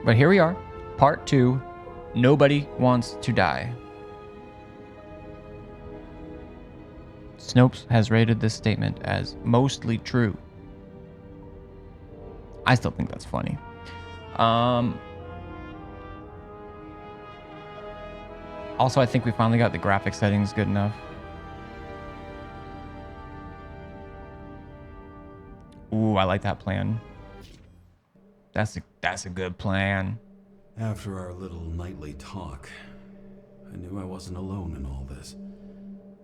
But here we are, part 2. Nobody wants to die. Snopes has rated this statement as mostly true. I still think that's funny. Also, I think we finally got the graphic settings good enough. Ooh, I like that plan. That's a good plan. After our little nightly talk, I knew I wasn't alone in all this.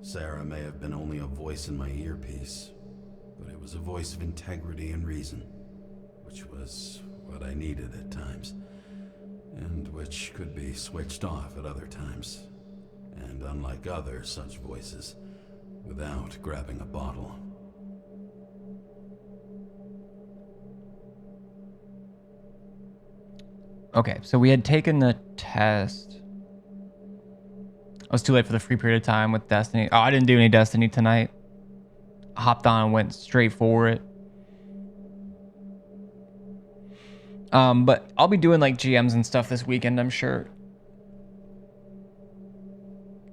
Sarah may have been only a voice in my earpiece, but it was a voice of integrity and reason, which was what I needed at times, and which could be switched off at other times, and unlike other such voices, without grabbing a bottle. Okay, so we had taken the test. I was too late for the free period of time with Destiny. Oh, I didn't do any Destiny tonight. Hopped on and went straight for it. But I'll be doing like GMs and stuff this weekend, I'm sure.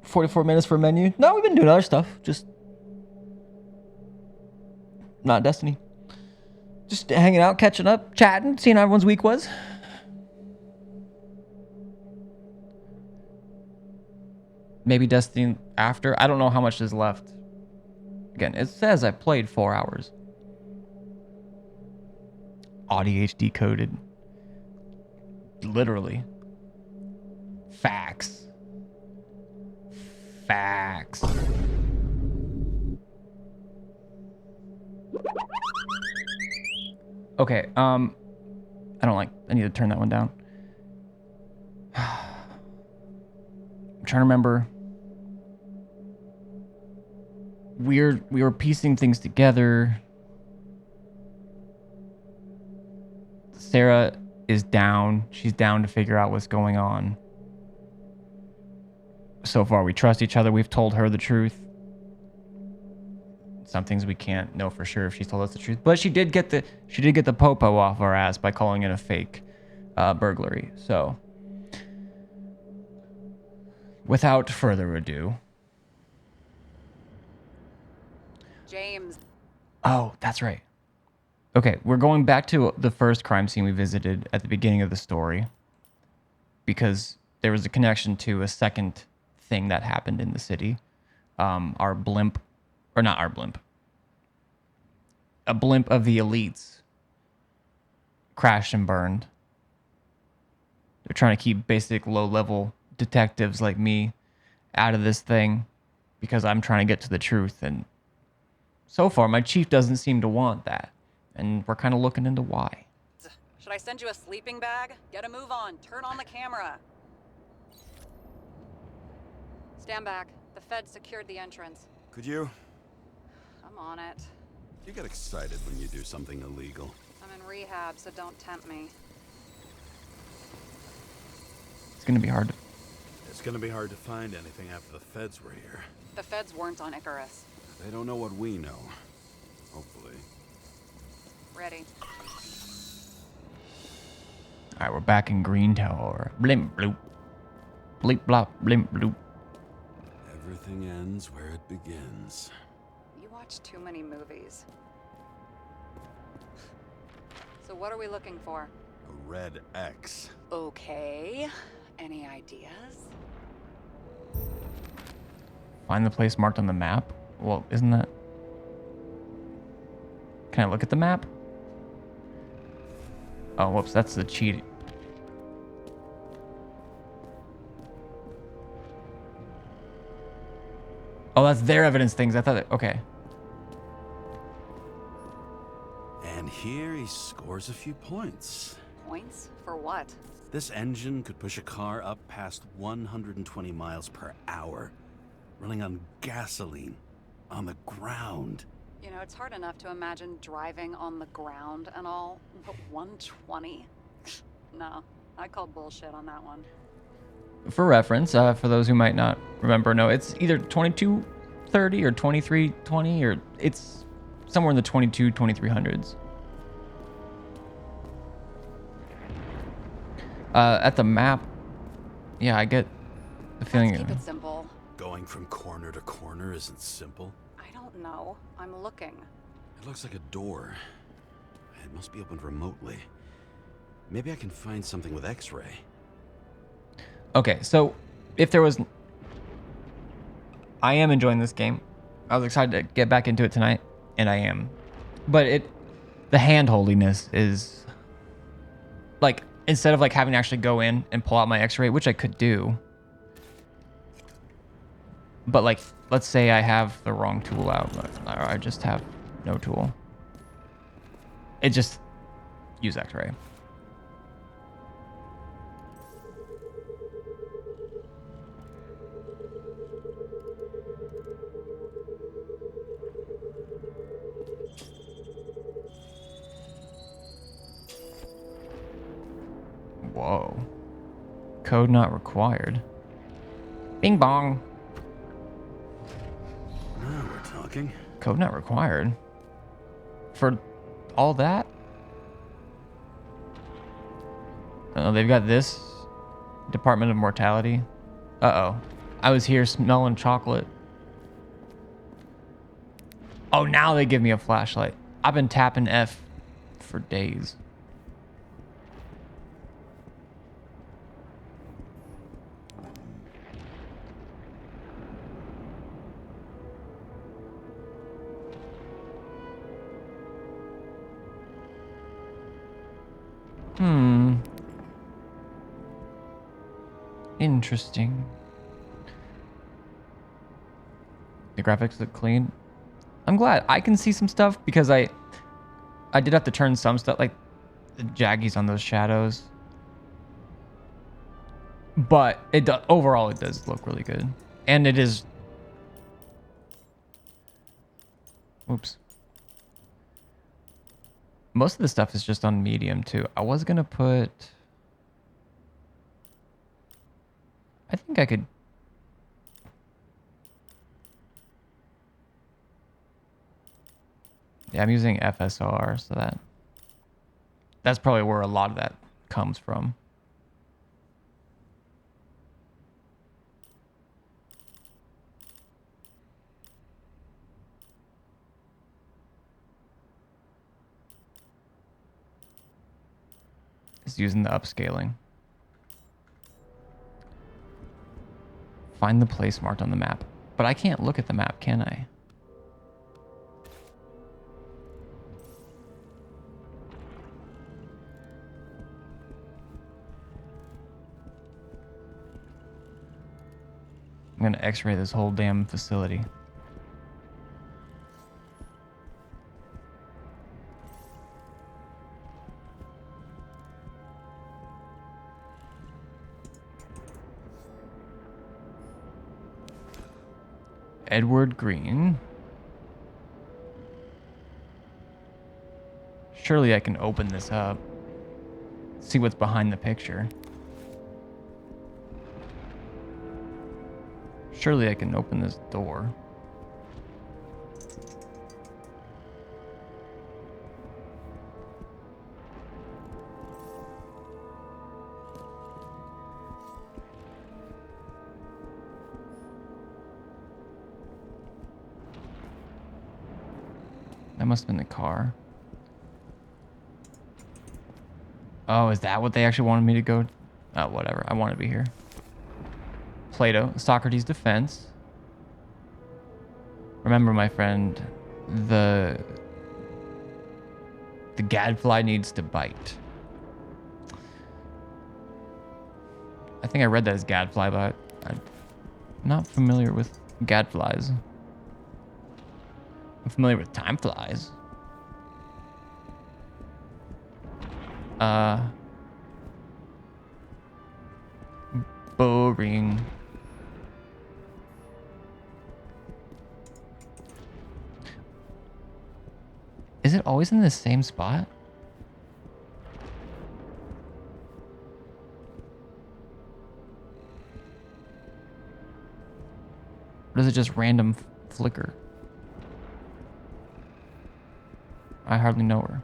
44 minutes for menu. No, we've been doing other stuff. Just not Destiny. Just hanging out, catching up, chatting, seeing how everyone's week was. Maybe Destiny after. I don't know how much is left. Again, it says I played 4 hours. ADHD coded. Literally. Facts. Facts. Okay, I need to turn that one down. I'm trying to remember. We were piecing things together. Sarah is down. She's down to figure out what's going on. So far, we trust each other. We've told her the truth. Some things we can't know for sure if she's told us the truth. But she did get the popo off our ass by calling it a fake burglary. So, without further ado. James. Oh, that's right. Okay, we're going back to the first crime scene we visited at the beginning of the story. Because there was a connection to a second thing that happened in the city. Our blimp, or not our blimp. A blimp of the elites crashed and burned. They're trying to keep basic low-level detectives like me out of this thing because I'm trying to get to the truth. And so far, my chief doesn't seem to want that. And we're kind of looking into why. Should I send you a sleeping bag? Get a move on. Turn on the camera. Stand back. The feds secured the entrance. Could you? I'm on it. You get excited when you do something illegal. I'm in rehab, so don't tempt me. It's going to be hard. It's gonna be hard to find anything after the feds were here. The feds weren't on Icarus. They don't know what we know. Hopefully. Ready. Alright, we're back in Green Tower. Blimp bloop. Bleep blop, blimp bloop. Everything ends where it begins. You watch too many movies. So what are we looking for? A red X. Okay. Any ideas? Find the place marked on the map? Well, isn't that... Can I look at the map? Oh, whoops, that's the cheat. Oh, that's their evidence things. I thought that... Okay. And here he scores a few points. Points? For what? This engine could push a car up past 120 miles per hour, running on gasoline, on the ground. You know, it's hard enough to imagine driving on the ground and all, but 120? No, I call bullshit on that one. For reference, for those who might not remember, no, it's either 2230 or 2320, or it's somewhere in the 2300s. At the map, yeah, I get the feeling. Let's keep it simple. Going from corner to corner isn't simple. I don't know. I'm looking. It looks like a door. It must be opened remotely. Maybe I can find something with X-ray. Okay, so if there was, I am enjoying this game. I was excited to get back into it tonight, and I am. But the hand-holdiness is like, instead of like having to actually go in and pull out my X-ray, which I could do. But like, let's say I have the wrong tool out, or I just have no tool. It just use X-ray. Whoa. Code not required. Bing bong. Now we're talking. Code not required. For all that? Oh, they've got this. Department of Mortality. Uh-oh. I was here smelling chocolate. Oh, now they give me a flashlight. I've been tapping F for days. Interesting. The graphics look clean. I'm glad I can see some stuff because I did have to turn some stuff, like the jaggies on those shadows. But overall it does look really good. And it is, oops. Most of the stuff is just on medium too. I was gonna put, I think I could, yeah, I'm using FSR, so that's probably where a lot of that comes from. It's using the upscaling. Find the place marked on the map. But I can't look at the map, can I? I'm gonna X-ray this whole damn facility. Edward Green. Surely I can open this up. See what's behind the picture. Surely I can open this door. That must have been the car. Oh, is that what they actually wanted me to go? Oh, whatever. I want to be here. Plato, Socrates' defense. Remember, my friend, the gadfly needs to bite. I think I read that as gadfly, but I'm not familiar with gadflies. I'm familiar with time flies. Boring. Is it always in the same spot? Or does it just random flicker? I hardly know her.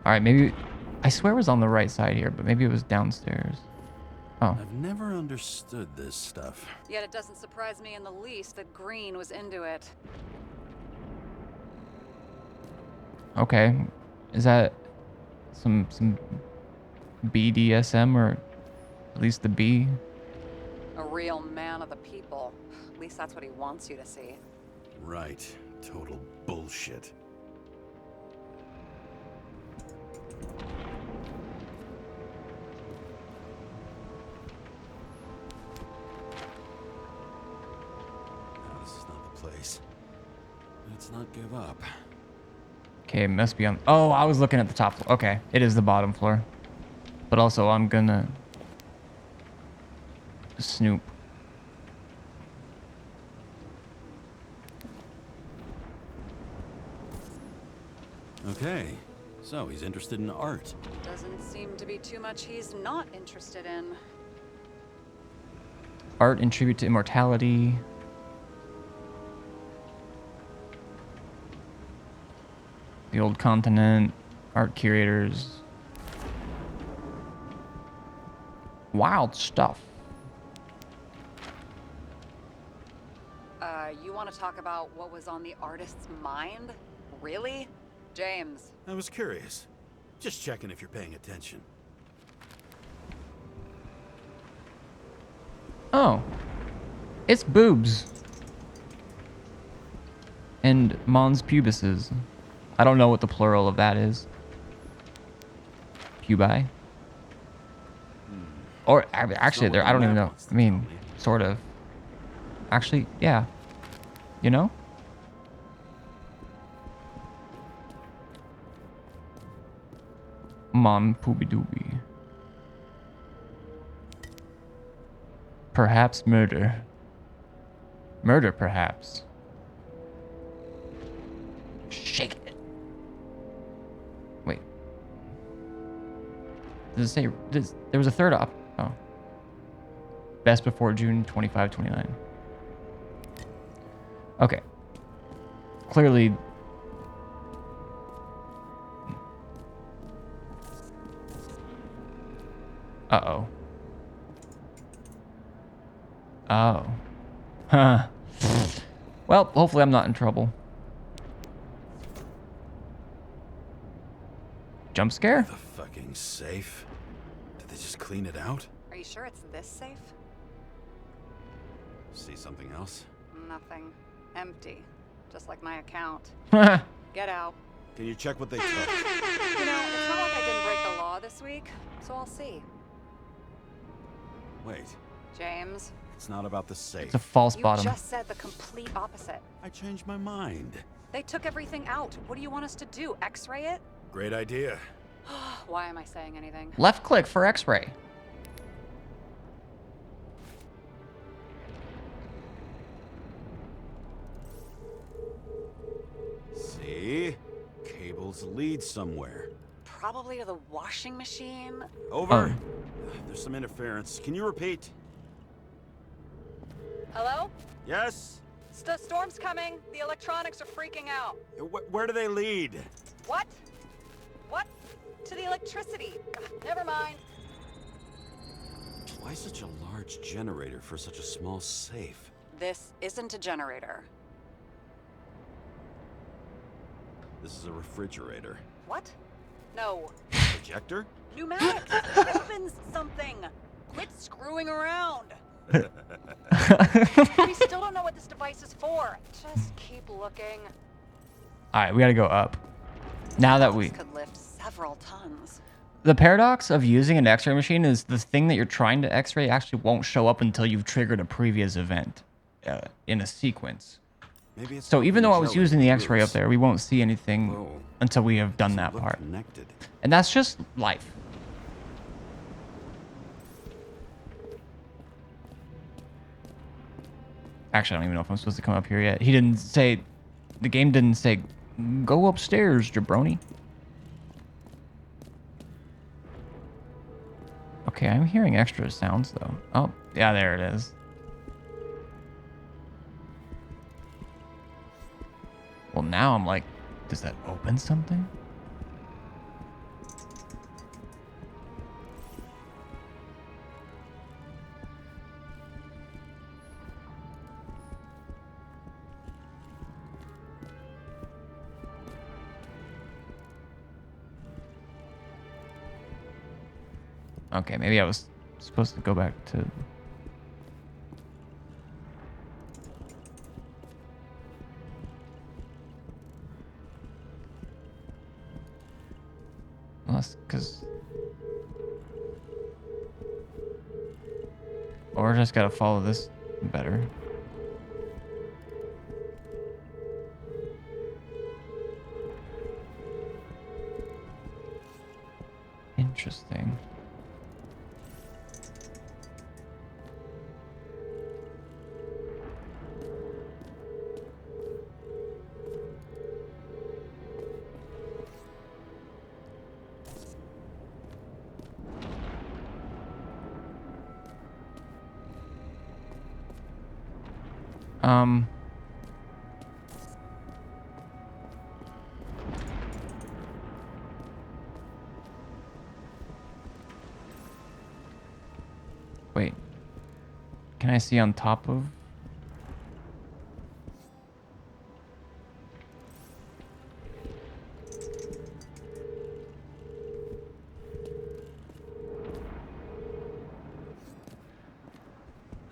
All right, maybe I swear it was on the right side here, but maybe it was downstairs. Oh, I've never understood this stuff. Yet it doesn't surprise me in the least that Green was into it. okay. Is that some BDSM, or at least the B? A real man of the people. At least that's what he wants you to see. Right. Total bullshit. No, this is not the place. Let's not give up. Okay, it must be on. Oh, I was looking at the top floor. Okay, it is the bottom floor. But also, I'm gonna snoop. Okay, so he's interested in art. Doesn't seem to be too much he's not interested in. Art and tribute to immortality. The old continent. Art curators. Wild stuff. You want to talk about what was on the artist's mind? Really? James. I was curious. Just checking if you're paying attention. Oh. It's boobs. And mons pubises. I don't know what the plural of that is. Pubi? Or actually, not what I don't the even map know. wants to I mean, tell me. sort of. Actually, yeah. You know? Mon pooby-dooby. Perhaps murder. Murder, perhaps. Shake it. Wait. Does it say... there was a third op... Oh. Best before June 25, 29. Okay. Clearly... Uh-oh. Oh. Huh. Well, hopefully I'm not in trouble. Jump scare? The fucking safe? Did they just clean it out? Are you sure it's this safe? See something else? Nothing. Empty. Just like my account. Huh. Get out. Can you check what they took? You know, it's not like I didn't break the law this week, so I'll see. Wait, James, it's not about the safe. It's a false you bottom. just said the complete opposite. I changed my mind. They took everything out. What do you want us to do? X-ray it? Great idea. Why am I saying anything? Left click for X-ray. See? Cables lead somewhere. Probably to the washing machine. Over. There's some interference. Can you repeat? Hello? Yes? Storm's coming. The electronics are freaking out. Where do they lead? What? What? To the electricity. Ugh, never mind. Why such a large generator for such a small safe? This isn't a generator. This is a refrigerator. What? No. Projector? Pneumatics! Opens something! Quit screwing around! We still don't know what this device is for. Just keep looking. Alright, we gotta go up. Now that This could lift several tons. The paradox of using an X-ray machine is the thing that you're trying to X-ray actually won't show up until you've triggered a previous event in a sequence. Maybe it's So even though I was jelly using the with X-ray up roots. there, we won't see anything Whoa. until we have done Doesn't that look part. Connected. And that's just life. Actually, I don't even know if I'm supposed to come up here yet. He didn't say... The game didn't say, go upstairs, jabroni. Okay, I'm hearing extra sounds, though. Oh, yeah, there it is. Well, now I'm like, does that open something? Okay, maybe I was supposed to go back to... Unless, because... Or I just gotta follow this better. Interesting. Um... Wait. Can I see on top of?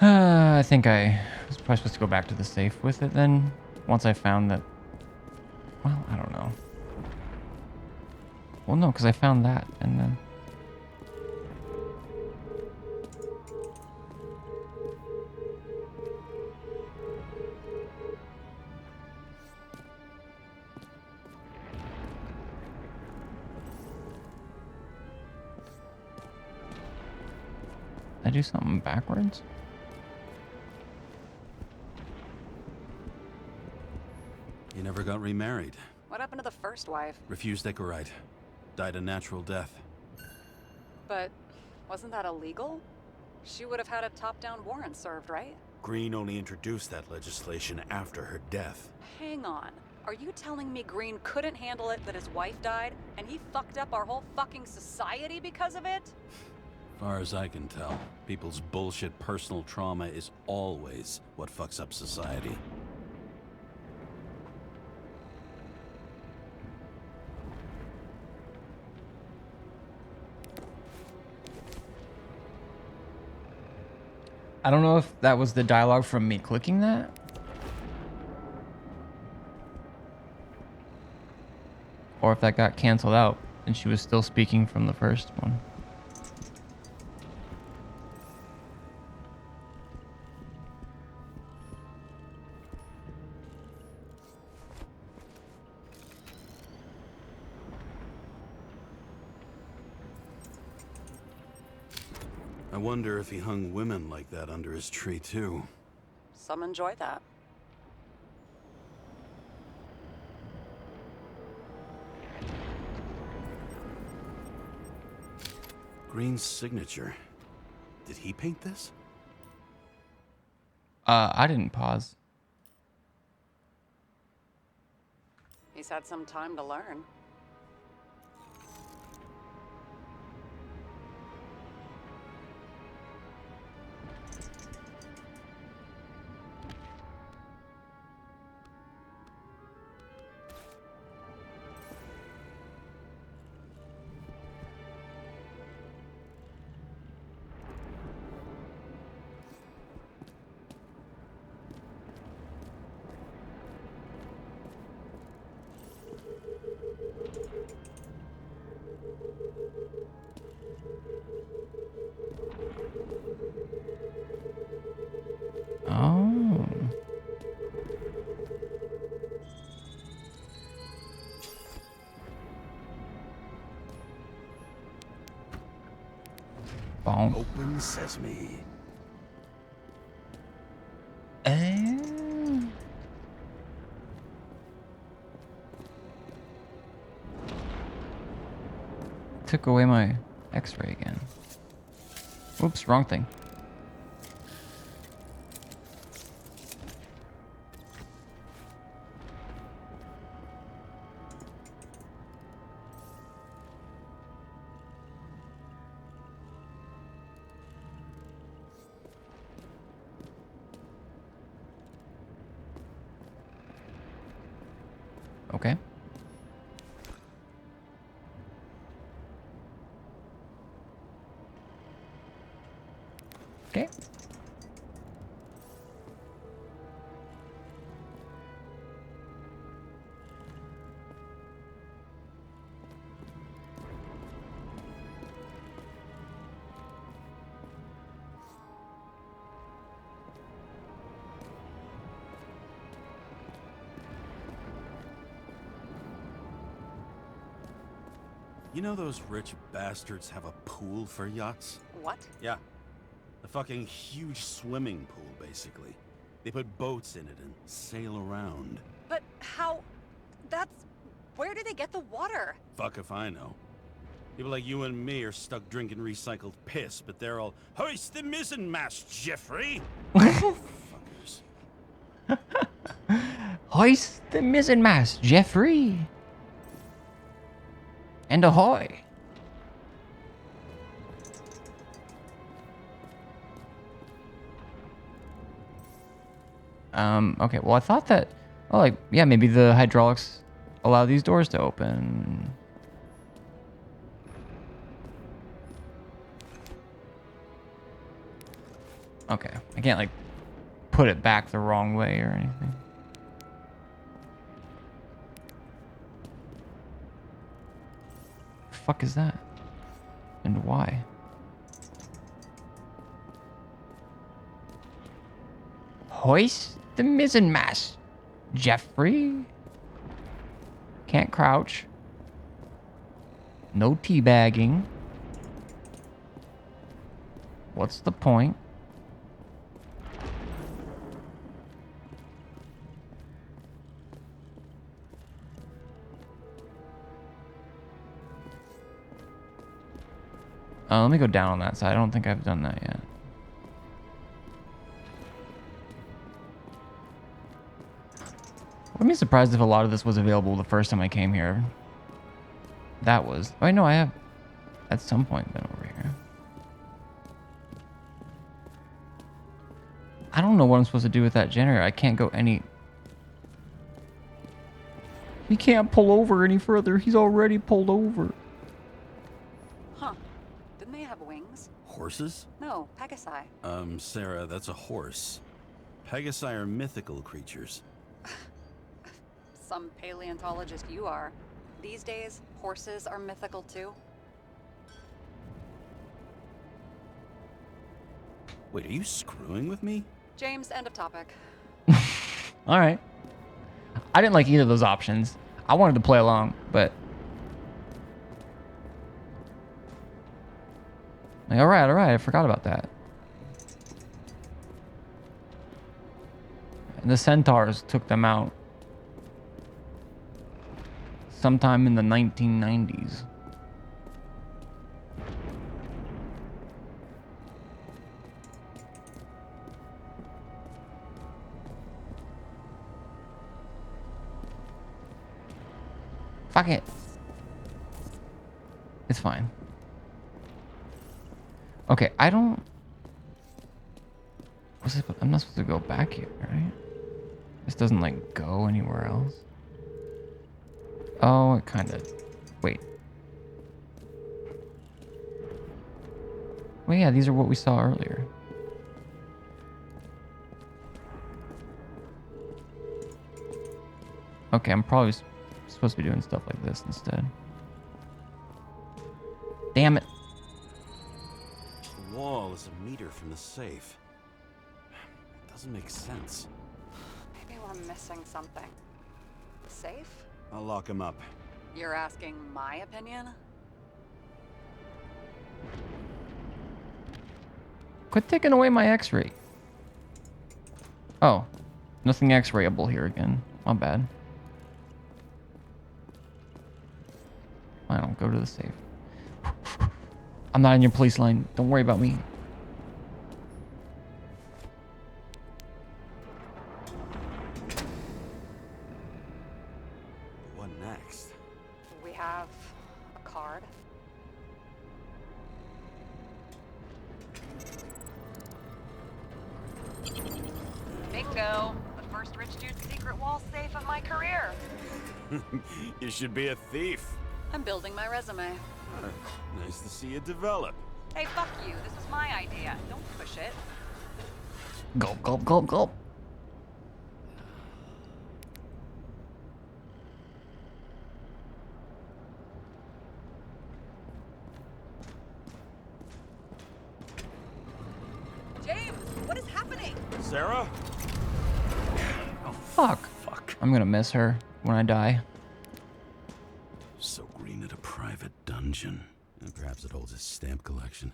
I think I was probably supposed to go back to the safe with it then. Once I found that. Well, I don't know. Well, no, because I found that and then. Did I do something backwards? You never got remarried. What happened to the first wife? Refused Icarite. Died a natural death. But wasn't that illegal? She would have had a top-down warrant served, right? Green only introduced that legislation after her death. Hang on. Are you telling me Green couldn't handle it that his wife died, and he fucked up our whole fucking society because of it? Far as I can tell, people's bullshit personal trauma is always what fucks up society. I don't know if that was the dialogue from me clicking that. Or if that got canceled out and she was still speaking from the first one. I wonder if he hung women like that under his tree too. Some enjoy that. Green's signature. Did he paint this? I didn't pause. He's had some time to learn. Oh. Bonk. Open sesame. Took away my x-ray again. Whoops, wrong thing. Okay. Okay. You know those rich bastards have a pool for yachts? What? Yeah. A fucking huge swimming pool, basically. They put boats in it and sail around. But how? That's. Where do they get the water? Fuck if I know. People like you and me are stuck drinking recycled piss, but they're all, hoist the mizzenmast, Jeffrey! Fuckers. Hoist the mizzenmast, Jeffrey. And ahoy. Okay, well, I thought that, oh, like, yeah, maybe the hydraulics allow these doors to open. Okay, I can't, like, put it back the wrong way or anything. The fuck is that? And why? Hoist the mizzenmast, Jeffrey. Can't crouch. No teabagging. What's the point? Let me go down on that side. I don't think I've done that yet. I'd be surprised if a lot of this was available the first time I came here. That was... Oh, I know I have at some point been over here. I don't know what I'm supposed to do with that generator. I can't go any... He can't pull over any further. He's already pulled over. Huh. Didn't they have wings? Horses? No, Pegasi. Sarah, that's a horse. Pegasi are mythical creatures. Some paleontologist you are. These days, horses are mythical too. Wait, are you screwing with me? James, end of topic. All right. I didn't like either of those options. I wanted to play along, but... Like, all right, I forgot about that. And the centaurs took them out sometime in the 1990s. Fuck it. It's fine. Okay, I don't... I'm not supposed to go back here, right? This doesn't, like, go anywhere else. Oh, it kind of... Wait. Well, yeah, these are what we saw earlier. Okay, I'm probably supposed to be doing stuff like this instead. Damn it. The wall is a meter from the safe. It doesn't make sense. Maybe we're missing something. Safe? I'll lock him up. You're asking my opinion? Quit taking away my x-ray. Oh. Nothing x-rayable here again. My bad. I don't go to the safe. I'm not in your police line. Don't worry about me. What next? We have a card. Bingo! The first rich dude's secret wall safe of my career. You should be a thief. I'm building my resume. Nice to see you develop. Hey, fuck you. This was my idea. Don't push it. Gulp, gulp, gulp, gulp. James, what is happening? Sarah? Fuck. I'm gonna miss her when I die. So Green at a private dungeon. And perhaps it holds his stamp collection.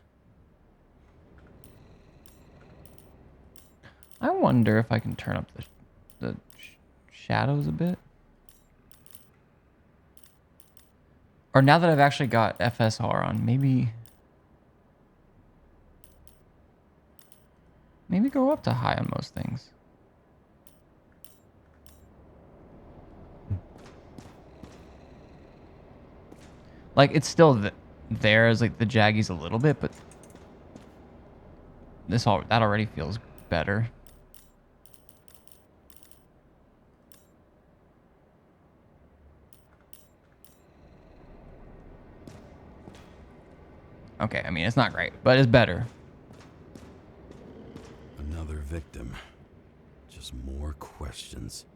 I wonder if I can turn up the shadows a bit. Or now that I've actually got FSR on, maybe go up to high on most things. Like, it's still there as like the jaggies a little bit, but that already feels better. Okay, I mean, it's not great, but it's better. Another victim. Just more questions.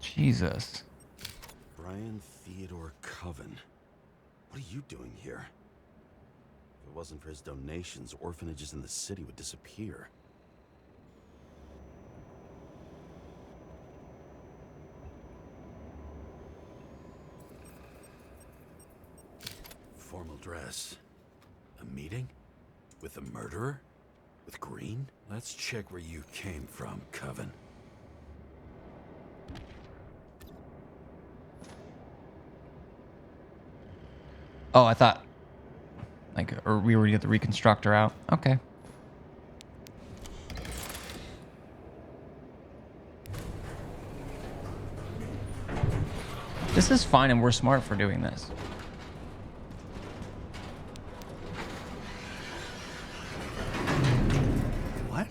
Jesus. Brian Theodore Coven. What are you doing here? If it wasn't for his donations, orphanages in the city would disappear. Formal dress. A meeting? With the murderer? With Green? Let's check where you came from, Coven. Oh, I thought, like, or we were to get the reconstructor out. Okay. This is fine, and we're smart for doing this. What?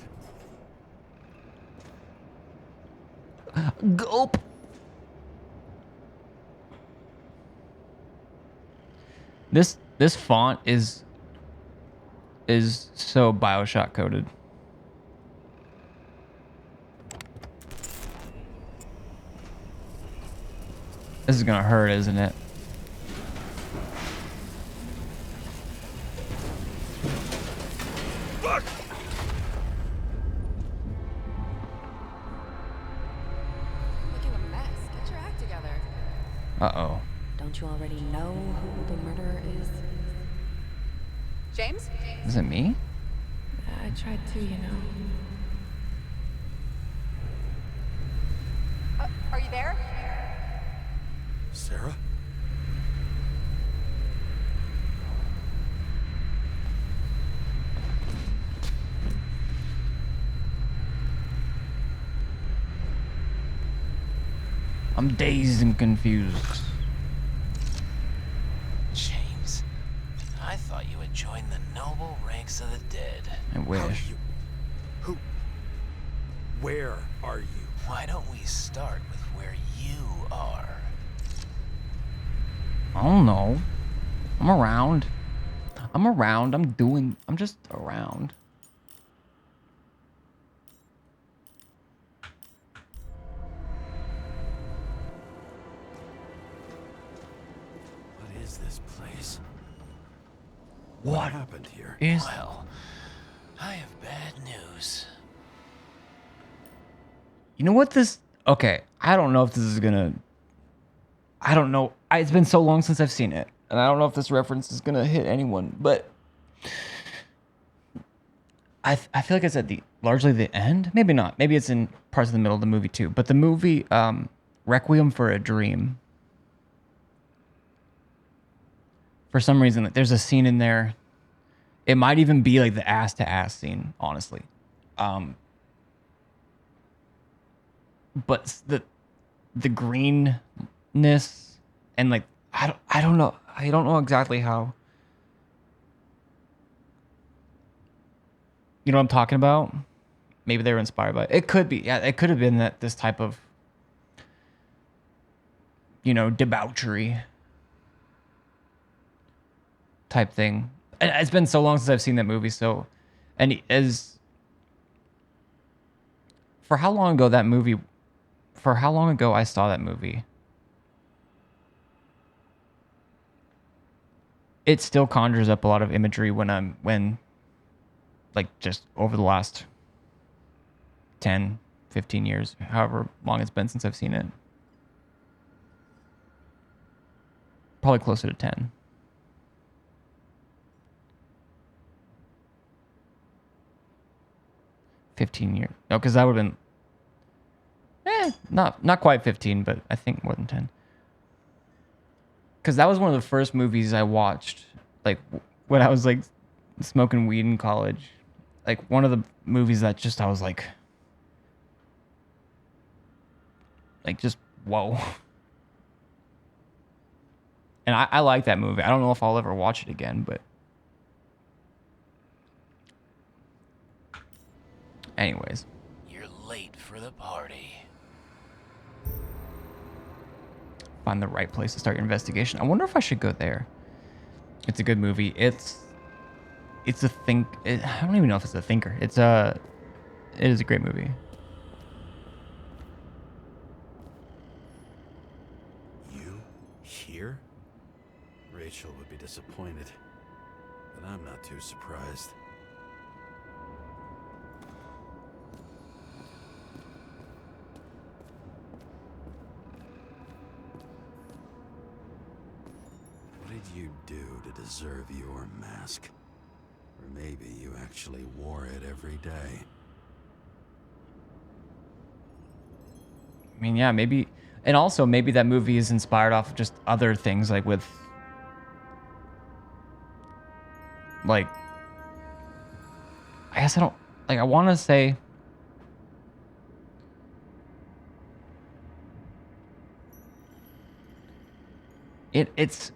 Gulp. This font is so BioShock coded. This is gonna hurt, isn't it? Fuck! Looking a mess. Get your act together. Uh-oh. Don't you already know who the murderer is? James? Is it me? I tried to, you know. Are you there? Sarah? I'm dazed and confused. James, I thought you had joined the noble ranks of the dead. I wish. Who? Where are you? Why don't we start with where you are? I don't know. I'm around. I'm just around. What is this place? What happened here? is... Well, I have bad news. You know what this... Okay, I don't know if this is gonna... I don't know. It's been so long since I've seen it. And I don't know if this reference is gonna hit anyone, but... I feel like it's at largely the end. Maybe not. Maybe it's in parts of the middle of the movie too. But the movie Requiem for a Dream. For some reason, like, there's a scene in there. It might even be like the ass to ass scene, honestly. But the greenness and like I don't know exactly how. You know what I'm talking about? Maybe they were inspired by it. It could be. Yeah, it could have been that this type of you know, debauchery type thing. And it's been so long since I've seen that movie, so, and as for how long ago I saw that movie, it still conjures up a lot of imagery when like just over the last 10, 15 years, however long it's been since I've seen it. Probably closer to 10. $15 No, because that would have been not quite 15, but I think more than 10. Because that was one of the first movies I watched, like when I was like smoking weed in college. Like one of the movies that just I was like just whoa. And I like that movie. I don't know if I'll ever watch it again, but anyways. You're late for the party. Find the right place to start your investigation. I wonder if I should go there. It's a good movie. It's a I don't even know if it's a thinker. It is a great movie. You here? Rachel would be disappointed, but I'm not too surprised. What did you do to deserve your mask? Or maybe you actually wore it every day. I mean, yeah, maybe, and also maybe that movie is inspired off of just other things, like with, like, I guess I don't, like, I want to say, it's,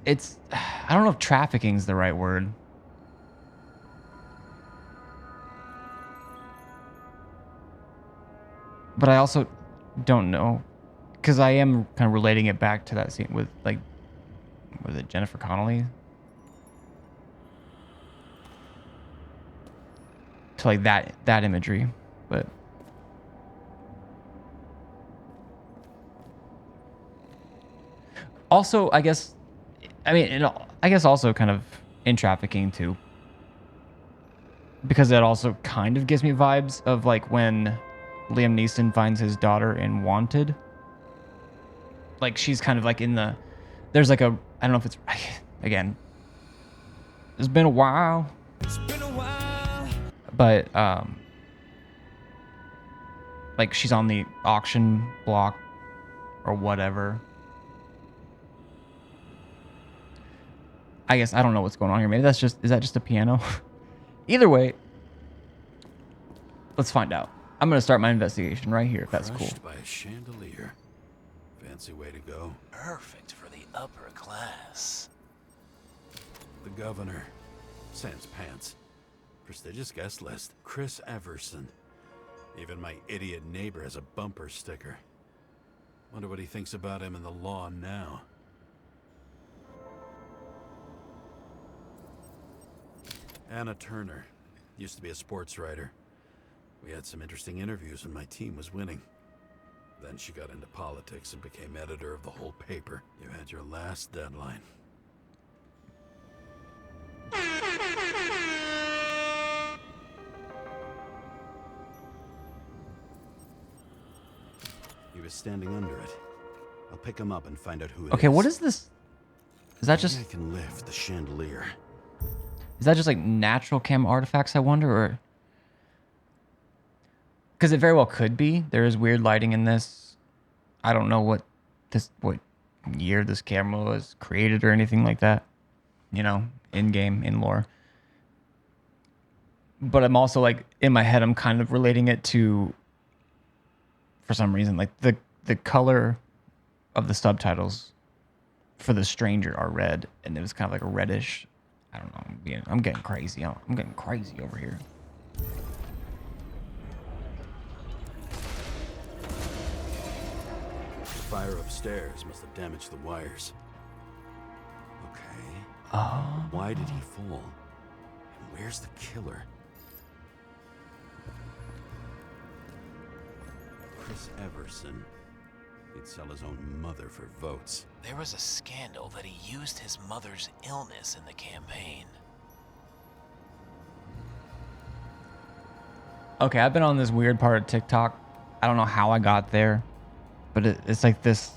I don't know if trafficking is the right word. But I also don't know, because I am kind of relating it back to that scene with, like, was it Jennifer Connelly? To like that imagery, but also I guess, I mean, I guess also kind of in trafficking too, because that also kind of gives me vibes of like when Liam Neeson finds his daughter in Wanted. Like she's kind of like there's like a, I don't know if it's, again, it's been a while. But like she's on the auction block or whatever. I guess I don't know what's going on here. Maybe is that just a piano? Either way, let's find out. I'm gonna start my investigation right here if that's cool. Crushed by a chandelier. Fancy way to go. Perfect for the upper class. The governor. Sans pants. Prestigious guest list. Chris Everson. Even my idiot neighbor has a bumper sticker. Wonder what he thinks about him in the law now. Anna Turner. Used to be a sports writer. We had some interesting interviews when my team was winning. Then she got into politics and became editor of the whole paper. You had your last deadline. He was standing under it. I'll pick him up and find out who it is. Okay, what is this? Is that just, Maybe I can lift the chandelier. is that just like natural cam artifacts, I wonder, or? Because it very well could be. There is weird lighting in this. I don't know what year this camera was created or anything like that. You know, in game, in lore. But I'm also like, in my head, I'm kind of relating it to, for some reason, like the color of the subtitles for The Stranger are red, and it was kind of like a reddish. I don't know. I'm getting crazy. I'm getting crazy over here. fire upstairs must have damaged the wires. Okay. Oh. Why did he fall? And where's the killer? Chris Everson. He'd sell his own mother for votes. There was a scandal that he used his mother's illness in the campaign. Okay, I've been on this weird part of TikTok. I don't know how I got there, but it's like this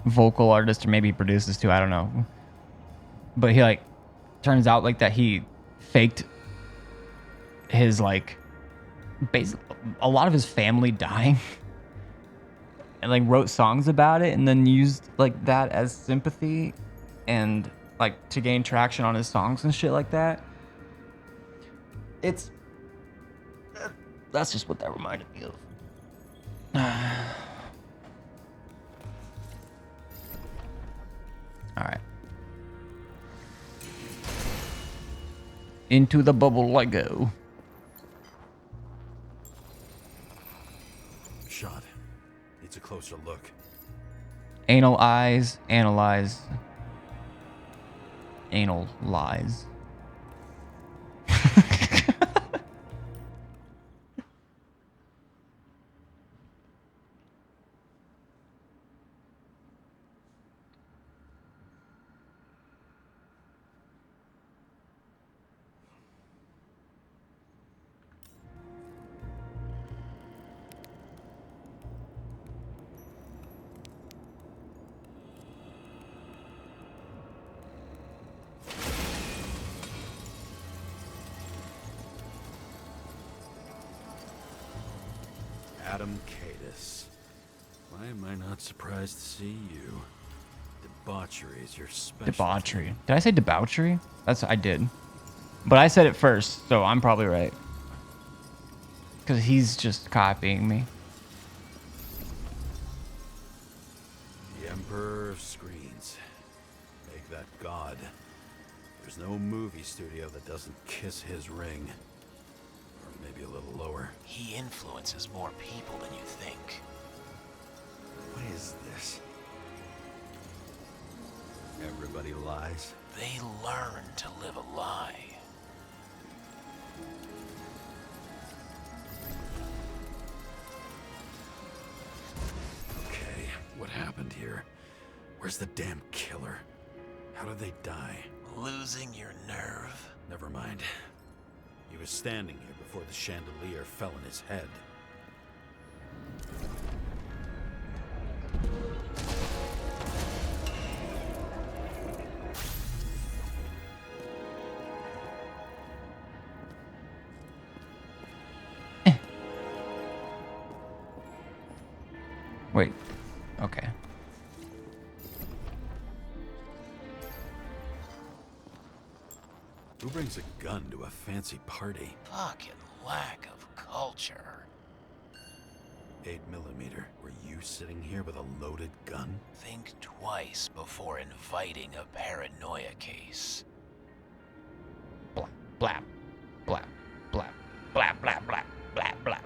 vocal artist, or maybe he produces too, I don't know. But he like turns out like that he faked his like a lot of his family dying and like wrote songs about it and then used like that as sympathy and like to gain traction on his songs and shit like that. That's just what that reminded me of. All right. Into the bubble I go. Shot. Needs a closer look. Anal eyes, analyze. Anal lies. Adam Cadis. Why am I not surprised to see you? Debauchery is your specialty. Debauchery. Did I say debauchery? I did. But I said it first, so I'm probably right. Because he's just copying me. The Emperor of Screens. Make that god. There's no movie studio that doesn't kiss his ring. Or maybe a little lower. He influences more people than you think. What is this? Everybody lies? They learn to live a lie. Okay, what happened here? Where's the damn killer? How did they die? Losing your nerve. Never mind. He was standing here before the chandelier fell on his head. Wait. Okay. Who brings a gun to a fancy party? Fucking lack of culture. 8mm. Were you sitting here with a loaded gun? Think twice before inviting a paranoia case. Blap, blap, blap, blap, blap, blap, blap, blap, blap.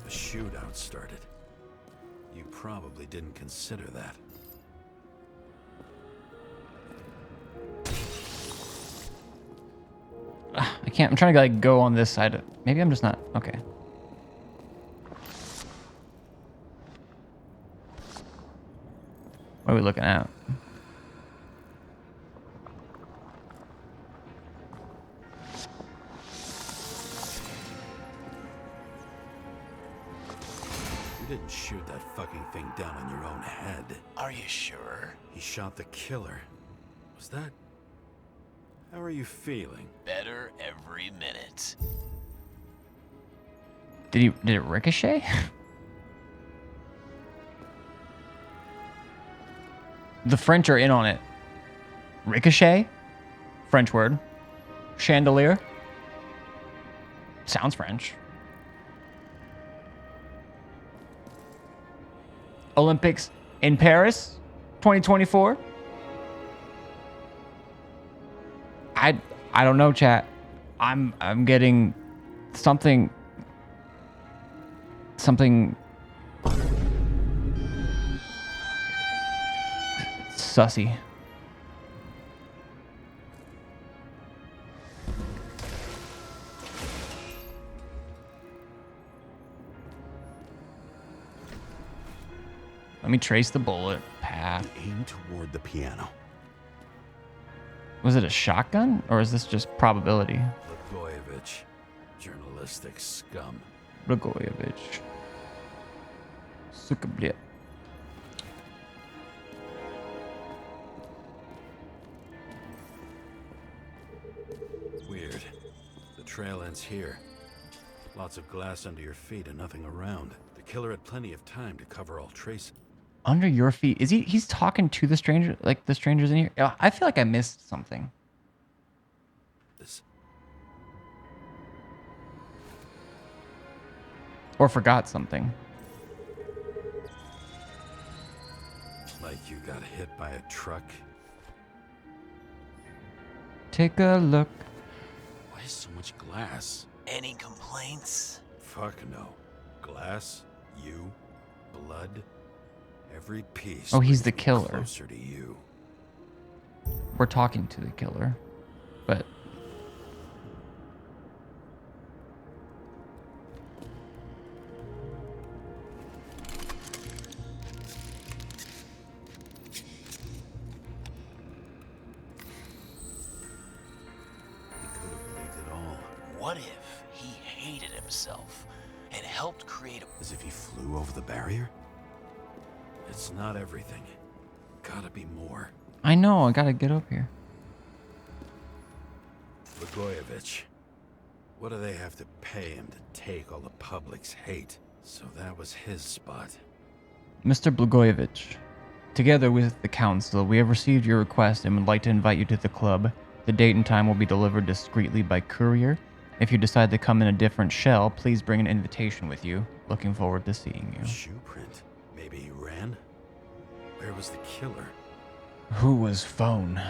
A shootout started. You probably didn't consider that. I can't. I'm trying to like go on this side. Maybe I'm just not. Okay. What are we looking at? You didn't shoot that fucking thing down on your own head. Are you sure? He shot the killer. Was that... How are you feeling? Better every minute. Did it ricochet? The French are in on it. Ricochet? French word. Chandelier? Sounds French. Olympics in Paris, 2024. I don't know, chat. I'm getting something sussy. Let me trace the bullet path. Aim toward the piano. Was it a shotgun, or is this just probability? Blagojevich, journalistic scum. Blagojevich. Suka bля. Weird. The trail ends here. Lots of glass under your feet and nothing around. The killer had plenty of time to cover all traces. Under your feet. Is he's talking to the stranger, like the strangers in here? I feel like I missed something. Or forgot something. Like you got hit by a truck. Take a look. Why so much glass? Any complaints? Fuck no. Glass, you, blood, every piece. Oh, he's the brings me killer. Closer to you. We're talking to the killer. But He could have believed it all. What if he hated himself and helped create a... As if he flew over the barrier? It's not everything. Gotta be more. I know, I gotta get up here. Blagojevich. What do they have to pay him to take all the public's hate? So that was his spot. Mr. Blagojevich, together with the council, we have received your request and would like to invite you to the club. The date and time will be delivered discreetly by courier. If you decide to come in a different shell, please bring an invitation with you. Looking forward to seeing you. Shoe print. Maybe he ran? Where was the killer? Who was phone?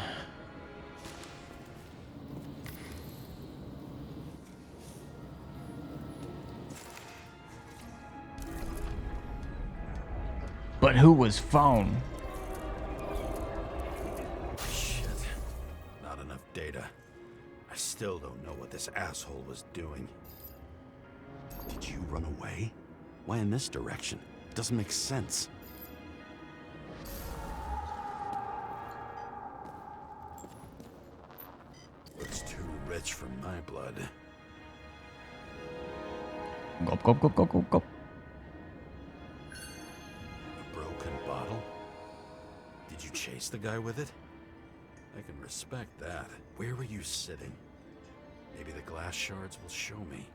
But who was phone? Shit. Not enough data. I still don't know what this asshole was doing. Did you run away? Why in this direction? It doesn't make sense. Looks too rich for my blood. Gulp, gulp, gulp, gulp, gulp, gulp. A broken bottle? Did you chase the guy with it? I can respect that. Where were you sitting? Maybe the glass shards will show me.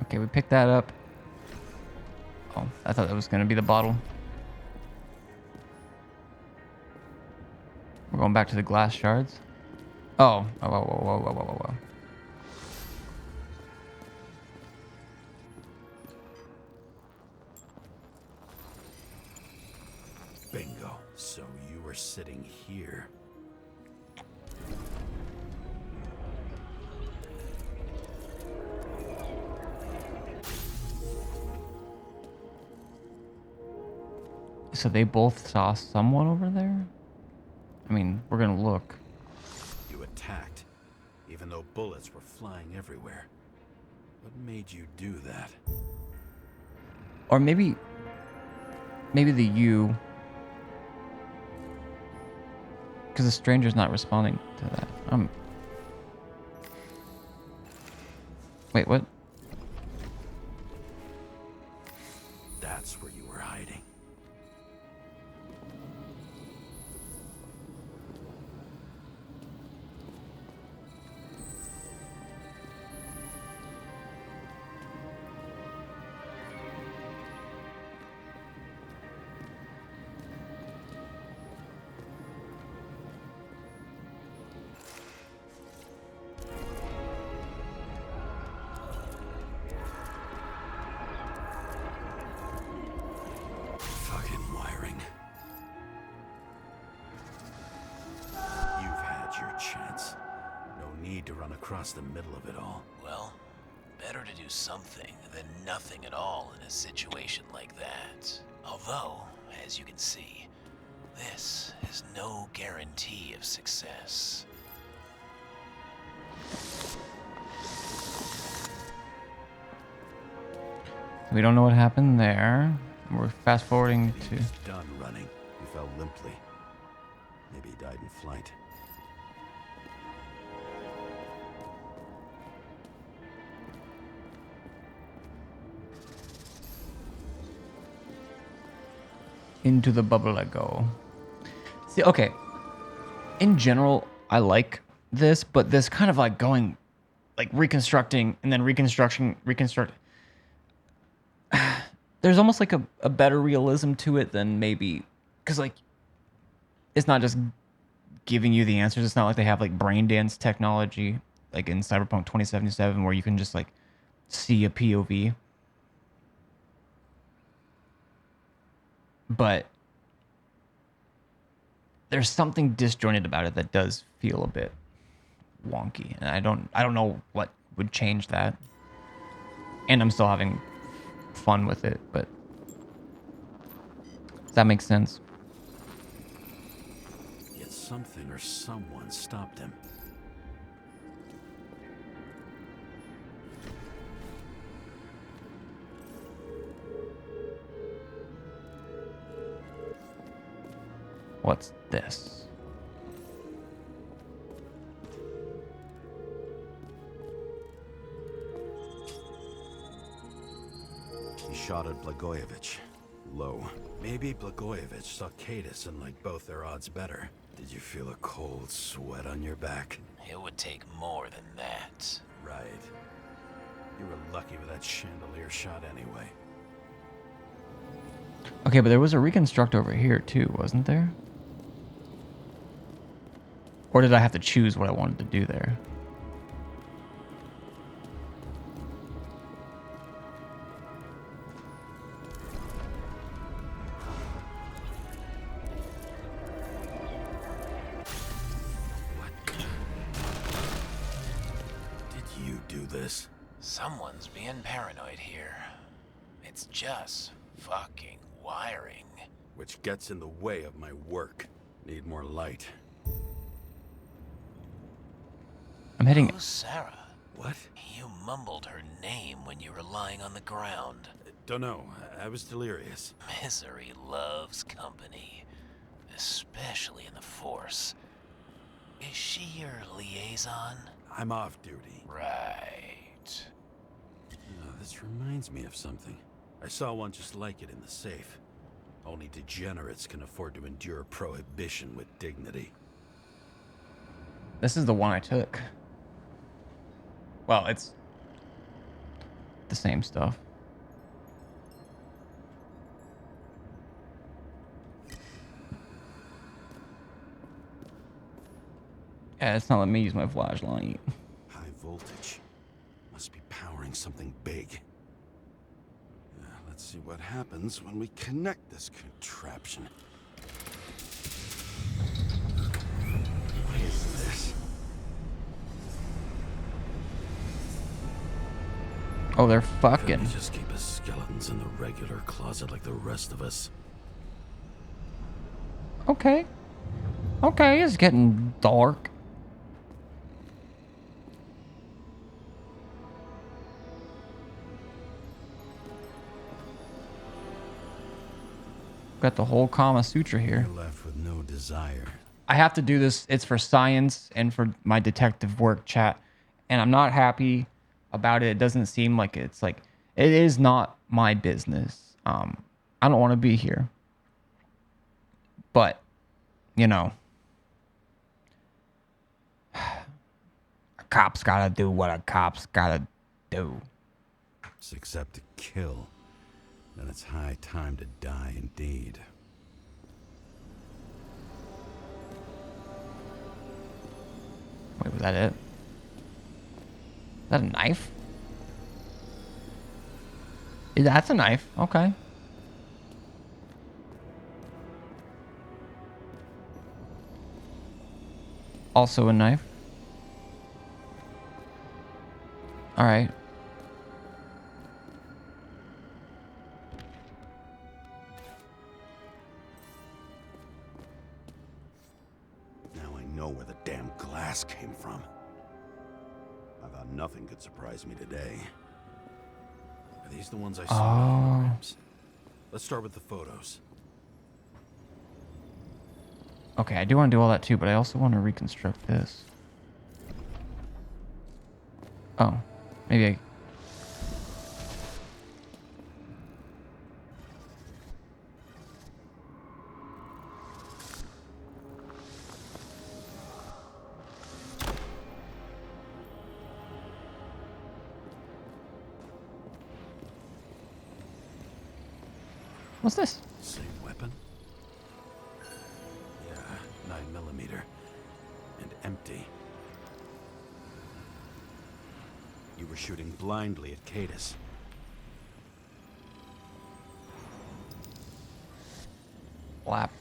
Okay, we picked that up. Oh, I thought that was gonna be the bottle. We're going back to the glass shards. Oh, whoa, whoa, whoa, whoa, whoa, whoa, whoa. Bingo. So you were sitting here. So they both saw someone over there? I mean, we're gonna look. You attacked, even though bullets were flying everywhere. What made you do that? Or maybe the U. Because the stranger's not responding to that. Wait, what? That's where you were hiding. need to run across the middle of it all. Well, better to do something than nothing at all in a situation like that. Although, as you can see, this is no guarantee of success. We don't know what happened there. We're fast forwarding He to. was done running. He fell limply. Maybe he died in flight. Into the bubble I go. See, okay. In general, I like this, but this kind of like going, like reconstructing and then reconstruct. There's almost like a better realism to it than maybe, because like, it's not just giving you the answers. It's not like they have like brain dance technology, like in Cyberpunk 2077, where you can just like see a POV. But there's something disjointed about it that does feel a bit wonky, and I don't know what would change that. And I'm still having fun with it, but does that make sense? Yet something or someone stopped him. What's this? He shot at Blagojevich. Low. Maybe Blagojevich saw Cadis and liked both their odds better. Did you feel a cold sweat on your back? It would take more than that. Right. You were lucky with that chandelier shot anyway. Okay, but there was a reconstruct over here too, wasn't there? Or did I have to choose what I wanted to do there? What? Did you do this? Someone's being paranoid here. It's just fucking wiring. Which gets in the way of my work. Need more light. I'm hitting. Who's Sarah? What? You mumbled her name when you were lying on the ground. Don't know. I was delirious. Misery loves company, especially in the Force. Is she your liaison? I'm off duty. Right. This reminds me of something. I saw one just like it in the safe. Only degenerates can afford to endure prohibition with dignity. This is the one I took. Well, it's the same stuff. Yeah, it's not letting me use my flashlight. High voltage. Must be powering something big. Let's see what happens when we connect this contraption. What is this? Oh, they're Couldn't fucking. we just keep his skeletons in the regular closet like the rest of us? Okay. Okay, it's getting dark. Got the whole Kama Sutra here. You're left with no desire. I have to do this. It's for science and for my detective work, chat. And I'm not happy about it. It doesn't seem like it's like, it is not my business. I don't want to be here. But, you know, a cop's got to do what a cop's got to do. Except to kill. Then it's high time to die indeed. Wait, was that it? Is that a knife? Yeah, that's a knife. Okay. Also a knife. All right. Now I know where the damn glass came from. I thought nothing could surprise me today. Are these the ones I saw in Oh. holograms? Let's start with the photos. Okay, I do want to do all that too, but I also want to reconstruct this. Oh, maybe I... What's this? Same weapon? Yeah, 9mm. And empty. You were shooting blindly at Cadus. Flap.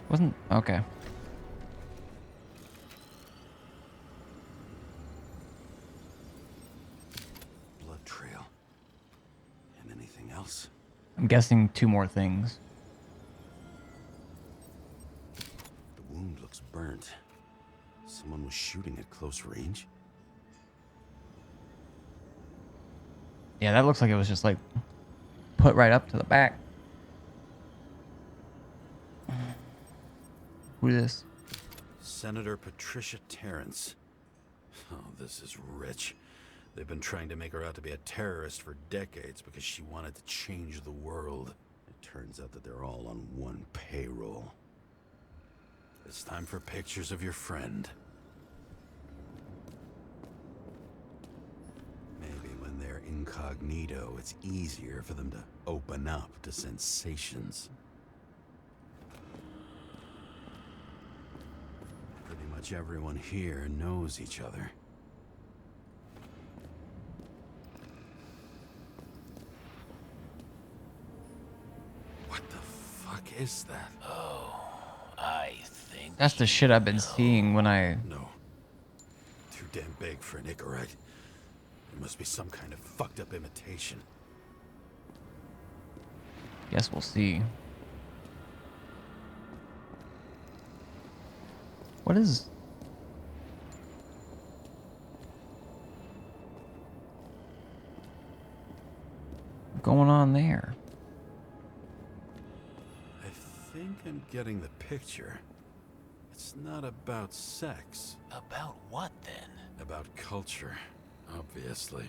Wasn't... Okay. Blood trail. And anything else? I'm guessing 2 more things. The wound looks burnt. Someone was shooting at close range? Yeah, that looks like it was just like put right up to the back. Who is this? Senator Patricia Terrence. Oh, this is rich. They've been trying to make her out to be a terrorist for decades because she wanted to change the world. It turns out that they're all on one payroll. It's time for pictures of your friend. Maybe when they're incognito, it's easier for them to open up to sensations. Pretty much everyone here knows each other. What the fuck is that? Oh, I think... That's the shit I've been seeing when I... No. Too damn big for an Icarite. It must be some kind of fucked up imitation. Guess we'll see. What is... going on there? I think I'm getting the picture. It's not about sex. About what, then? About culture, obviously.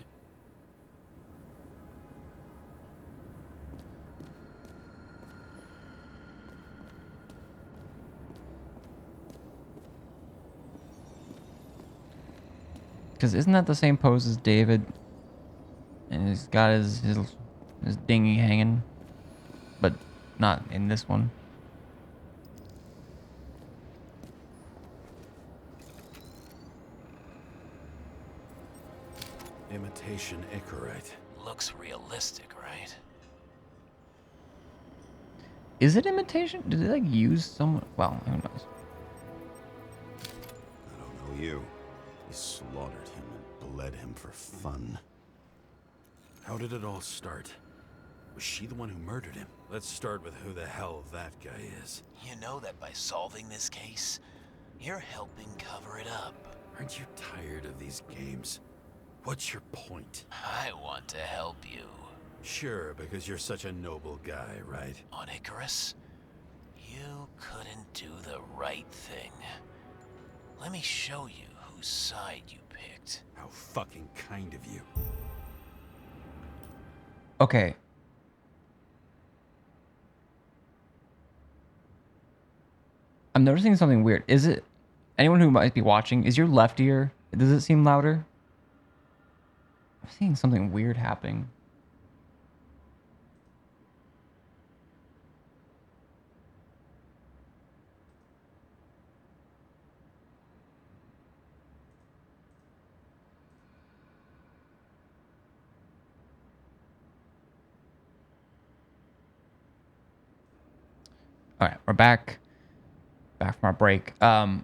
Because isn't that the same pose as David? And he's got his dinghy hanging, but not in this one. Imitation Icarite. Looks realistic, right? Is it imitation? Did they like use someone? Well, who knows? I don't know you. You slaughtered him and bled him for fun. How did it all start? Was she the one who murdered him? Let's start with who the hell that guy is. You know that by solving this case, you're helping cover it up. Aren't you tired of these games? What's your point? I want to help you. Sure, because you're such a noble guy, right? On Icarus, you couldn't do the right thing. Let me show you whose side you picked. How fucking kind of you. Okay. I'm noticing something weird. Is it anyone who might be watching? Is your left ear? Does it seem louder? I'm seeing something weird happening. All right, we're back from our break. I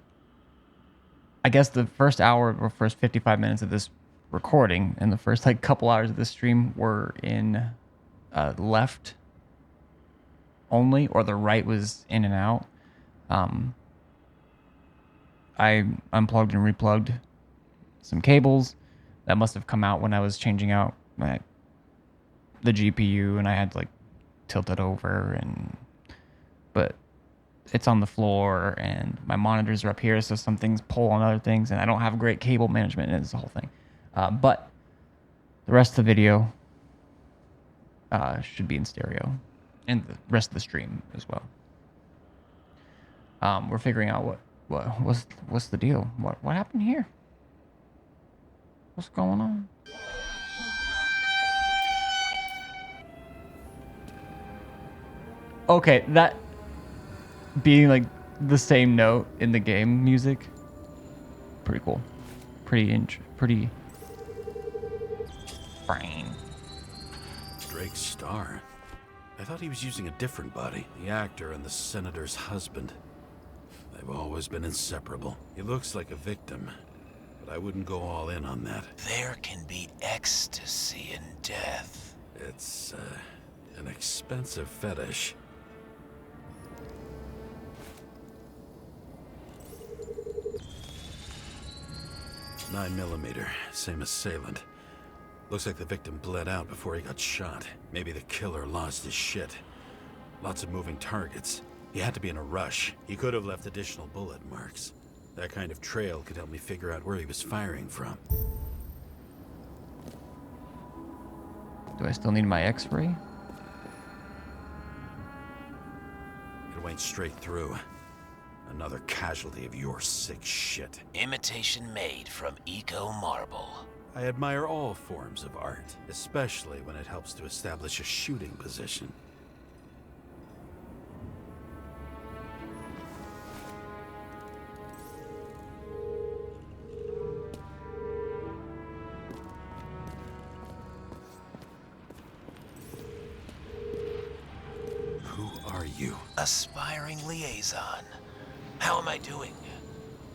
guess the first hour or first 55 minutes of this recording and the first like couple hours of this stream were in left only, or the right was in and out. I unplugged and replugged some cables that must have come out when I was changing out the GPU, and I had to like tilt it over, but it's on the floor and my monitors are up here, so some things pull on other things, and I don't have great cable management, and it's the whole thing. But the rest of the video should be in stereo, and the rest of the stream as well. We're figuring out what's the deal. What happened here? What's going on? Okay, that being like the same note in the game music, pretty cool, pretty fine. Drake Starr. I thought he was using a different body. The actor and the senator's husband. They've always been inseparable. He looks like a victim, but I wouldn't go all in on that. There can be ecstasy in death. It's, an expensive fetish. .9mm, same assailant. Looks like the victim bled out before he got shot. Maybe the killer lost his shit. Lots of moving targets. He had to be in a rush. He could have left additional bullet marks. That kind of trail could help me figure out where he was firing from. Do I still need my X-ray? It went straight through. Another casualty of your sick shit. Imitation made from Eco Marble. I admire all forms of art, especially when it helps to establish a shooting position. Who are you? Aspiring liaison. How am I doing?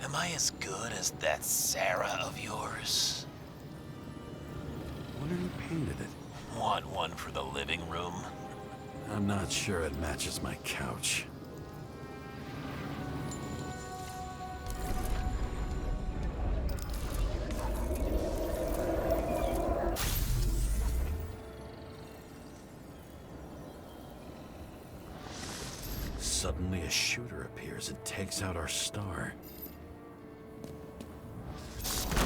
Am I as good as that Sarah of yours? Wonder who painted it. Want one for the living room? I'm not sure it matches my couch. Suddenly a shooter appears and takes out our star.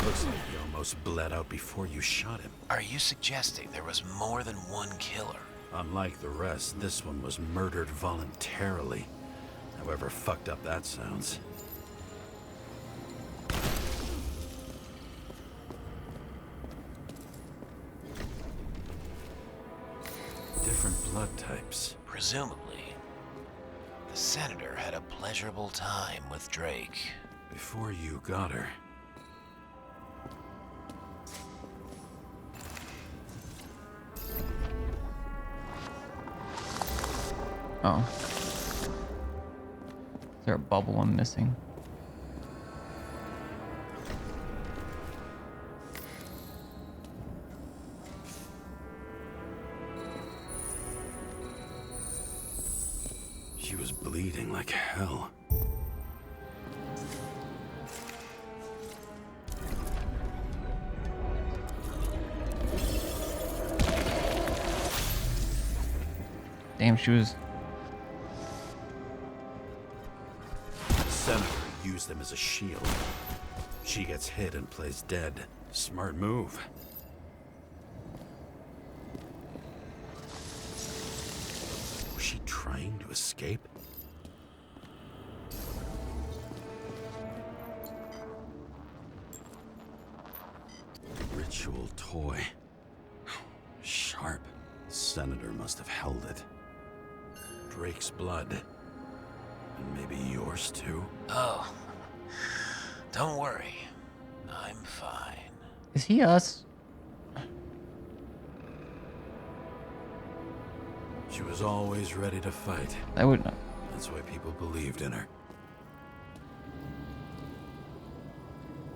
Looks like he almost bled out before you shot him. Are you suggesting there was more than one killer? Unlike the rest, this one was murdered voluntarily. However fucked up that sounds. Different blood types. Presumably, the senator had a pleasurable time with Drake. Before you got her. Oh. Is there a bubble I'm missing? She was bleeding like hell. Damn, she was... Senator used them as a shield. She gets hit and plays dead. Smart move. Was she trying to escape? Ritual toy. Sharp. Senator must have held it. Drake's blood. And maybe yours too? Oh, don't worry. I'm fine. Is he us? She was always ready to fight. I would not. That's why people believed in her.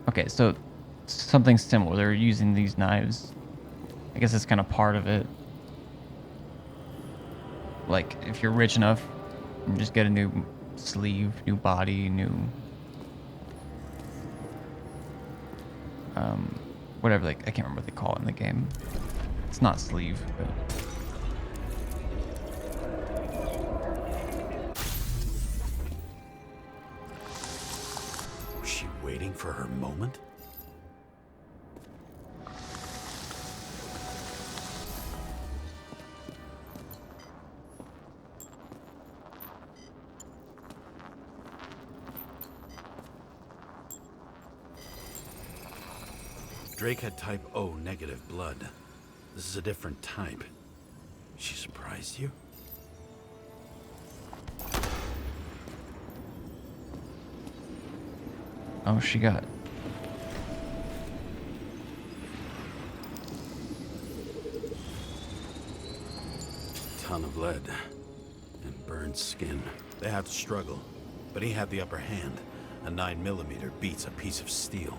Okay, so something similar. They're using these knives. I guess it's kind of part of it. Like, if you're rich enough, you just get a new sleeve, new body, new... whatever, like, I can't remember what they call it in the game. It's not sleeve, but... Was she waiting for her moment? Drake had type O negative blood. This is a different type. She surprised you? Oh, she got... Ton of lead and burned skin. They have to struggle, but he had the upper hand. A 9mm beats a piece of steel.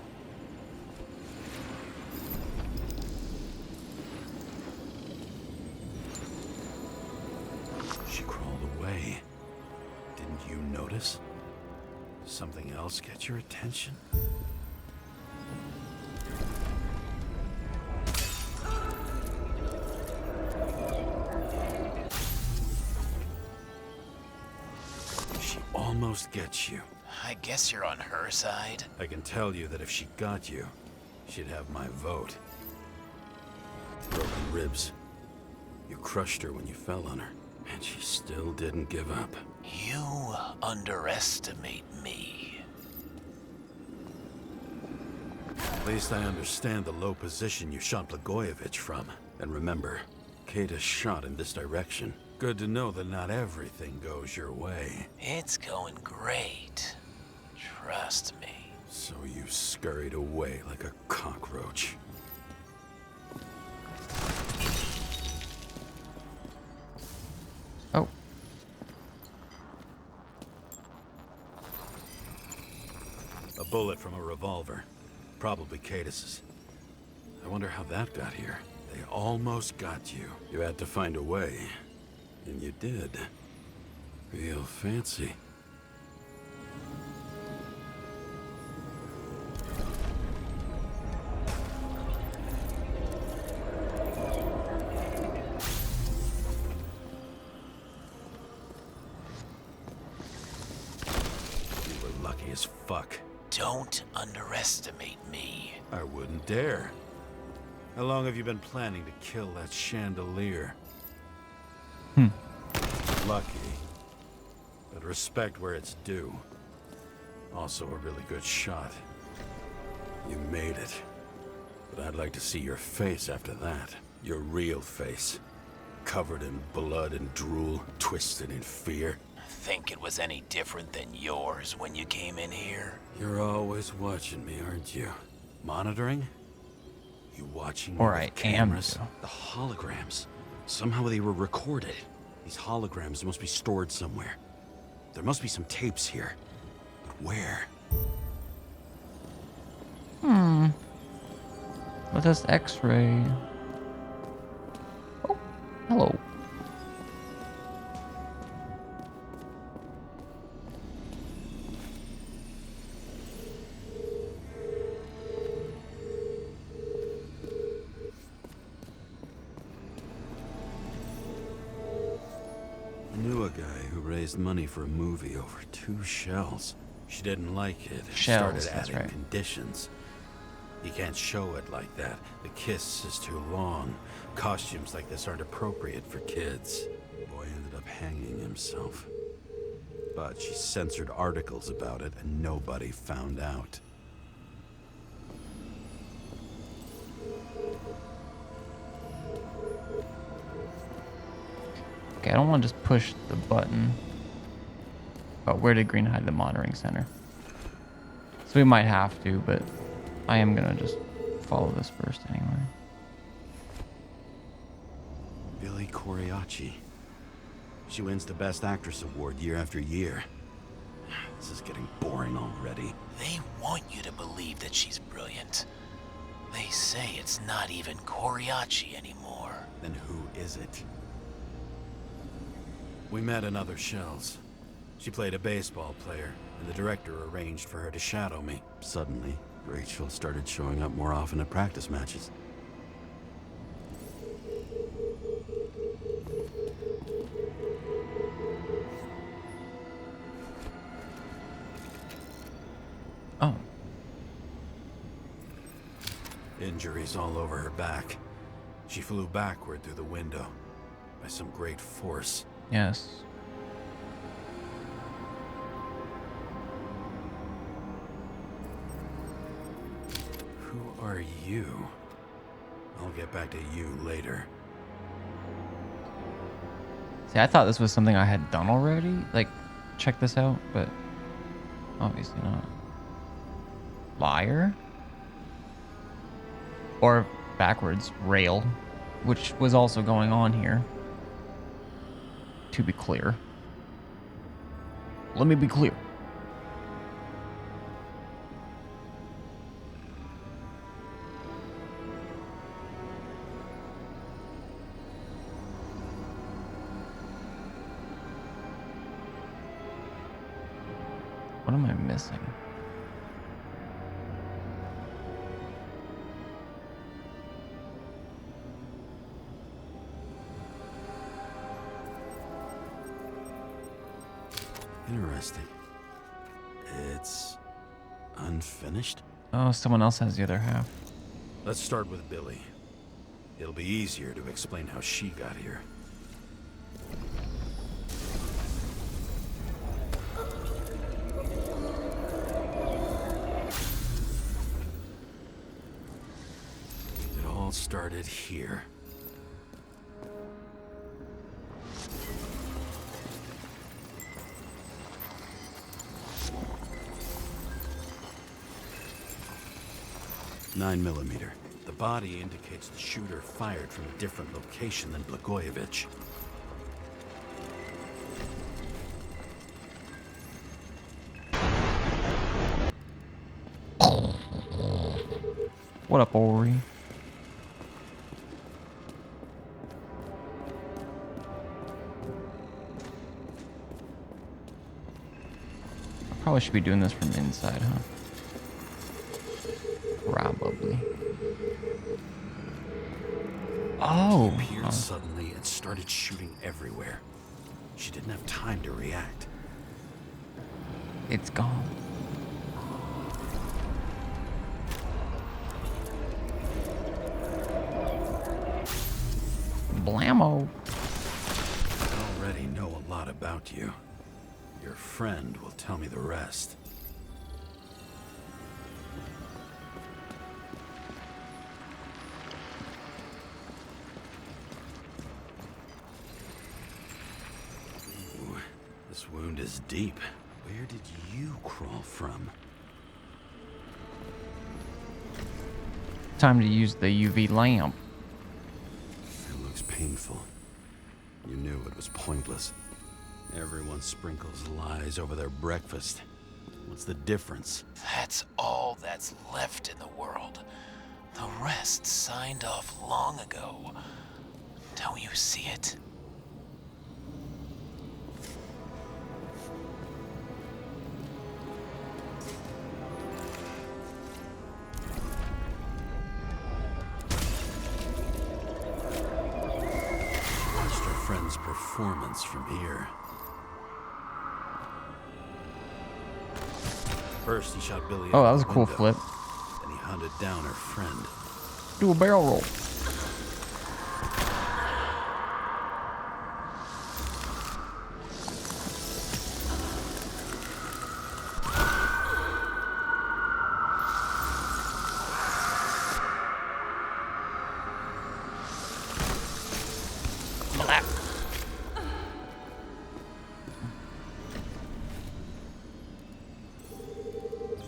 She crawled away. Didn't you notice? Something else get your attention? She almost gets you. I guess you're on her side. I can tell you that if she got you, she'd have my vote. Broken ribs. You crushed her when you fell on her, and she still didn't give up. You underestimate me. At least I understand the low position you shot Blagojevich from. And remember, Kata shot in this direction. Good to know that not everything goes your way. It's going great. Trust me. So you scurried away like a cockroach. Oh. A bullet from a revolver. Probably Katus's. I wonder how that got here. They almost got you. You had to find a way. And you did. Real fancy. You were lucky as fuck. Don't underestimate me. I wouldn't dare. How long have you been planning to kill that chandelier? Lucky. But respect where it's due. Also a really good shot. You made it. But I'd like to see your face after that. Your real face. Covered in blood and drool, twisted in fear. Think it was any different than yours when you came in here? You're always watching me, aren't you? Monitoring? You watching me Or with I am, cameras? too. The holograms. Somehow they were recorded. These holograms must be stored somewhere. There must be some tapes here. But where? Let us X-ray. Oh, hello. I knew a guy who raised money for a movie over 2 shells. She didn't like it and Shells, started that's adding right. conditions. You can't show it like that. The kiss is too long. Costumes like this aren't appropriate for kids. The boy ended up hanging himself. But she censored articles about it and nobody found out. Okay, I don't want to just push the button. But where did Green hide the monitoring center? So we might have to, but I am gonna just follow this first anyway. Billy Coriaci. She wins the Best Actress award year after year. This is getting boring already. They want you to believe that she's brilliant. They say it's not even Koriachi anymore. Then who is it? We met in other shells. She played a baseball player, and the director arranged for her to shadow me. Suddenly, Rachel started showing up more often at practice matches. Oh, Injuries all over her back. She flew backward through the window by some great force. yes. Who are you? I'll get back to you later. See, I thought this was something I had done already. Like, check this out, but obviously not. Liar? Or backwards, rail, which was also going on here. To be clear. Let me be clear. What am I missing? Interesting. It's unfinished? Oh, someone else has the other half. Let's start with Billy. It'll be easier to explain how she got here. It all started here. .9mm. The body indicates the shooter fired from a different location than Blagojevich. What up, Ori? I probably should be doing this from inside, huh? Probably. Oh. She appeared suddenly and started shooting everywhere. She didn't have time to react. It's gone. Blammo. I already know a lot about you. Your friend will tell me the rest. Ooh, this wound is deep. Where did you crawl from? Time to use the UV lamp. It looks painful. You knew it was pointless. Everyone sprinkles lies over their breakfast. What's the difference? That's all that's left in the world. The rest signed off long ago. Don't you see it? Watched our friend's performance from here. First, he shot Billy. Oh, out that was a the cool window. flip. Then he hunted down her friend. Do a barrel roll.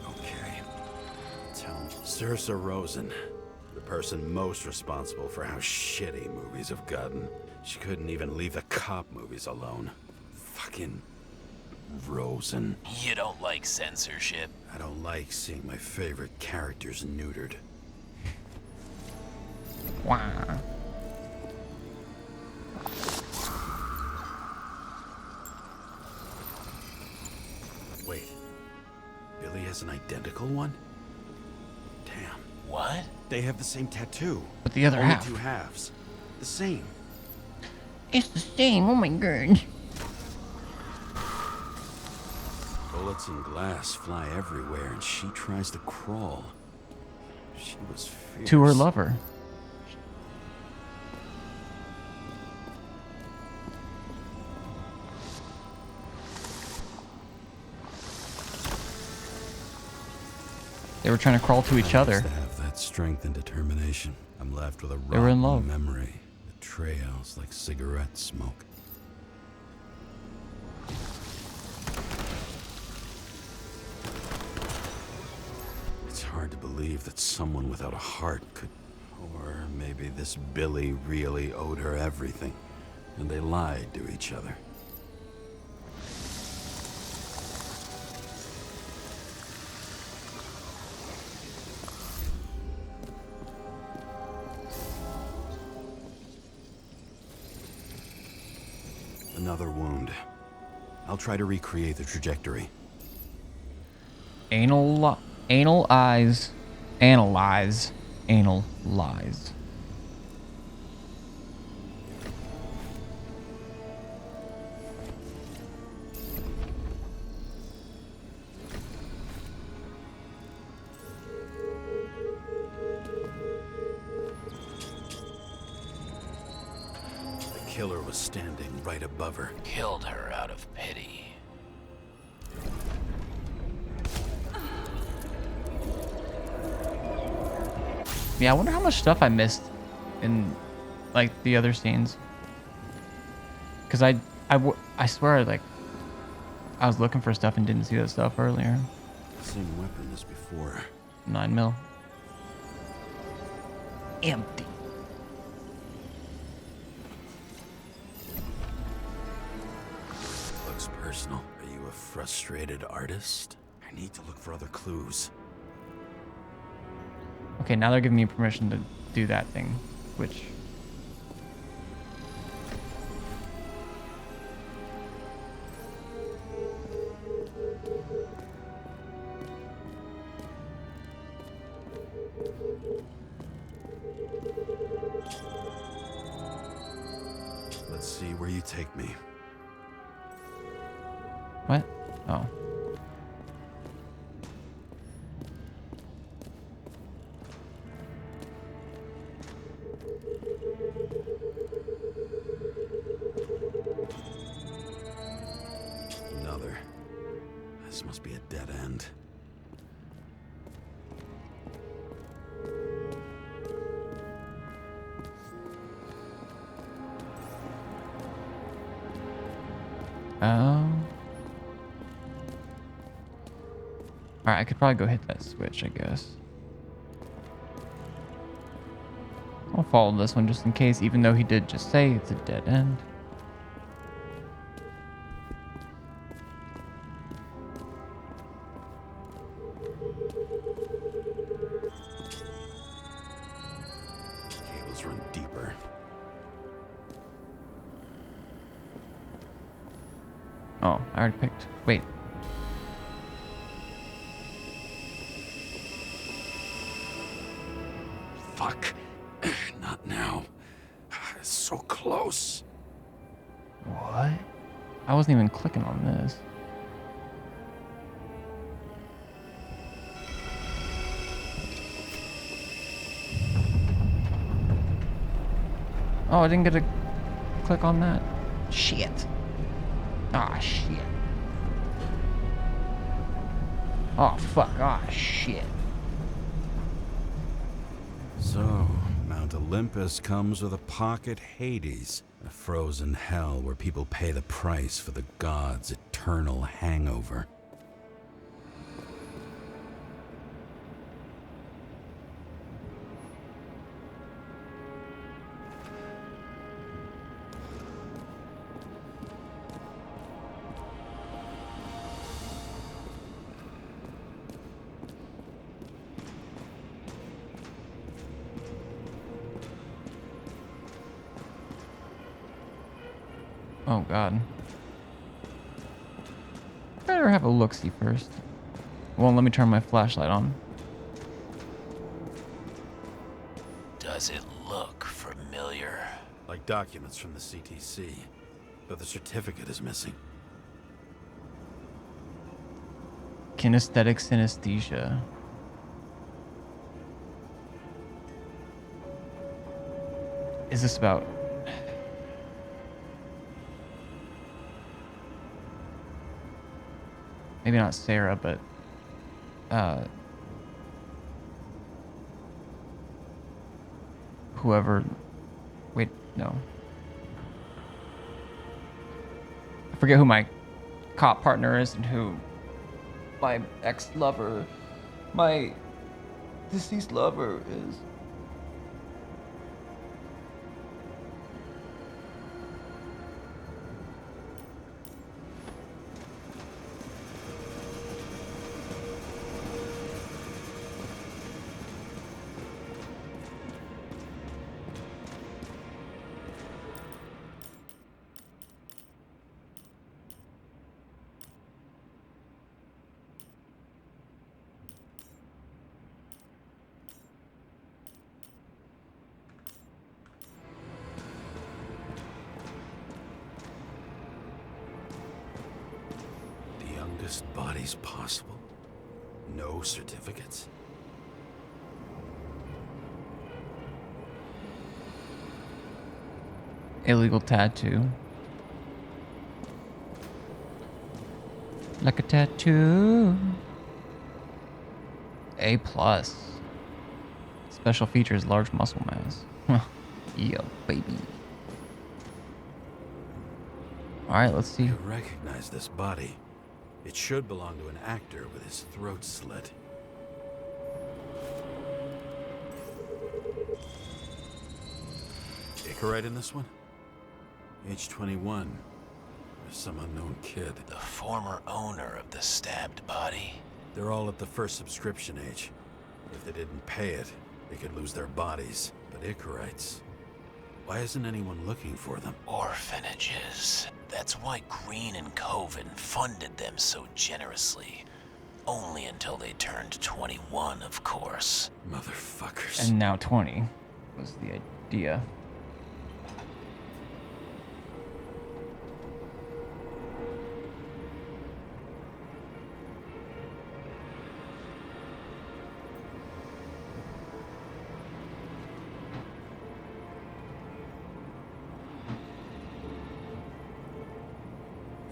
Okay. Tell me. Saoirse Rosen. The person most responsible for how shitty movies have gotten. She couldn't even leave the cop movies alone. Fucking Rosen. You don't like censorship? I don't like seeing my favorite characters neutered. Wow. Wait. Billy has an identical one? Damn. What? They have the same tattoo. But the other Only half. two halves. The same. It's the same. Oh my god. Bullets and glass fly everywhere, and she tries to crawl. She was fierce. To her lover. They were trying to crawl to each I other. used to have that strength and determination. I'm left with a They were in rotten love. memory that trails like cigarette smoke. It's hard to believe that someone without a heart could... Or maybe this Billy really owed her everything, and they lied to each other. Another wound. I'll try to recreate the trajectory. Anal eyes. Analyze. Anal lies. The killer was standing right above her. Killed her out of pity. Yeah, I wonder how much stuff I missed in, like, the other scenes. Because I swear, like, I was looking for stuff and didn't see that stuff earlier. Same weapon as before. 9mm. Empty. Looks personal. Are you a frustrated artist? I need to look for other clues. Okay, now they're giving me permission to do that thing, which... Let's see where you take me. What? Oh. Another. This must be a dead end. Alright, I could probably go hit that switch, I guess. I'll follow this one just in case, even though he did just say it's a dead end. Cables run deeper. Oh, I already picked. Wait. Fuck. Not now. It's so close. What? I wasn't even clicking on this. Oh, I didn't get to click on that. Shit. Ah, shit. Oh, fuck. Ah, shit. So, Mount Olympus comes with a pocket Hades, a frozen hell where people pay the price for the gods' eternal hangover. Oh god. Better have a look-see first. Well, let me turn my flashlight on. Does it look familiar? Like documents from the CTC, but the certificate is missing. Kinesthetic synesthesia. Is this about... Maybe not Sarah, but... whoever... Wait, no. I forget who my cop partner is and who my ex-lover, my deceased lover is. The youngest bodies possible. No certificates. Illegal tattoo. Like a tattoo. A plus. Special features, large muscle mass. Yeah, baby. Alright, let's see. I recognize this body. It should belong to an actor with his throat slit. Icarite in this one? Age 21. There's some unknown kid. The former owner of the stabbed body? They're all at the first subscription age. If they didn't pay it, they could lose their bodies. But Icarites... Why isn't anyone looking for them? Orphanages. That's why Green and Coven funded them so generously. Only until they turned 21, of course. Motherfuckers. And now 20 was the idea.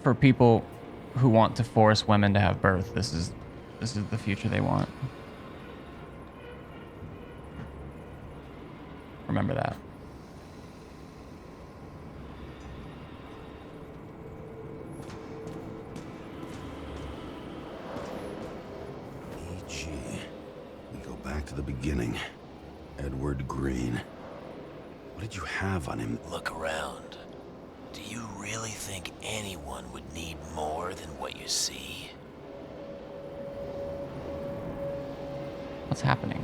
For people who want to force women to have birth, this is the future they want. Remember that. E.G. We go back to the beginning. Edward Green. What did you have on him? Look around. Do you really think anyone would need more than what you see? What's happening?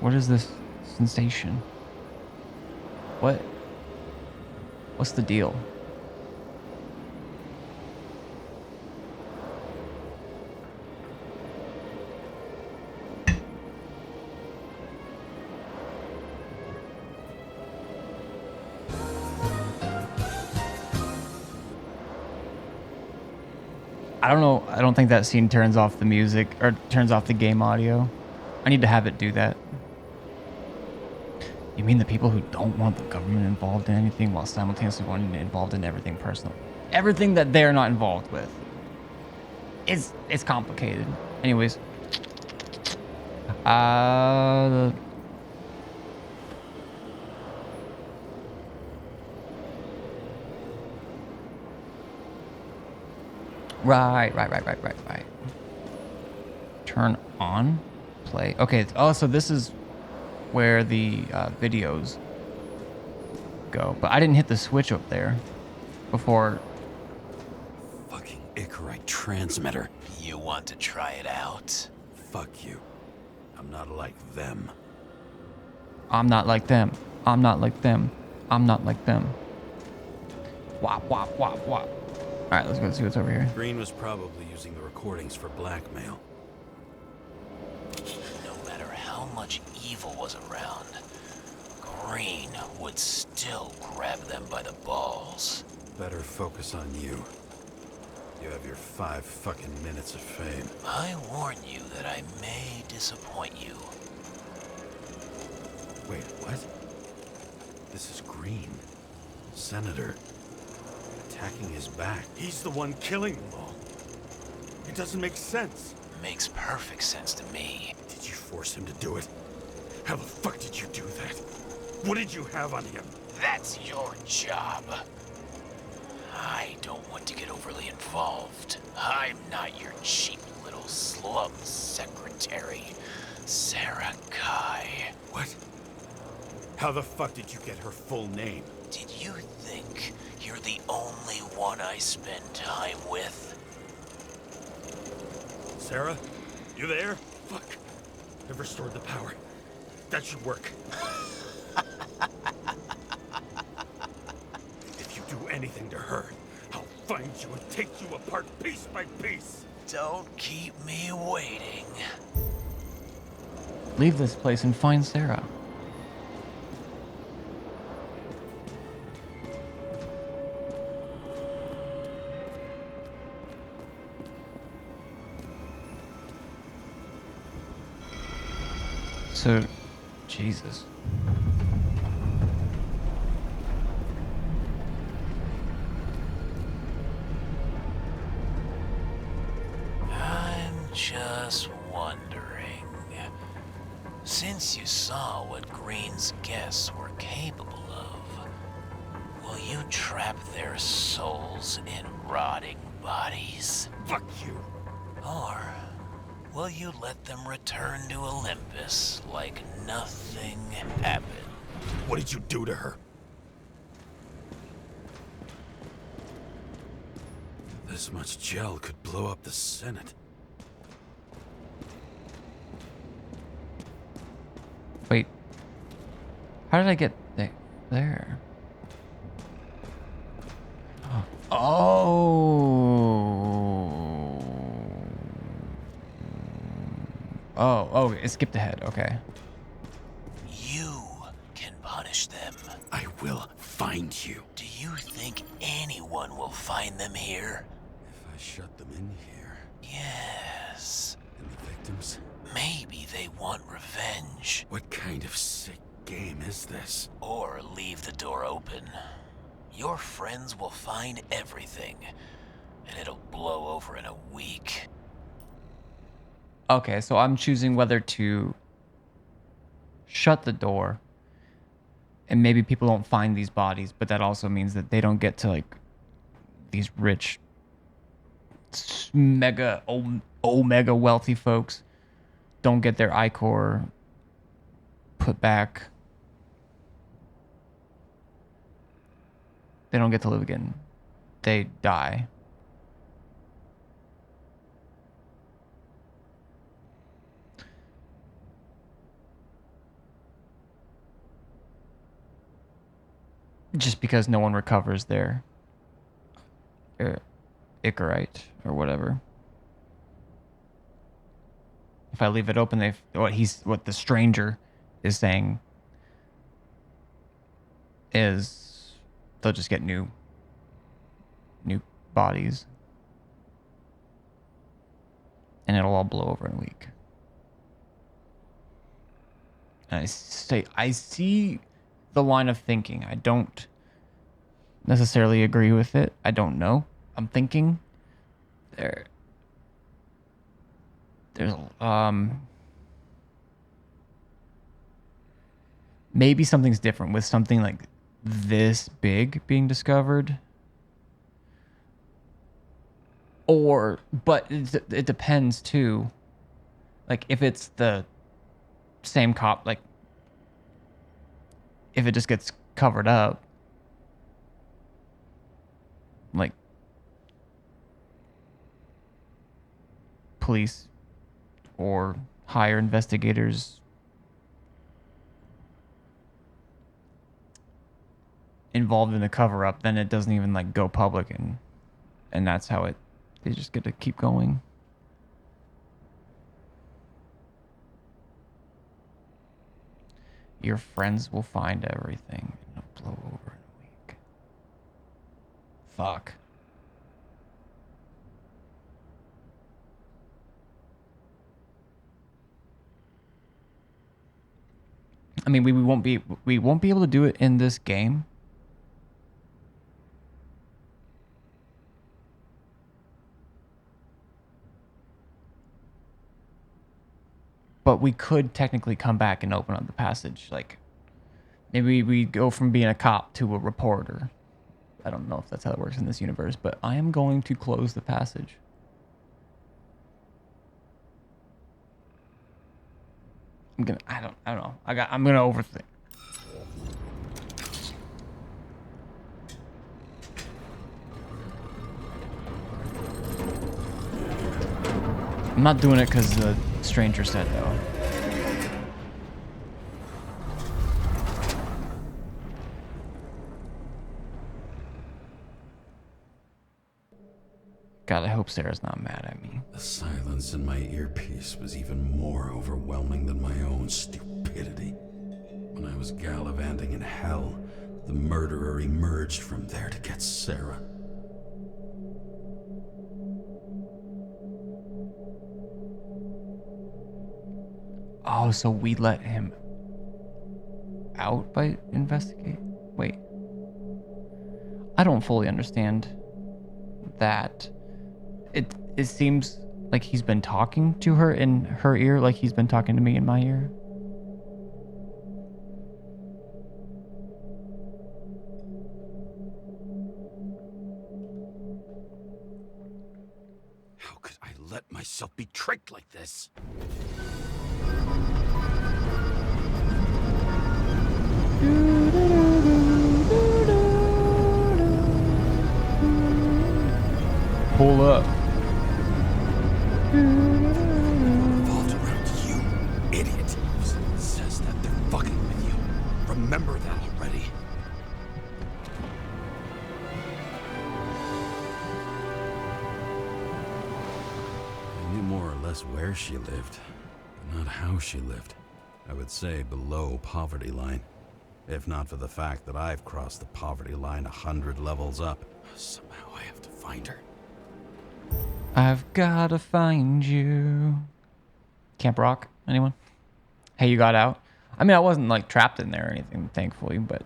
What is this sensation? What's the deal? I don't know. I don't think that scene turns off the music or turns off the game audio. I need to have it do that. You mean the people who don't want the government involved in anything while simultaneously wanting it involved in everything personal? Everything that they're not involved with. It's complicated. Anyways. Right. Turn on, play. Okay, oh, so this is where the videos go. But I didn't hit the switch up there before. Fucking Icarite transmitter. You want to try it out? Fuck you. I'm not like them. I'm not like them. I'm not like them. I'm not like them. Wop, wop, wop, wop. All right, let's go see what's over here. Green was probably using the recordings for blackmail. No matter how much evil was around, Green would still grab them by the balls. Better focus on you. You have your 5 fucking minutes of fame. I warn you that I may disappoint you. Wait, what? This is Green. Senator. Attacking his back. He's the one killing them all. It doesn't make sense. Makes perfect sense to me. Did you force him to do it? How the fuck did you do that? What did you have on him? That's your job. I don't want to get overly involved. I'm not your cheap little slum secretary, Sarah Kai. What? How the fuck did you get her full name? Did you think you're the only one I spend time with? Sarah? You there? Fuck. I've restored the power. That should work. If you do anything to her, I'll find you and take you apart piece by piece. Don't keep me waiting. Leave this place and find Sarah. So, Jesus. I'm just wondering, since you saw what Green's guests were capable of, will you trap their souls in rotting bodies? Fuck you. Or will you let them return to Olympus like nothing happened? What did you do to her? This much gel could blow up the Senate. Wait. How did I get there? Oh, it skipped ahead. Okay. You can punish them. I will find you. Do you think anyone will find them here? If I shut them in here, Yes. and the victims, Maybe they want revenge. what kind of sick game is this? Or leave the door open. Your friends will find everything, and it'll blow over in a week. Okay, so I'm choosing whether to shut the door and maybe people don't find these bodies, but that also means that they don't get to like these rich mega omega wealthy folks don't get their ichor put back. They don't get to live again. They die. Just because no one recovers their Icarite or whatever. If I leave it open, what the stranger is saying is they'll just get new bodies, and it'll all blow over in a week. And I see the line of thinking. I don't necessarily agree with it. I don't know. I'm thinking there's maybe something's different with something like this big being discovered. But it depends too. Like if it's the same cop, like if it just gets covered up, like police or hire investigators involved in the cover up, then it doesn't even like go public, and that's how they just get to keep going. Your friends will find everything and it'll blow over in a week. Fuck. I mean, we won't be able to do it in this game. But we could technically come back and open up the passage. Like, maybe we go from being a cop to a reporter. I don't know if that's how it works in this universe, but I am going to close the passage. I don't know. I'm gonna overthink. I'm not doing it because the stranger said though. God, I hope Sarah's not mad at me. The silence in my earpiece was even more overwhelming than my own stupidity. When I was gallivanting in hell, the murderer emerged from there to get Sarah. Oh, so we let him out by investigate? Wait. I don't fully understand that. It seems like he's been talking to her in her ear, like he's been talking to me in my ear. How could I let myself be tricked like this? Pull up. Revolved around you, idiot. It says that they're fucking with you. Remember that already. I knew more or less where she lived, but not how she lived. I would say below poverty line. If not for the fact that I've crossed the poverty line 100 levels up. Somehow I have to find her. I've gotta find you. Camp Rock? Anyone? Hey, you got out? I mean, I wasn't like trapped in there or anything, thankfully, but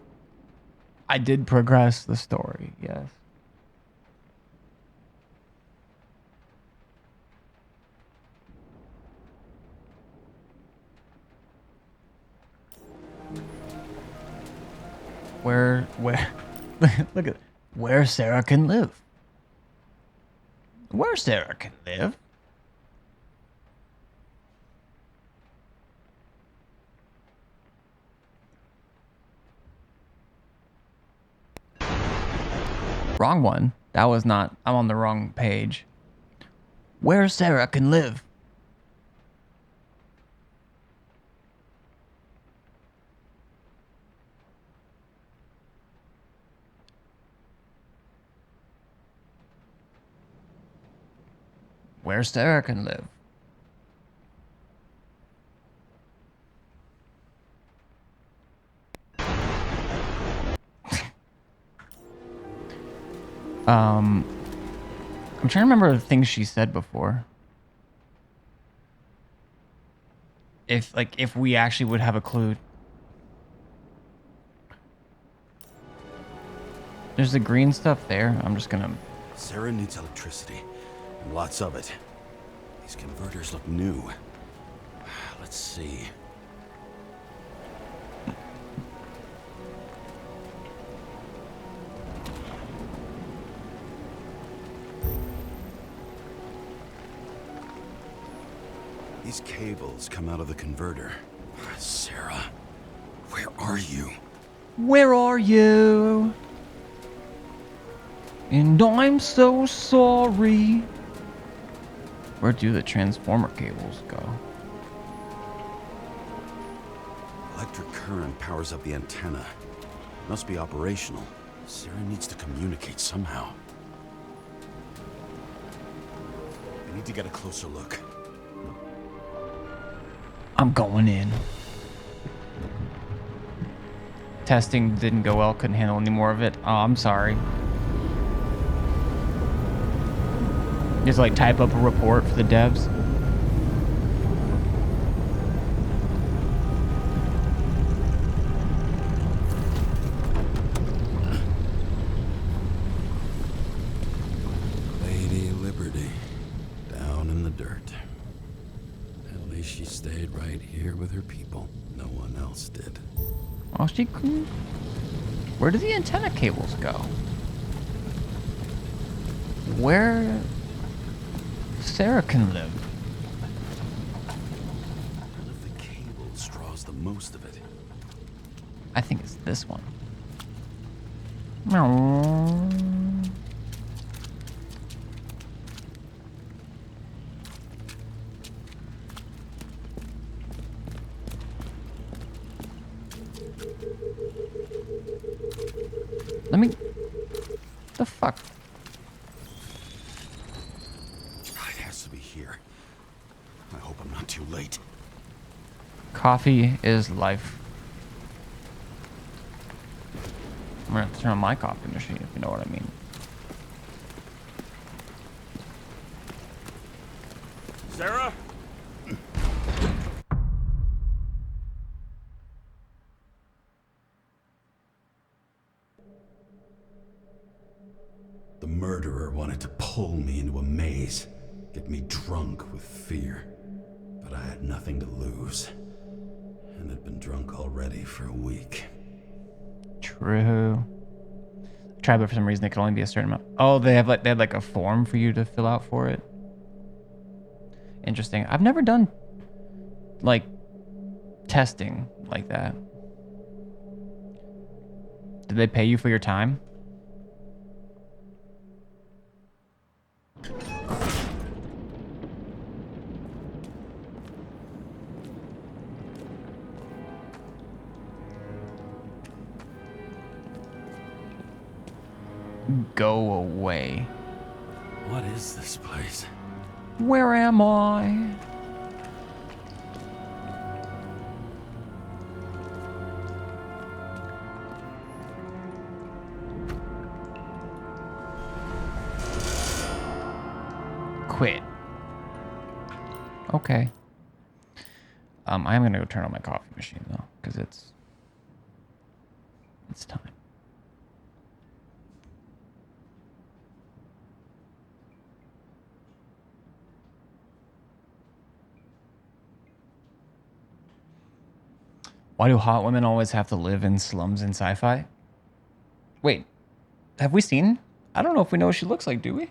I did progress the story, yes. Where, look at where Sarah can live. Where Sarah can live? Wrong one. That was not, I'm on the wrong page. Where Sarah can live. Where Sarah can live. I'm trying to remember the things she said before. If we actually would have a clue. There's the green stuff there. I'm just gonna... Sarah needs electricity, and lots of it. These converters look new. Let's see. These cables come out of the converter. Sarah, where are you? Where are you? And I'm so sorry. Where do the transformer cables go? Electric current powers up the antenna. Must be operational. Sarah needs to communicate somehow. I need to get a closer look. I'm going in. Testing didn't go well, couldn't handle any more of it. Oh, I'm sorry. Just like type up a report for the devs. Lady Liberty, down in the dirt. At least she stayed right here with her people. No one else did. Oh, she couldn't. Where do the antenna cables go? Where Sarah can live? One of the cables draws the most of it. I think it's this one. Meow. Let me. The fuck? It has to be here. I hope I'm not too late. Coffee is life. I'm gonna have to turn on my coffee machine if you know what I mean. Sarah? The murderer wanted to pull me into a maze, get me drunk with fear. But I had nothing to lose, and had been drunk already for a week. True. Tried, but for some reason it could only be a certain amount. Oh, they had like a form for you to fill out for it. Interesting. I've never done like testing like that. Did they pay you for your time? Go away. What is this place? Where am I? Quit. Okay. I am gonna go turn on my coffee machine though, because it's time. Why do hot women always have to live in slums in sci-fi? Wait, have we seen? I don't know if we know what she looks like, do we?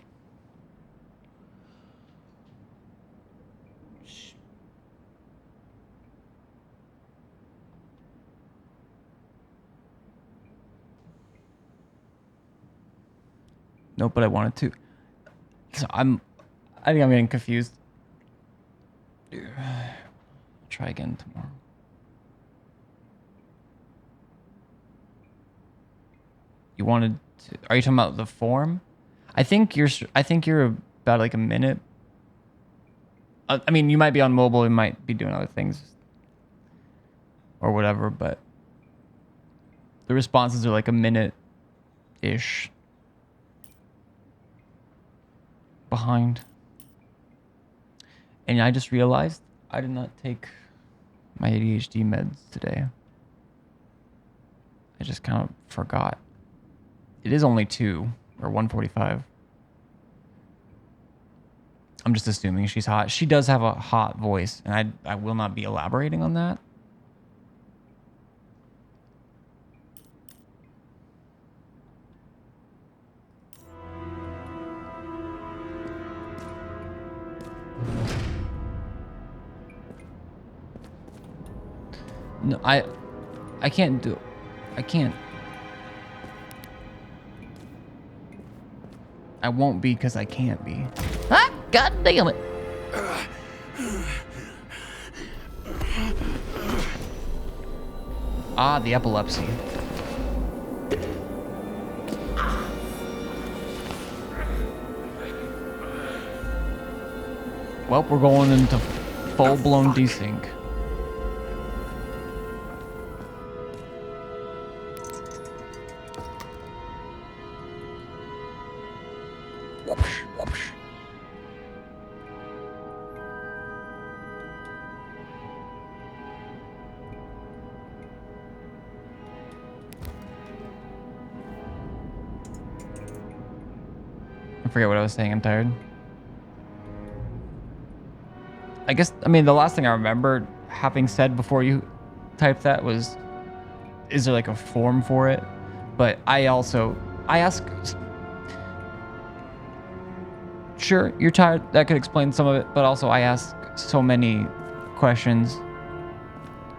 Nope, but I wanted to. So I think I'm getting confused. Try again tomorrow. You wanted to, are you talking about the form? I think you're about like a minute. I mean, you might be on mobile, you might be doing other things or whatever, but the responses are like a minute-ish behind. And I just realized I did not take my ADHD meds today. I just kind of forgot. It is only 2 or 1:45. I'm just assuming she's hot. She does have a hot voice, and I will not be elaborating on that. No, I can't do. I can't. I won't be because I can't be. Ah, God damn it. Ah, the epilepsy. Well, we're going into full-blown desync. Whoosh, whoosh. I forget what I was saying. I'm tired. I guess, I mean, the last thing I remember having said before you typed that was, is there like a form for it? But I ask, sure, you're tired. That could explain some of it. But also I ask so many questions.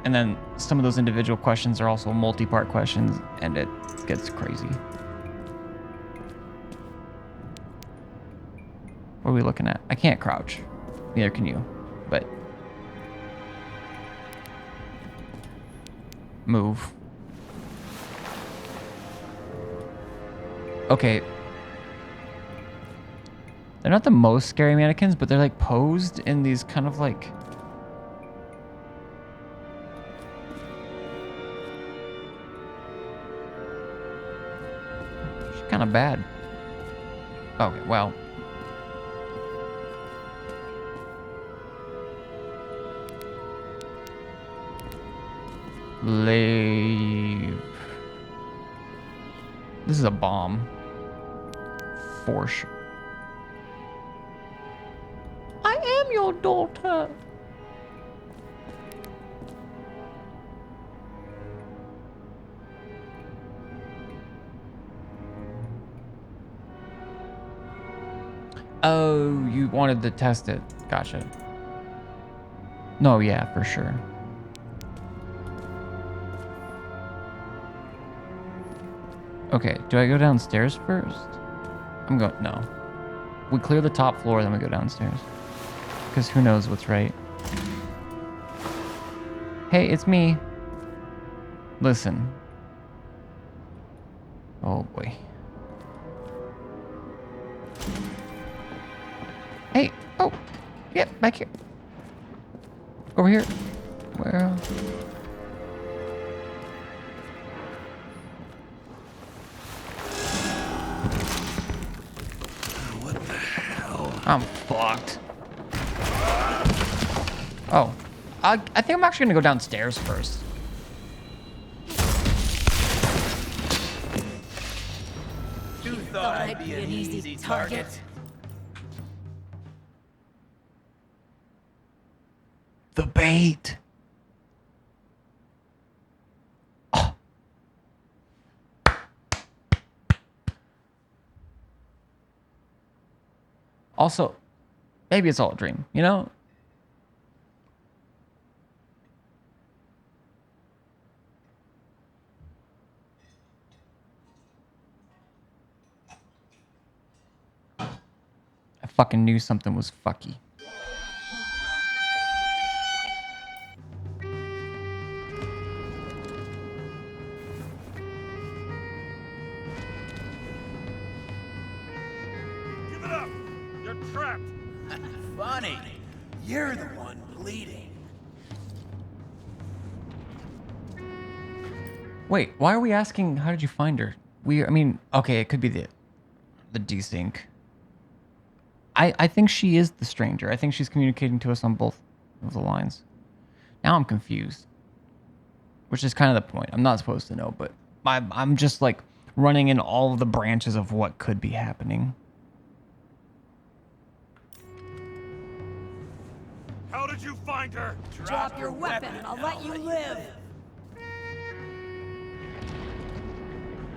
And then some of those individual questions are also multi-part questions. And it gets crazy. What are we looking at? I can't crouch. Neither can you. But move. Okay. They're not the most scary mannequins, but they're like posed in these kind of like it's kind of bad. Okay, well. Leave. This is a bomb. For sure. I am your daughter. Oh, you wanted to test it. Gotcha. No, yeah, for sure. Okay, do I go downstairs first? I'm going, no. We clear the top floor, then we go downstairs. Because who knows what's right. Hey, it's me. Listen. Oh boy. Hey, oh, yeah, back here. Over here. Where? I'm fucked. Oh. I think I'm actually gonna go downstairs first. You thought I'd be an easy target? The bait. Oh. Also, maybe it's all a dream, you know? I fucking knew something was fucky. Give it up! You're trapped! Funny. You're the one bleeding. Wait, why are we asking how did you find her? I mean, okay, it could be the desync. I think she is the stranger. I think she's communicating to us on both of the lines. Now I'm confused. Which is kind of the point. I'm not supposed to know, but I'm just like running in all of the branches of what could be happening. How did you find her? Drop your weapon and I'll let you live.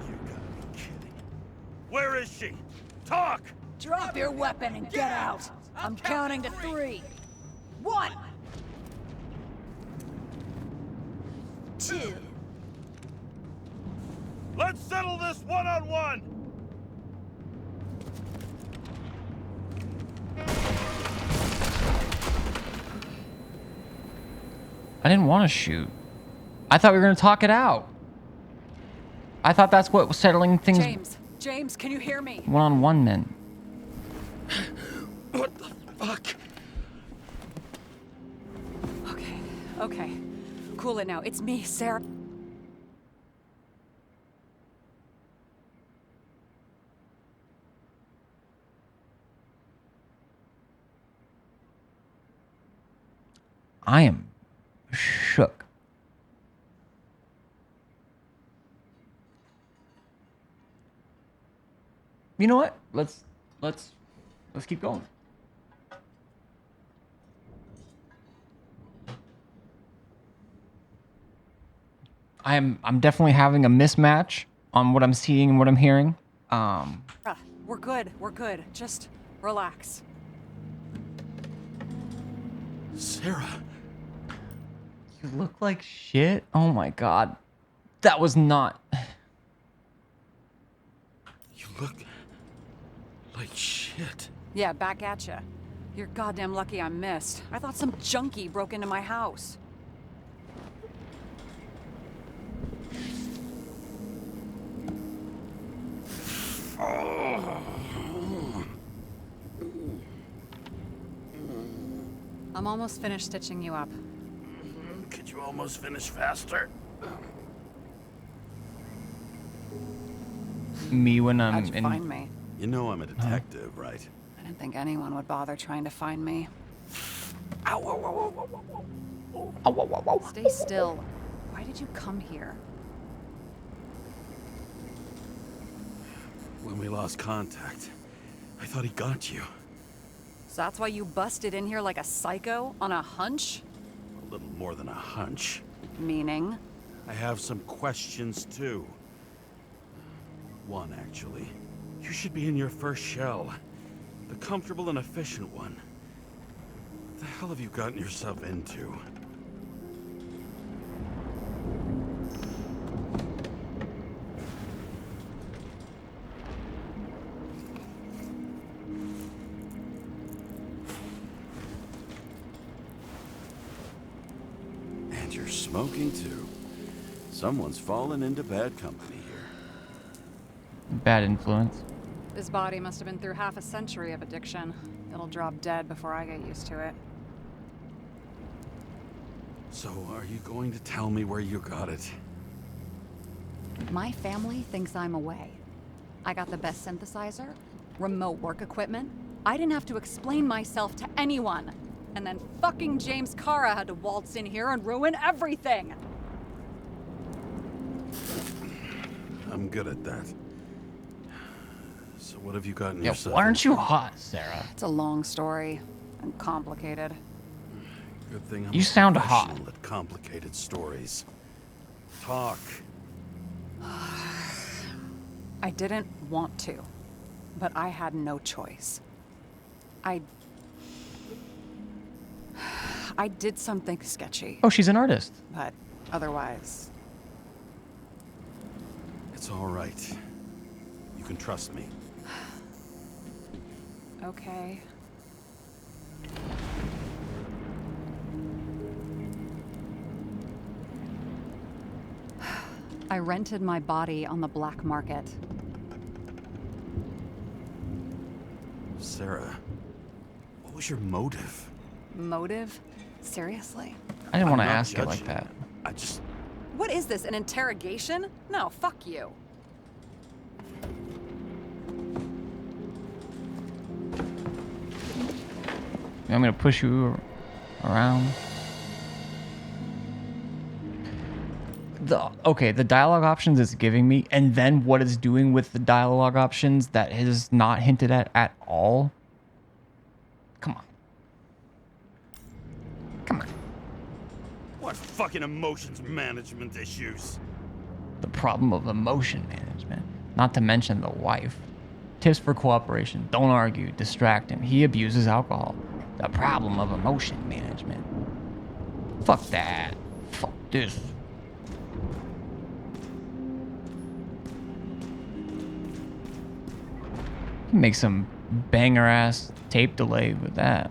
You gotta be kidding. Where is she? Talk! Drop your weapon and get out. I'm counting to 3. 1. 2. Let's settle this one-on-one! I didn't want to shoot. I thought we were going to talk it out. I thought that's what was settling things James, can you hear me? one-on-one meant. What the fuck? Okay. Cool it now. It's me, Sarah. I am shook. You know what? Let's keep going. I'm definitely having a mismatch on what I'm seeing and what I'm hearing. We're good. We're good. Just relax. Sarah, You look like shit. Oh my god. That was not. you look like shit. Yeah, back at ya. You're goddamn lucky I missed. I thought some junkie broke into my house. I'm almost finished stitching you up. Could you almost finish faster? Me when I'm How'd you in. find me? You know I'm a detective, right? I didn't think anyone would bother trying to find me. Stay still. Why did you come here? When we lost contact, I thought he got you. So that's why you busted in here like a psycho on a hunch? A little more than a hunch. Meaning? I have some questions too. One, actually. You should be in your first shell. The comfortable and efficient one. What the hell have you gotten yourself into? And you're smoking too. Someone's fallen into bad company here. Bad influence. This body must have been through half a century of addiction. It'll drop dead before I get used to it. So, are you going to tell me where you got it? My family thinks I'm away. I got the best synthesizer, remote work equipment. I didn't have to explain myself to anyone. And then fucking James Kara had to waltz in here and ruin everything. I'm good at that. So what have you gotten Yeah, yourself why aren't you into? hot, Sarah? It's a long story and complicated. Good thing I'm You a sound hot. professional at complicated stories. Talk. I didn't want to, but I had no choice. I did something sketchy, Oh, she's an artist. but otherwise, It's all right. You can trust me. okay. I rented my body on the black market. Sarah, what was your motive? Motive? Seriously? I didn't want to I'm not ask it like judging. that. I just... What is this, an interrogation? No, fuck you. I'm gonna push you around. The dialogue options it's giving me, and then what it's doing with the dialogue options that is not hinted at all. Come on. Come on. What fucking emotions management issues? The problem of emotion management. Not to mention the wife. Tips for cooperation. Don't argue. Distract him. He abuses alcohol. The problem of emotion management. Fuck that. Fuck this. Make some banger ass tape delay with that.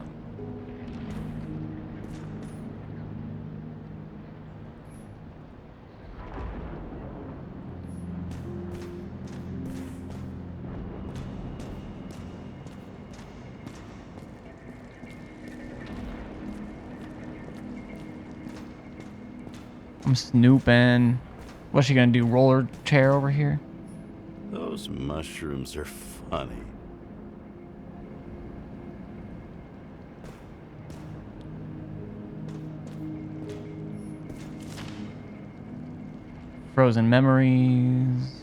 I'm snooping. What's she gonna do? Roller chair over here? Those mushrooms are funny. Frozen memories.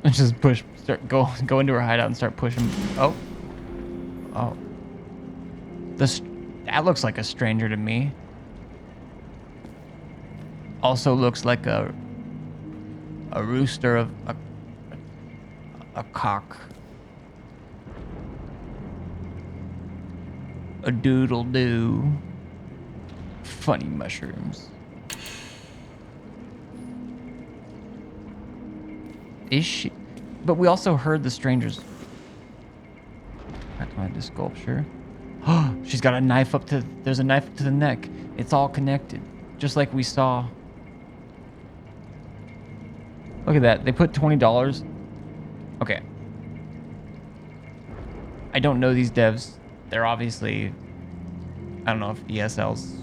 Let's just go into her hideout and start pushing. Oh. That looks like a stranger to me. Also looks like a rooster of a cock. A doodle doo. Funny mushrooms. Is she? But we also heard the strangers. Back to the sculpture. Oh, she's got a knife up to. There's a knife up to the neck. It's all connected, just like we saw. Look at that. They put $20. Okay. I don't know these devs. They're obviously. I don't know if ESL's.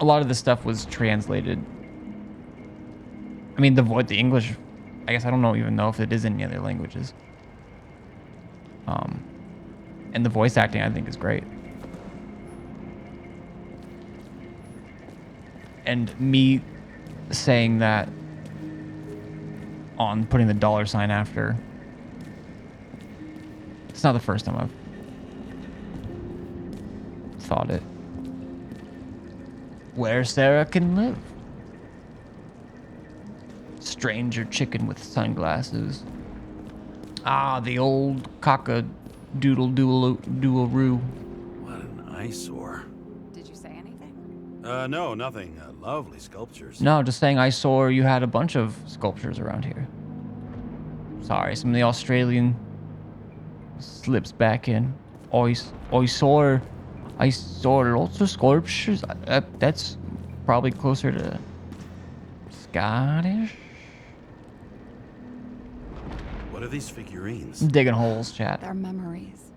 A lot of the stuff was translated. I mean, the English, I guess I don't even know if it is in any other languages. And the voice acting, I think, is great. And me saying that on putting the $sign after, it's not the first time I've thought it. Where Sarah can live. Stranger chicken with sunglasses. Ah, the old cock-a-doodle-doodle-roo. What an eyesore. Did you say anything? No, nothing. Lovely sculptures. No, just saying I saw you had a bunch of sculptures around here. Sorry, some of the Australian slips back in. I saw lots of sculptures. That's probably closer to Scottish. What are these figurines? Digging holes, chat. They're memories.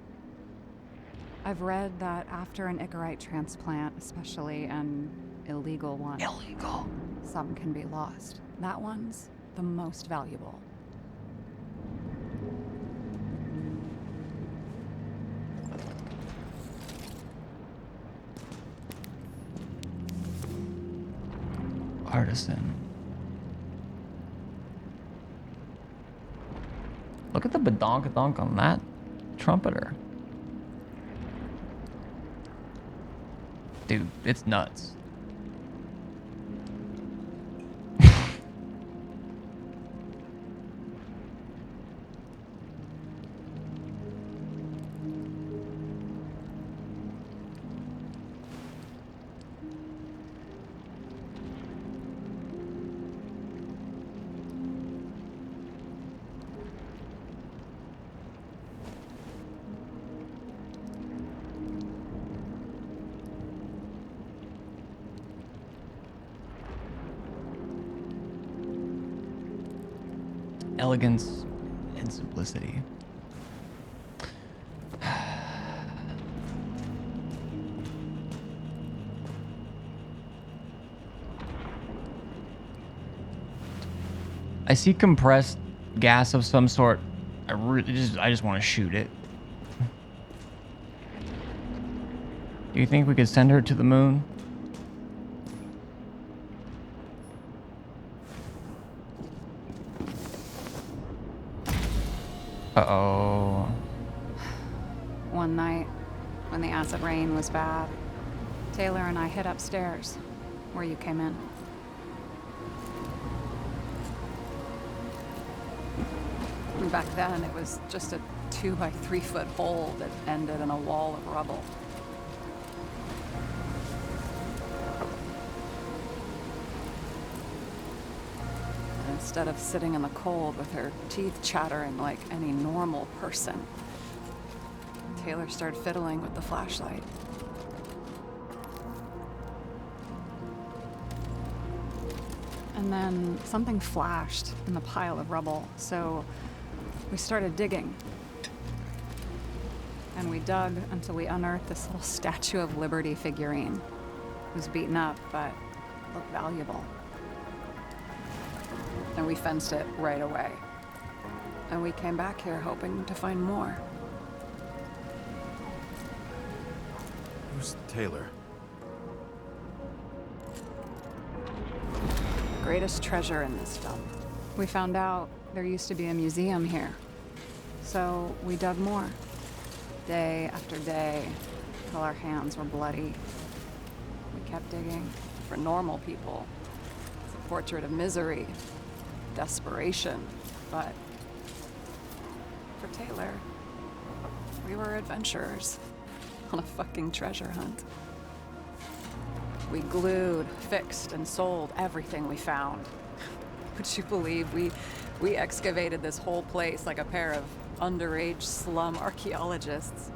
I've read that after an Icarite transplant, especially an illegal one, Illegal. some can be lost. That one's the most valuable. Artisan. Look at the badonkadonk on that trumpeter. Dude, it's nuts. Elegance and simplicity. I see compressed gas of some sort. I just want to shoot it. Do you think we could send her to the moon? Uh-oh. One night, when the acid rain was bad, Taylor and I hid upstairs, where you came in. And back then, it was just a 2 by 3 foot hole that ended in a wall of rubble. And instead of sitting in the cold with her teeth chattering like any normal person, Taylor started fiddling with the flashlight. And then something flashed in the pile of rubble, so we started digging. And we dug until we unearthed this little Statue of Liberty figurine. It was beaten up, but looked valuable. And we fenced it right away. And we came back here hoping to find more. Who's Taylor? Greatest treasure in this film. We found out there used to be a museum here. So we dug more. Day after day, till our hands were bloody. We kept digging. For normal people, it's a portrait of misery, desperation. But for Taylor, we were adventurers on a fucking treasure hunt. We glued, fixed, and sold everything we found. Would you believe we excavated this whole place like a pair of underage slum archaeologists?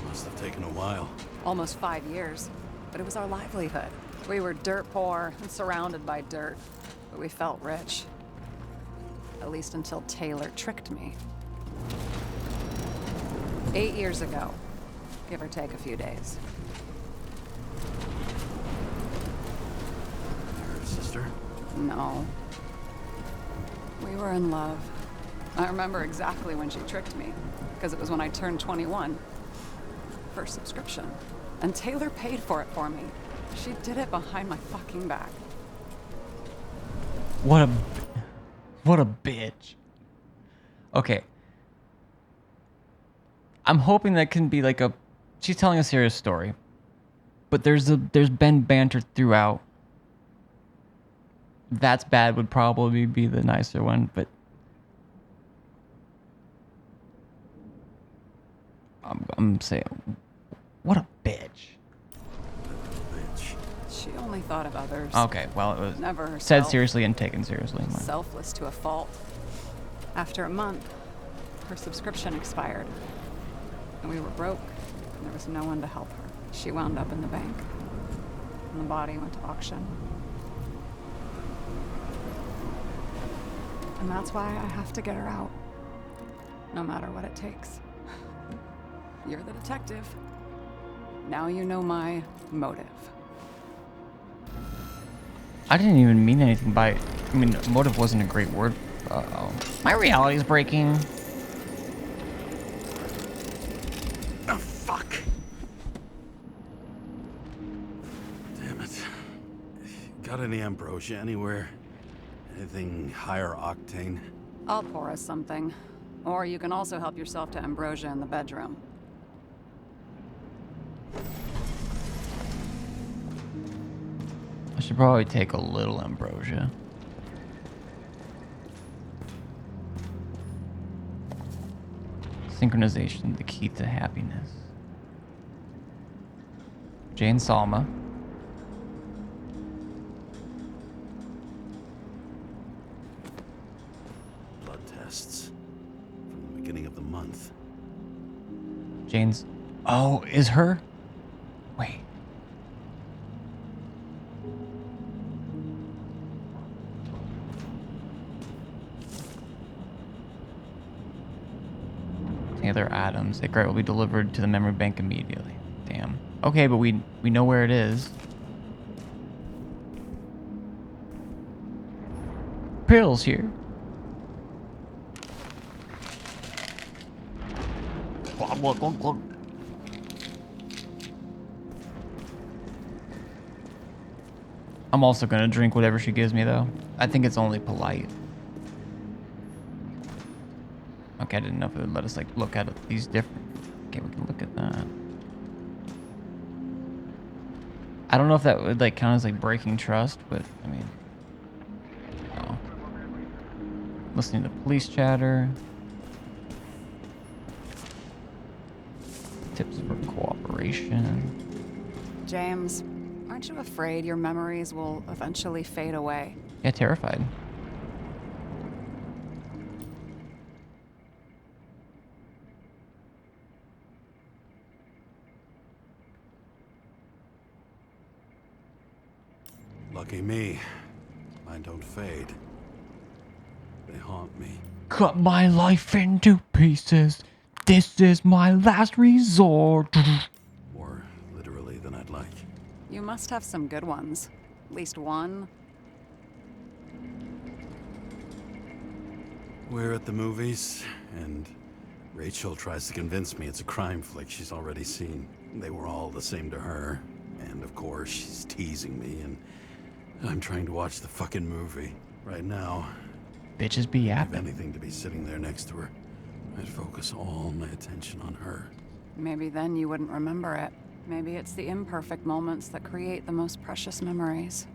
Must have taken a while. Almost 5 years, but it was our livelihood. We were dirt poor and surrounded by dirt, but we felt rich. At least until Taylor tricked me. 8 years ago, give or take a few days. Your sister? No. We were in love. I remember exactly when she tricked me, because it was when I turned 21. First subscription. And Taylor paid for it for me. She did it behind my fucking back. What a bitch. Okay. I'm hoping that can be like she's telling a serious story. But there's been banter throughout. That's bad would probably be the nicer one, but I'm saying, what a bitch. Bitch. She only thought of others. Okay, well, it was Never said herself. seriously and taken seriously. Selfless to a fault. After a month, her subscription expired. And we were broke, and there was no one to help her. She wound up in the bank. And the body went to auction. And that's why I have to get her out. No matter what it takes. You're the detective. Now you know my motive. I didn't even mean anything by it. I mean, motive wasn't a great word. Uh-oh. My reality is breaking. Oh, fuck. Damn it. Got any ambrosia anywhere? Anything higher octane? I'll pour us something. Or you can also help yourself to ambrosia in the bedroom. I should probably take a little ambrosia. Synchronization, the key to happiness. Jane Salma. Blood tests. From the beginning of the month. Jane's. Oh, is her? Wait. Taylor Adams. A grant will be delivered to the memory bank immediately. Damn. Okay, but we know where it is. Pearl's here. Glug, glug, glug. I'm also gonna drink whatever she gives me, though. I think it's only polite. Okay, I didn't know if it would let us like look at these different. Okay, we can look at that. I don't know if that would like count as like breaking trust, but I mean, no. Listening to police chatter. Tips for cooperation. James, aren't you afraid your memories will eventually fade away? Yeah, terrified. Lucky me. Mine don't fade. They haunt me. Cut my life into pieces. This is my last resort. More literally than I'd like. You must have some good ones. At least one. We're at the movies, and Rachel tries to convince me it's a crime flick she's already seen. They were all the same to her. And of course, she's teasing me, and I'm trying to watch the fucking movie. Right now, Bitches be if yapping. anything to be sitting there next to her, I'd focus all my attention on her. Maybe then you wouldn't remember it. Maybe it's the imperfect moments that create the most precious memories.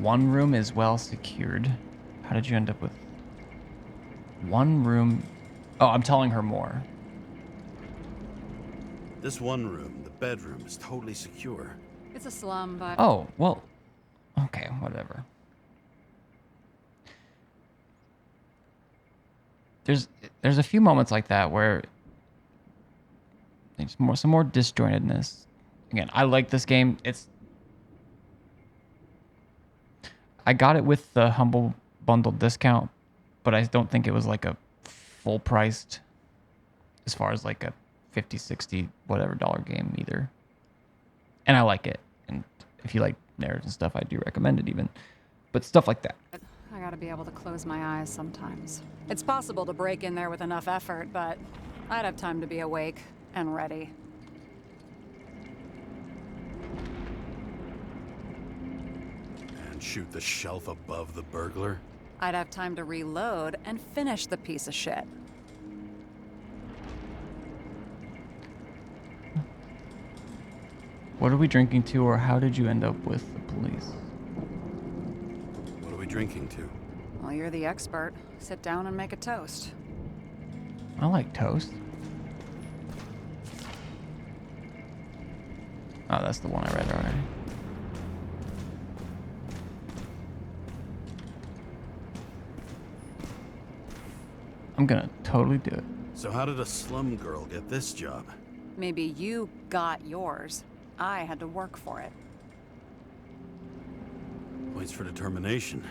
One room is well secured. How did you end up with one room? Oh, I'm telling her more. This one room, the bedroom, is totally secure. It's a slum, but Oh, well, okay, whatever. There's a few moments like that where there's some more disjointedness. Again, I like this game. I got it with the Humble Bundle discount, but I don't think it was like a full priced as far as like a 50, 60, whatever dollar game either. And I like it. And if you like narratives and stuff, I do recommend it even. But stuff like that. I gotta be able to close my eyes sometimes. It's possible to break in there with enough effort, but I'd have time to be awake and ready. And shoot the shelf above the burglar. I'd have time to reload and finish the piece of shit. What are we drinking to, or how did you end up with the police? What are we drinking to? Well, you're the expert. Sit down and make a toast. I like toast. Oh, that's the one I read already. I'm gonna totally do it. So how did a slum girl get this job? Maybe you got yours. I had to work for it. Points for determination.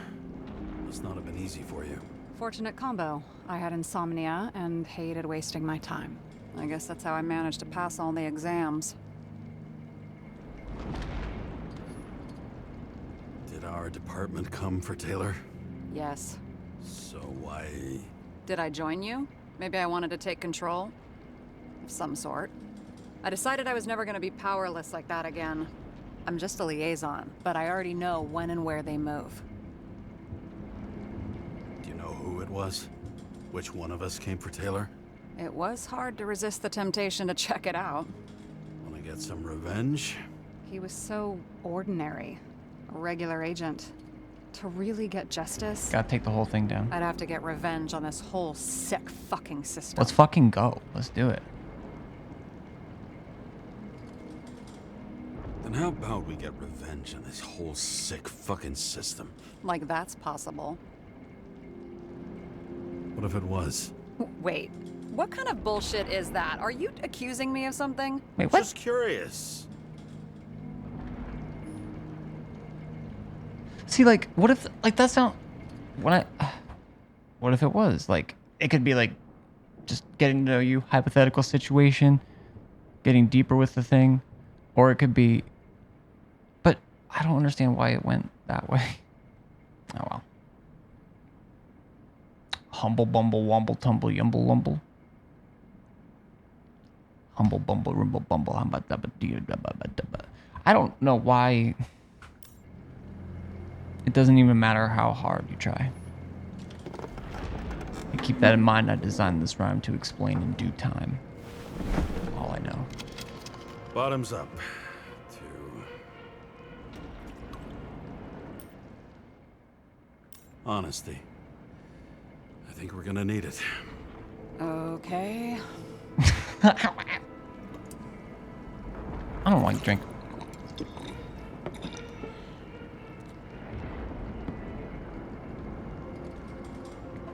Must not have been easy for you. Fortunate combo. I had insomnia and hated wasting my time. I guess that's how I managed to pass all the exams. Did our department come for Taylor? Yes. So why... Did I join you? Maybe I wanted to take control? Of some sort. I decided I was never going to be powerless like that again. I'm just a liaison, but I already know when and where they move. Do you know who it was? Which one of us came for Taylor? It was hard to resist the temptation to check it out. Want to get some revenge? He was so ordinary. A regular agent. To really get justice, Gotta take the whole thing down. I'd have to get revenge on this whole sick fucking system. Let's fucking go. Let's do it. Then how about we get revenge on this whole sick fucking system? Like that's possible. What if it was? Wait, what kind of bullshit is that? Are you accusing me of something? Wait, what? Just curious. See, like, what if, like, that's not, what if it was, like, it could be, like, just getting to know you, hypothetical situation, getting deeper with the thing, or it could be, but I don't understand why it went that way. Oh, well. Humble bumble wumble tumble yumble lumble. Humble bumble rumble bumble humba dubba dee dubba dubba. I don't know why. It doesn't even matter how hard you try. And keep that in mind. I designed this rhyme to explain in due time. All I know. Bottoms up. Honesty. I think we're gonna need it. Okay. I don't like drink.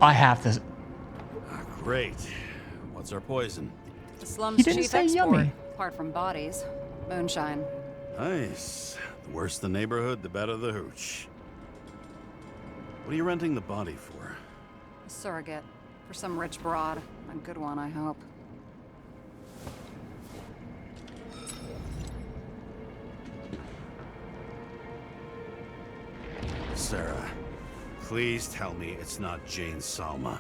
I have to. Great. What's our poison? The slum's He didn't chief say export, yummy. apart from bodies. Moonshine. Nice. The worse the neighborhood, the better the hooch. What are you renting the body for? A surrogate. For some rich broad. A good one, I hope. Sarah, please tell me it's not Jane Salma.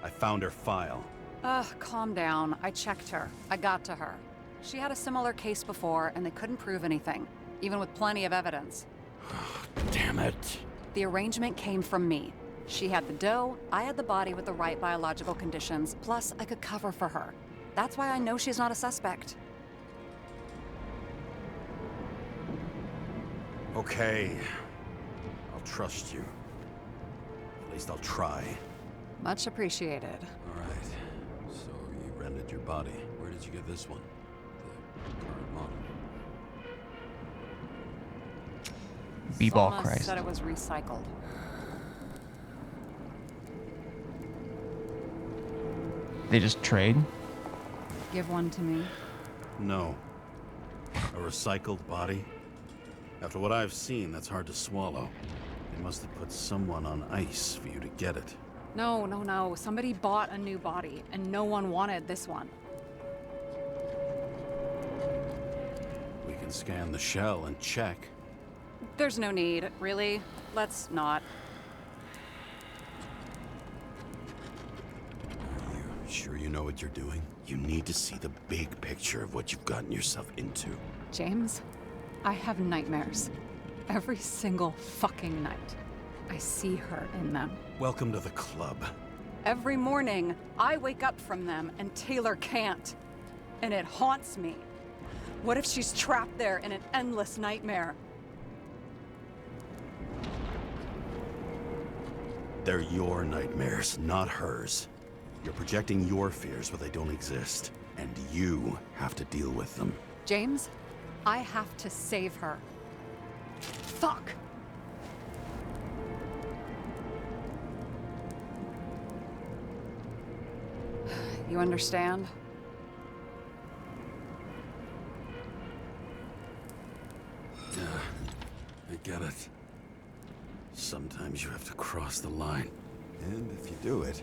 I found her file. Calm down. I checked her. I got to her. She had a similar case before, and they couldn't prove anything, even with plenty of evidence. Damn it. The arrangement came from me. She had the dough, I had the body with the right biological conditions, plus I could cover for her. That's why I know she's not a suspect. Okay. I'll trust you. At least I'll try. Much appreciated. All right. So you rented your body. Where did you get this one? The current model. B-ball Salma Christ. said it was recycled. They just trade? Give one to me. No. A recycled body? After what I've seen, that's hard to swallow. They must have put someone on ice for you to get it. No. Somebody bought a new body, and no one wanted this one. We can scan the shell and check. There's no need, really. Let's not. Are you sure you know what you're doing? You need to see the big picture of what you've gotten yourself into. James, I have nightmares. Every single fucking night. I see her in them. Welcome to the club. Every morning, I wake up from them and Taylor can't. And it haunts me. What if she's trapped there in an endless nightmare? They're your nightmares, not hers. You're projecting your fears where they don't exist, and you have to deal with them. James, I have to save her. Fuck! You understand? Yeah, I get it. Sometimes you have to cross the line. And if you do it,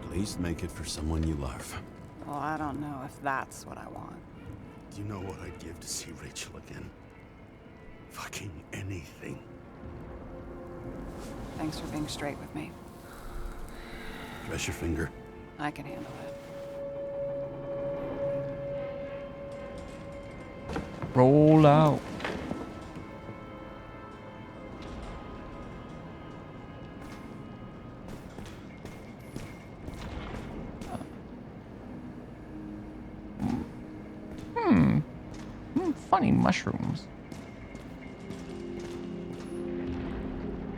at least make it for someone you love. Well, I don't know if that's what I want. Do you know what I'd give to see Rachel again? Fucking anything. Thanks for being straight with me. Press your finger. I can handle it. Roll out. Funny mushrooms.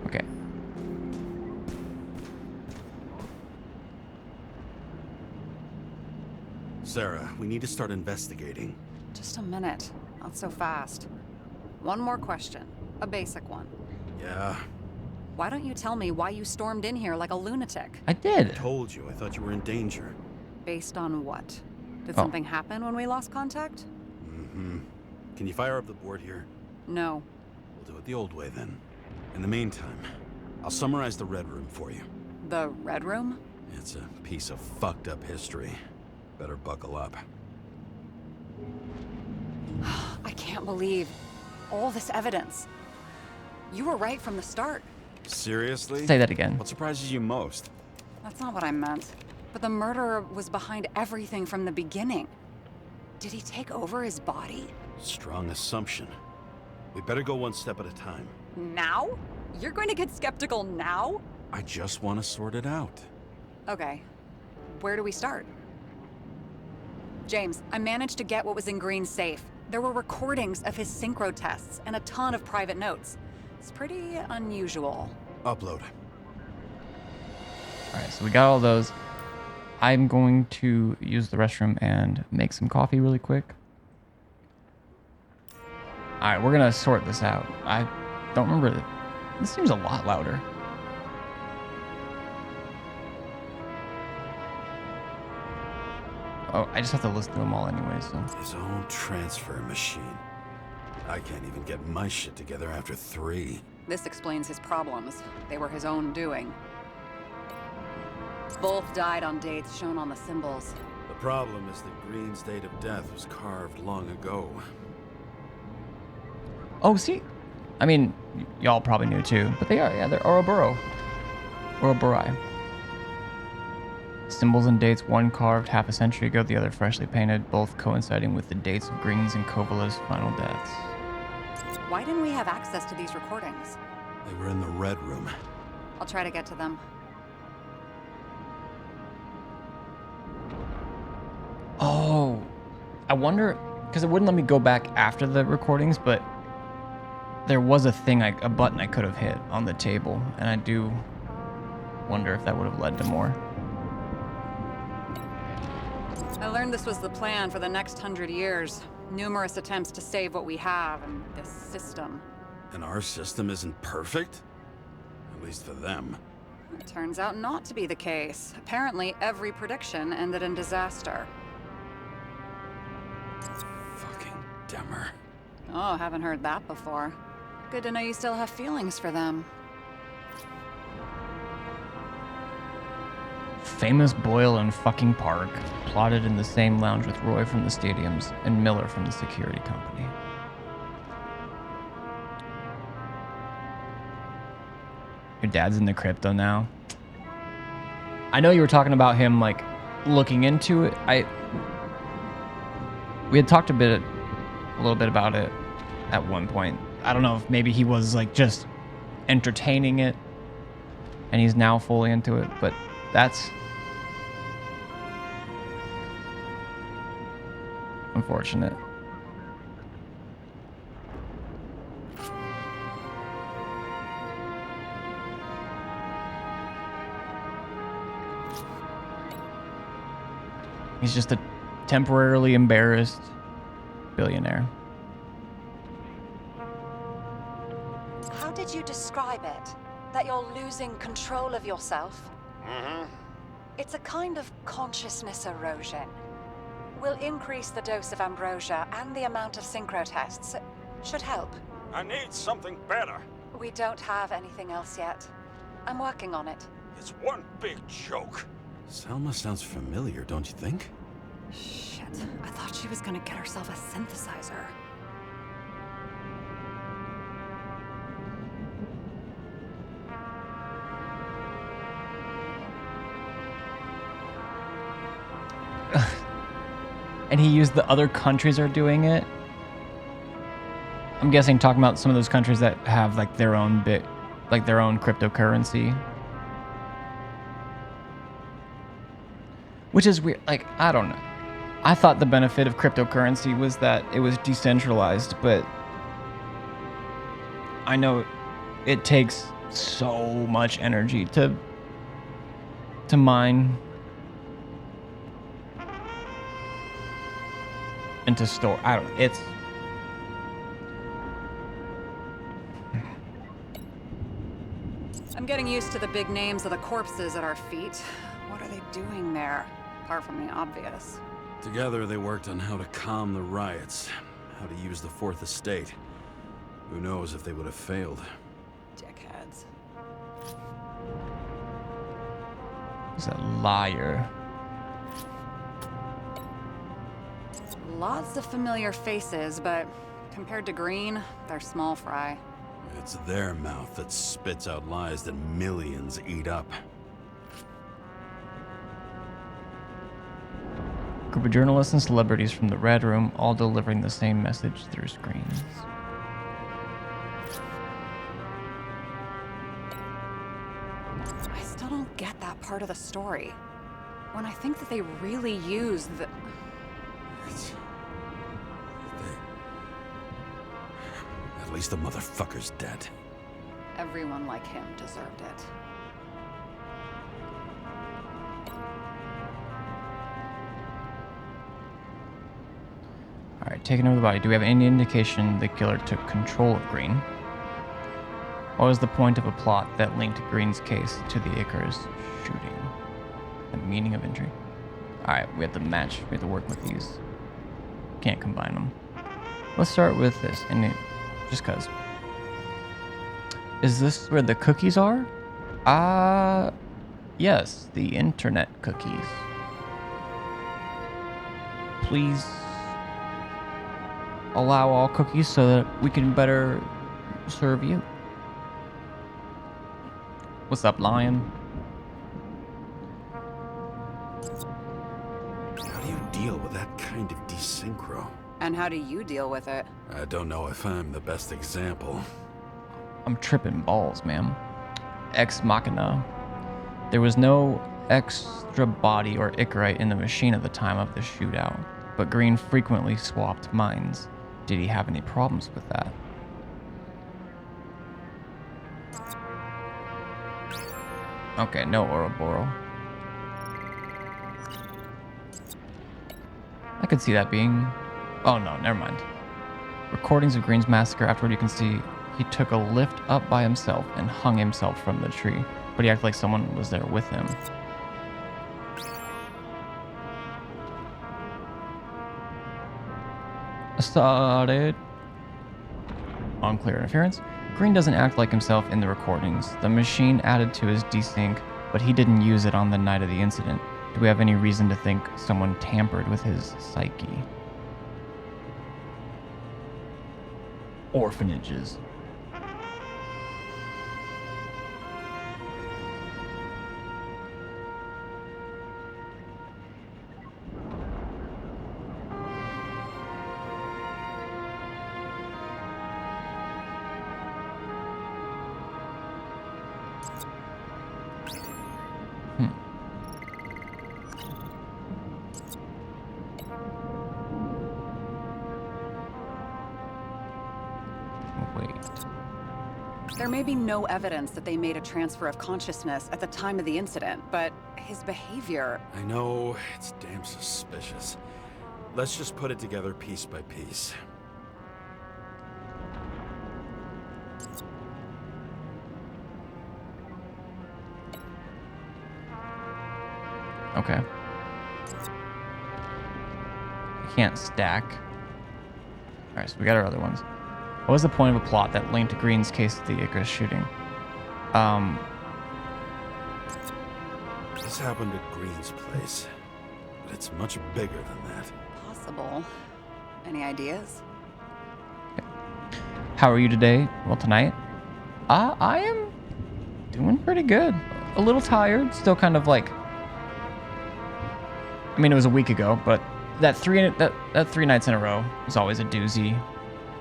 Okay. Sarah, we need to start investigating. Just a minute. Not so fast. One more question. A basic one. Yeah, Why don't you tell me why you stormed in here like a lunatic? I did. told you. I thought you were in danger. Based on what? Did Oh. something happen when we lost contact? Mm-hmm. Can you fire up the board here? No. We'll do it the old way then. In the meantime, I'll summarize the Red Room for you. The Red Room? It's a piece of fucked up history. Better buckle up. I can't believe all this evidence. You were right from the start. Seriously? Say that again. What surprises you most? That's not what I meant. But the murderer was behind everything from the beginning. Did he take over his body? Strong assumption. We better go one step at a time. Now? You're going to get skeptical now? I just want to sort it out. Okay. Where do we start? James, I managed to get what was in Green's safe. There were recordings of his synchro tests and a ton of private notes. It's pretty unusual. Upload. All right, so we got all those. I'm going to use the restroom and make some coffee really quick. All right, we're gonna sort this out. I don't remember. This seems a lot louder. Oh, I just have to listen to them all anyway, so. His own transfer machine. I can't even get my shit together after 3. This explains his problems. They were his own doing. Both died on dates shown on the symbols. The problem is that Green's date of death was carved long ago. Oh, see? I mean, y'all probably knew too, but they are, yeah, they're Ouroboros. Ouroborai. Symbols and dates, one carved half a century ago, the other freshly painted, both coinciding with the dates of Green's and Kovala's final deaths. Why didn't we have access to these recordings? They were in the Red Room. I'll try to get to them. Oh, I wonder, because it wouldn't let me go back after the recordings, but there was a thing, a button I could have hit on the table, and I do wonder if that would have led to more. I learned this was the plan for the next 100 years. Numerous attempts to save what we have in this system. And our system isn't perfect? At least for them. It turns out not to be the case. Apparently, every prediction ended in disaster. Fucking Demmer. Oh, haven't heard that before. Good to know you still have feelings for them. Famous Boyle and fucking Park, plotted in the same lounge with Roy from the stadiums and Miller from the security company. Your dad's in the crypto now. I know you were talking about him, like, looking into it. We had talked a little bit about it at one point. I don't know if maybe he was, like, just entertaining it and he's now fully into it, but that's unfortunate. He's just a temporarily embarrassed billionaire. How did you describe it? That you're losing control of yourself? Mm-hmm. It's a kind of consciousness erosion. We'll increase the dose of ambrosia and the amount of synchro tests. It should help. I need something better. We don't have anything else yet. I'm working on it. It's one big joke. Selma sounds familiar, don't you think? Shit, I thought she was gonna get herself a synthesizer. And he used the other countries are doing it. I'm guessing talking about some of those countries that have like their own their own cryptocurrency. Which is weird. Like, I don't know. I thought the benefit of cryptocurrency was that it was decentralized, but I know it takes so much energy to mine and to store. I don't know. It's I'm getting used to the big names of the corpses at our feet. What are they doing there? Apart from the obvious. Together they worked on how to calm the riots, how to use the Fourth Estate. Who knows if they would have failed. Dickheads. he's a liar. Lots of familiar faces, but compared to Green, they're small fry. It's their mouth that spits out lies that millions eat up. Group of journalists and celebrities from the Red Room, all delivering the same message through screens. I still don't get that part of the story. When I think that they really use the... At least the motherfucker's dead. Everyone like him deserved it. Alright, taking over the body. Do we have any indication the killer took control of Green? What was the point of a plot that linked Green's case to the Icarus shooting? The meaning of injury? Alright, we have to match. We have to work with these. Can't combine them. Let's start with this. Just cause. Is this where the cookies are? Yes, the internet cookies. Please allow all cookies so that we can better serve you. What's up, Lion? How do you deal with that kind of desynchro? And how do you deal with it? I don't know if I'm the best example. I'm tripping balls, ma'am. Ex Machina. There was no extra body or Icarite in the machine at the time of the shootout, but Green frequently swapped minds. Did he have any problems with that? Okay, no Ouroboros. I could see that being... Oh no, never mind. Recordings of Green's massacre. Afterward, you can see he took a lift up by himself and hung himself from the tree, but he acted like someone was there with him. Started. Unclear interference. Green doesn't act like himself in the recordings. The machine added to his desync, but he didn't use it on the night of the incident. Do we have any reason to think someone tampered with his psyche? Orphanages. There may be no evidence that they made a transfer of consciousness at the time of the incident, but his behavior... I know, it's damn suspicious. Let's just put it together piece by piece. Okay. I can't stack. Alright, so we got our other ones. What was the point of a plot that linked Green's case to the Icarus shooting? This happened at Green's place, but it's much bigger than that. Possible. Any ideas? How are you today? Well, tonight? I am doing pretty good. A little tired, still kind of like... I mean, it was a week ago, but that three nights in a row was always a doozy.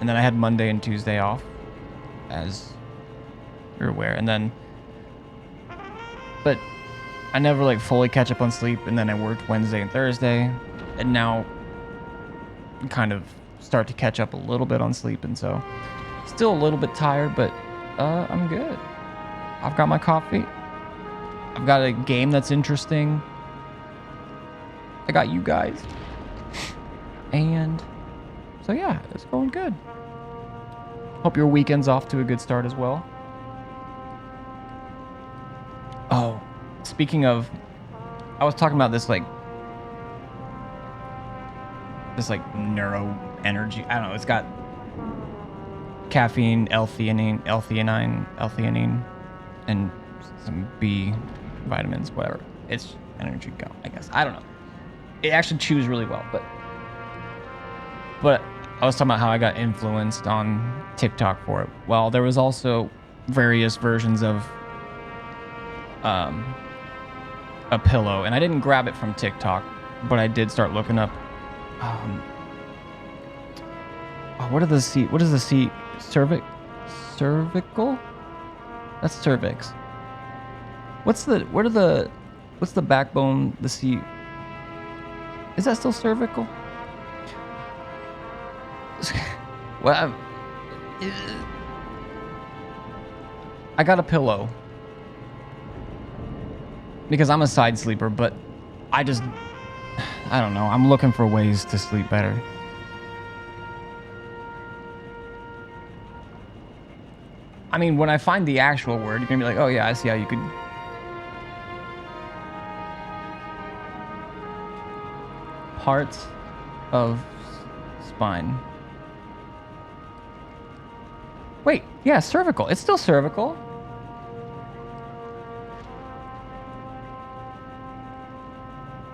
And then I had Monday and Tuesday off, as you're aware. And then, but I never like fully catch up on sleep. And then I worked Wednesday and Thursday, and now kind of start to catch up a little bit on sleep. And so still a little bit tired, but I'm good. I've got my coffee. I've got a game that's interesting. I got you guys. And so yeah, it's going good. Hope your weekend's off to a good start as well. Oh, speaking of, I was talking about this neuro energy. I don't know. It's got caffeine, L-theanine, and some B vitamins, whatever. It's energy go, I guess. I don't know. It actually chews really well, but I was talking about how I got influenced on TikTok for it. Well, there was also various versions of a pillow, and I didn't grab it from TikTok, but I did start looking up. What is the C? Cervical? That's cervix. What's the backbone? The C. Is that still cervical? Well, I got a pillow because I'm a side sleeper, but I don't know. I'm looking for ways to sleep better. I mean, when I find the actual word, you're gonna be like, oh yeah, I see how you could. parts of spine. Wait, yeah, cervical. It's still cervical.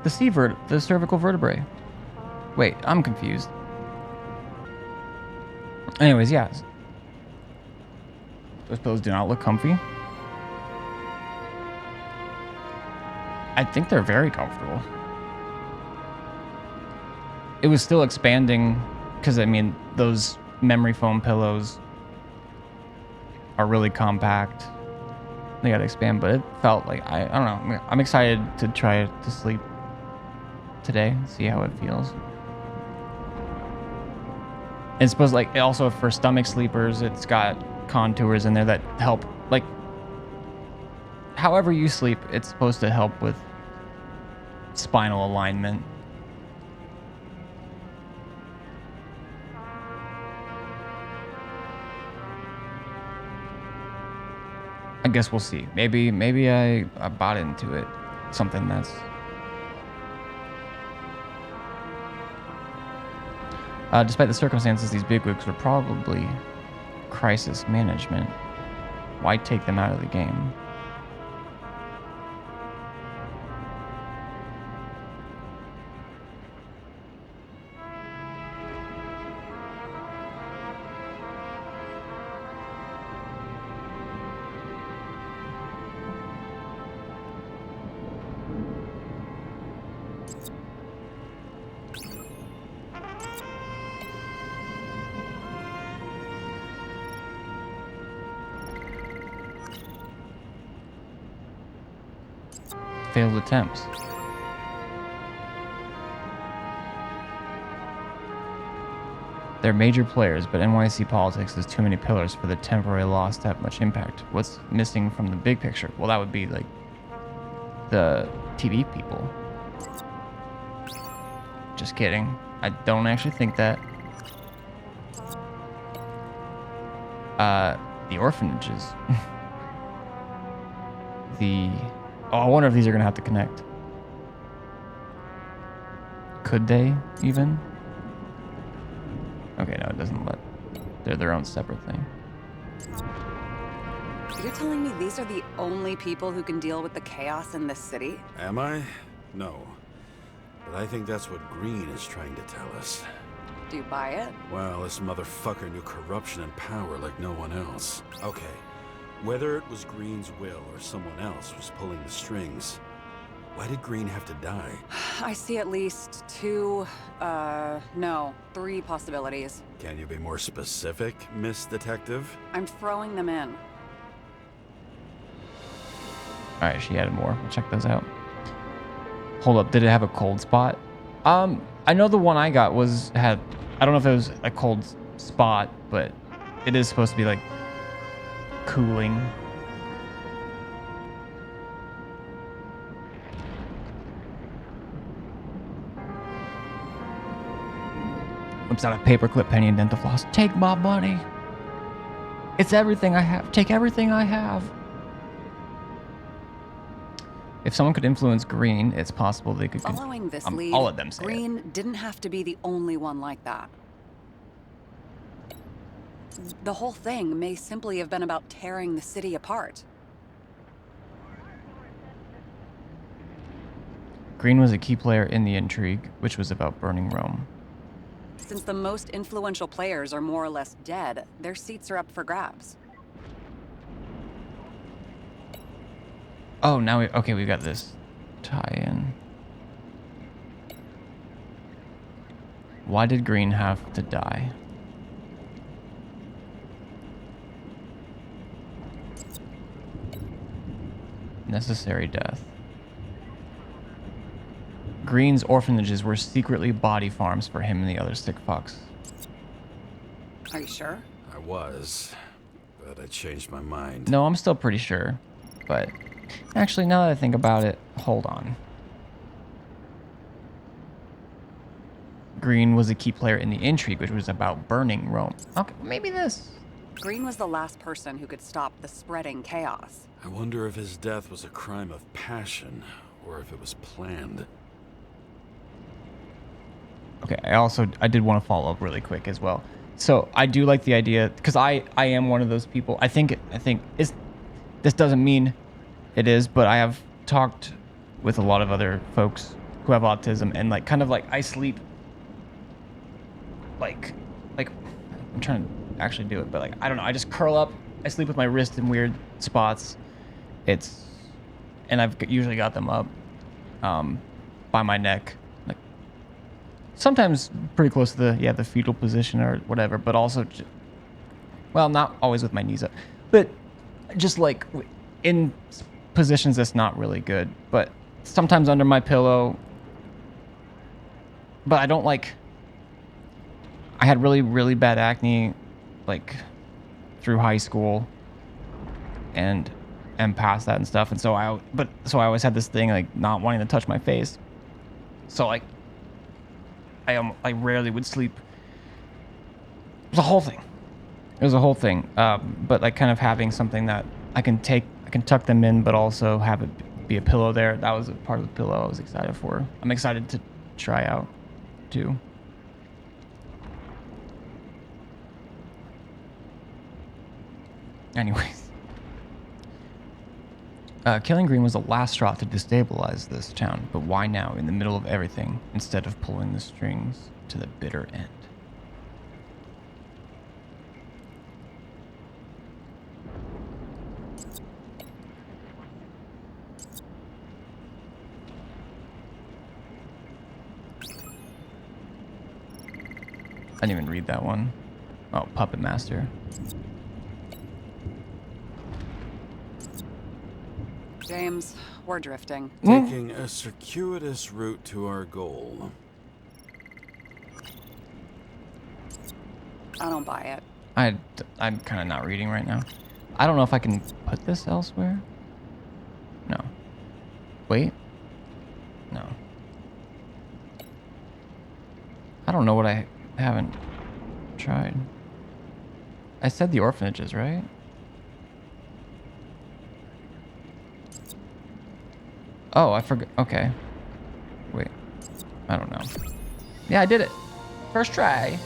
The cervical vertebrae. Wait, I'm confused. Anyways, yeah. Those pillows do not look comfy. I think they're very comfortable. It was still expanding because, I mean, those memory foam pillows are really compact. They gotta expand, but it felt like, I don't know. I'm excited to try it to sleep today, see how it feels. It's supposed, like, also for stomach sleepers, it's got contours in there that help, like, however you sleep, it's supposed to help with spinal alignment. I guess we'll see. Maybe I bought into it. Something that's... despite the circumstances, these bigwigs were probably crisis management. Why take them out of the game? Failed attempts. They're major players, but NYC politics has too many pillars for the temporary loss to have much impact. What's missing from the big picture? Well, that would be like the TV people. Just kidding. I don't actually think that. The orphanages. Oh, I wonder if these are gonna have to connect. Could they even? Okay, no, it doesn't let. They're their own separate thing. You're telling me these are the only people who can deal with the chaos in this city? Am I? No. But I think that's what Green is trying to tell us. Do you buy it? Well, this motherfucker knew corruption and power like no one else. Okay, whether it was Green's will or someone else was pulling the strings, why did Green have to die? I see at least three possibilities. Can you be more specific, Miss Detective? I'm throwing them in. Alright, she added more. We'll check those out. Hold up, did it have a cold spot? I know the one I got had, I don't know if it was a cold spot, but it is supposed to be like cooling. Whips out a paperclip, penny, and dentifloss. Take my money. It's everything I have. Take everything I have. If someone could influence Green, it's possible they could... Following this lead, all of them say Green it. didn't have to be the only one like that. The whole thing may simply have been about tearing the city apart. Green was a key player in the intrigue, which was about burning Rome. Since the most influential players are more or less dead, their seats are up for grabs. Oh, now we got this tie-in. Why did Green have to die? Necessary death. Green's orphanages were secretly body farms for him and the other sick fucks. Are you sure? I was, but I changed my mind. No, I'm still pretty sure, but actually, now that I think about it, hold on. Green was a key player in the intrigue, which was about burning Rome. Okay, maybe this. Green was the last person who could stop the spreading chaos. I wonder if his death was a crime of passion, or if it was planned. Okay, I did want to follow up really quick as well. So I do like the idea because I am one of those people. I think it's this doesn't mean it is, but I have talked with a lot of other folks who have autism, and like kind of like I sleep like I'm trying to actually do it, but like I don't know, I just curl up. I sleep with my wrist in weird spots. And I've usually got them up by my neck, like sometimes pretty close to the fetal position or whatever, but also well, not always with my knees up, but just like in positions that's not really good, but sometimes under my pillow. But I don't like, I had really, really bad acne like through high school and past that and stuff. And so I always had this thing like not wanting to touch my face. So like I rarely would sleep. It was a whole thing. But like kind of having something that I can tuck them in, but also have it be a pillow there. That was a part of the pillow I was excited for. I'm excited to try out too. Anyways. Killing Green was the last straw to destabilize this town, but why now, in the middle of everything, instead of pulling the strings to the bitter end? I didn't even read that one. Oh, Puppet Master. James, we're drifting. Taking a circuitous route to our goal. I don't buy it. I'm kind of not reading right now. I don't know if I can put this elsewhere. No. Wait. No. I don't know what I haven't tried. I said the orphanages, right? Oh, I forgot. Okay. Wait. I don't know. Yeah, I did it. First try.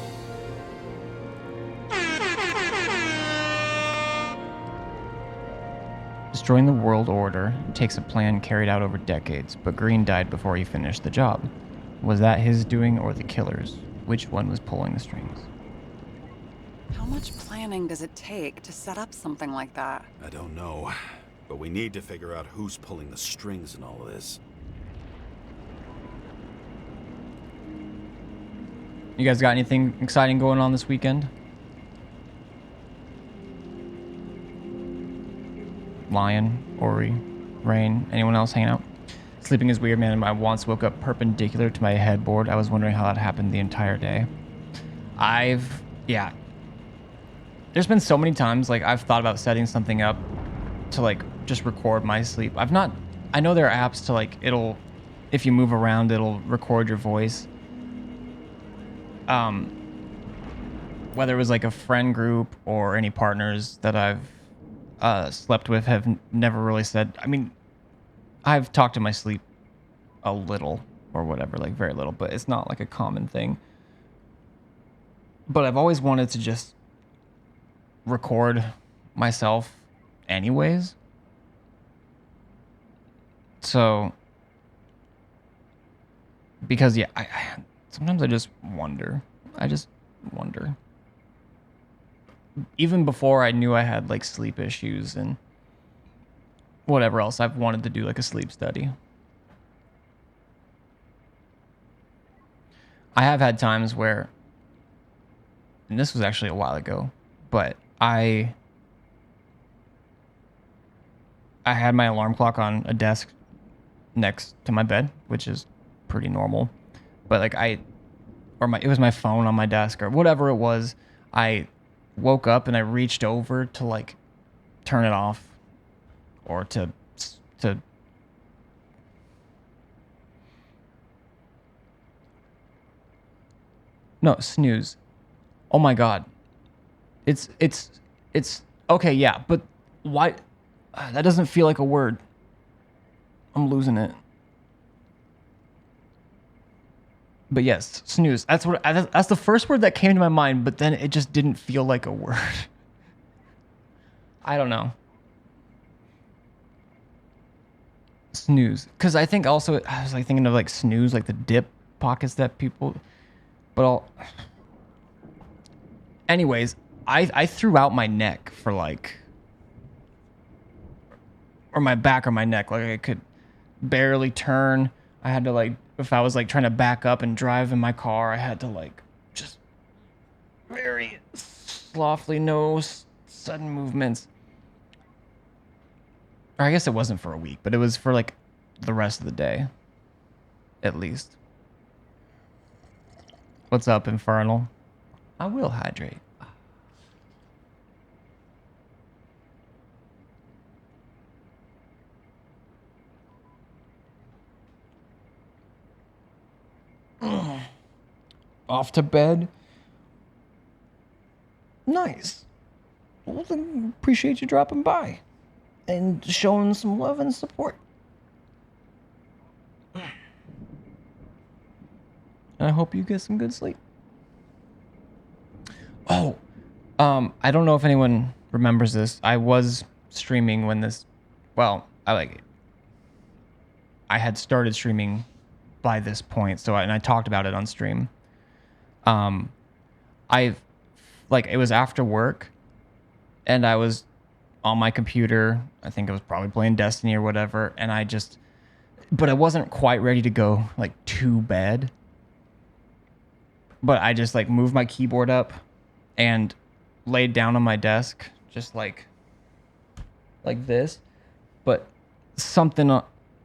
Destroying the world order takes a plan carried out over decades, but Green died before he finished the job. Was that his doing or the killer's? Which one was pulling the strings? How much planning does it take to set up something like that? I don't know, but we need to figure out who's pulling the strings in all of this. You guys got anything exciting going on this weekend? Lion, Ori, Rain, anyone else hanging out? Sleeping is weird, man. I once woke up perpendicular to my headboard. I was wondering how that happened the entire day. Yeah. There's been so many times, like, I've thought about setting something up to, like, just record my sleep. I know there are apps to, like, if you move around, it'll record your voice. Whether it was, like, a friend group or any partners that I've slept with have never really said, I mean, I've talked to my sleep a little or whatever, like very little, but it's not like a common thing. But I've always wanted to just record myself anyways. So, because yeah, I sometimes I just wonder. Even before I knew I had like sleep issues and whatever else, I've wanted to do like a sleep study. I have had times where, and this was actually a while ago, but I had my alarm clock on a desk next to my bed, which is pretty normal. But like it was my phone on my desk or whatever it was. I woke up and I reached over to like turn it off or to no, snooze. Oh my God. It's okay, yeah, but why that doesn't feel like a word. I'm losing it. But yes, snooze. That's the first word that came to my mind, but then it just didn't feel like a word. I don't know. Snooze. Because I think also, I was like thinking of like snooze, like the dip pockets that people, anyways, I threw out my neck for like, or my back or my neck. Like I could barely turn. I had to like, if I was like trying to back up and drive in my car, I had to like just very softly, no sudden movements. Or I guess it wasn't for a week, but it was for like the rest of the day, at least. What's up, Infernal? I will hydrate. Off to bed. Nice. Well, then appreciate you dropping by and showing some love and support. And I hope you get some good sleep. Oh, I don't know if anyone remembers this. I was streaming when this, well, I had started streaming by this point, and I talked about it on stream. It was after work, and I was on my computer. I think I was probably playing Destiny or whatever, and but I wasn't quite ready to go like to bed. But I just like moved my keyboard up and laid down on my desk, just like this. But something,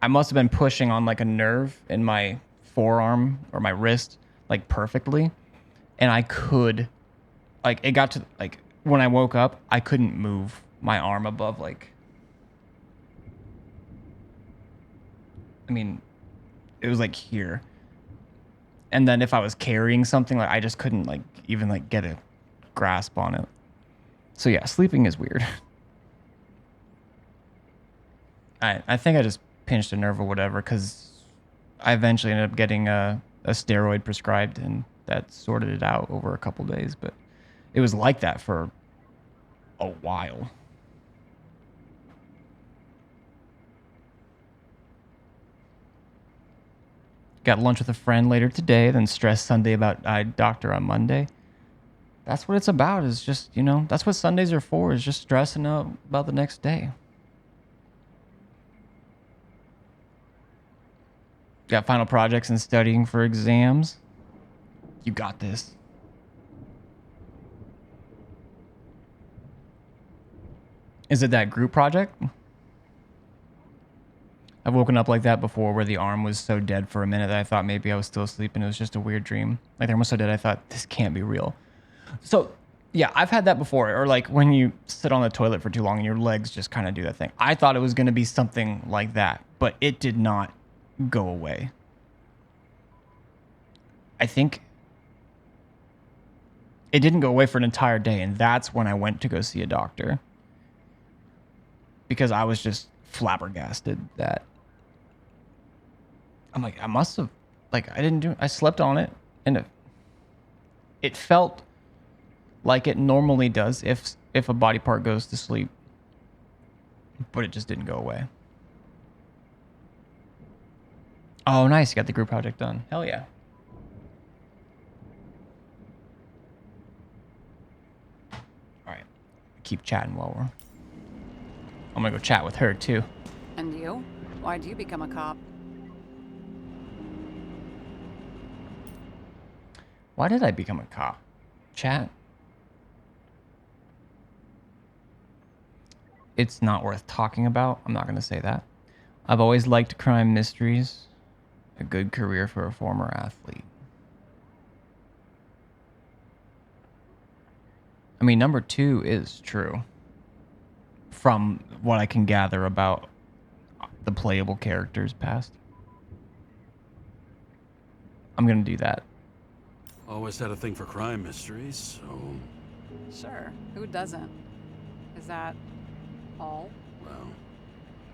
I must have been pushing on like a nerve in my forearm or my wrist, like perfectly. And I could, like, it got to, like, when I woke up, I couldn't move my arm above, like, I mean, it was like here. And then if I was carrying something, like, I just couldn't, like, even, like, get a grasp on it. So yeah, sleeping is weird. I think I just pinched a nerve or whatever, because I eventually ended up getting a steroid prescribed, and that sorted it out over a couple days. But it was like that for a while. Got lunch with a friend later today, then stress Sunday about eye doctor on Monday. That's what it's about, is just, that's what Sundays are for, is just stressing out about the next day. Got final projects and studying for exams. You got this. Is it that group project? I've woken up like that before, where the arm was so dead for a minute that I thought maybe I was still asleep and it was just a weird dream. Like the arm was so dead, I thought, this can't be real. So, yeah, I've had that before. Or like when you sit on the toilet for too long and your legs just kind of do that thing. I thought it was going to be something like that, but it did not go away. I think it didn't go away for an entire day, and that's when I went to go see a doctor. Because I was just flabbergasted that I'm like, I must have, like, I slept on it, and it felt like it normally does if a body part goes to sleep, but it just didn't go away. Oh, nice. You got the group project done. Hell yeah. All right. Keep chatting while I'm going to go chat with her, too. And you? Why'd you become a cop? Why did I become a cop? Chat. It's not worth talking about. I'm not going to say that. I've always liked crime mysteries. A good career for a former athlete. I mean, number 2 is true. From what I can gather about the playable characters past. I'm going to do that. Always had a thing for crime mysteries, so... Sure, who doesn't? Is that all? Well,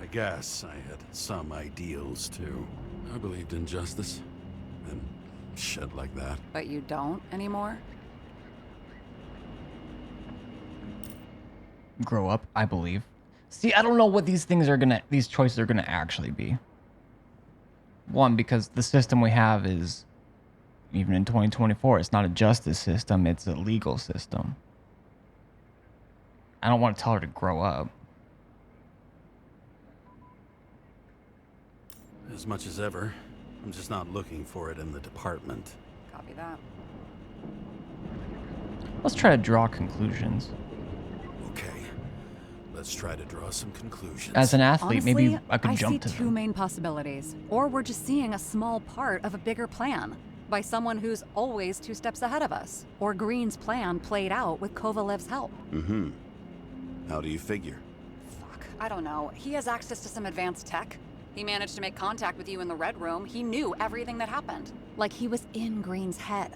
I guess I had some ideals, too. I believed in justice and shit like that. But you don't anymore? Grow up, I believe. See, I don't know what these choices are gonna actually be. One, because the system we have is, even in 2024, it's not a justice system, it's a legal system. I don't want to tell her to grow up. As much as ever, I'm just not looking for it in the department. Copy that. Let's try to draw conclusions. Okay, let's try to draw some conclusions. As an athlete, Honestly, maybe I could jump see to two them. main possibilities. Or we're just seeing a small part of a bigger plan by someone who's always 2 steps ahead of us. Or Green's plan played out with Kovalev's help. Mm-hmm. How do you figure? Fuck, I don't know. He has access to some advanced tech. He managed to make contact with you in the Red Room. He knew everything that happened. Like he was in Green's head.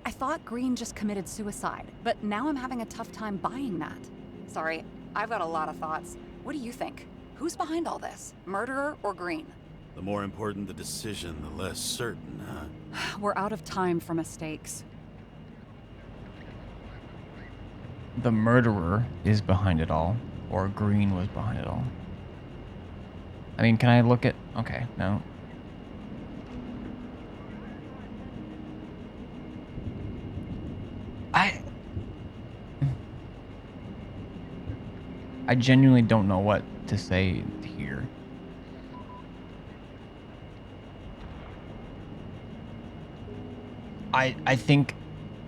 I thought Green just committed suicide, but now I'm having a tough time buying that. Sorry, I've got a lot of thoughts. What do you think? Who's behind all this? Murderer or Green? The more important the decision, the less certain, huh? We're out of time for mistakes. The murderer is behind it all, or Green was behind it all. I mean, can I look at... Okay, no. I genuinely don't know what to say here. I think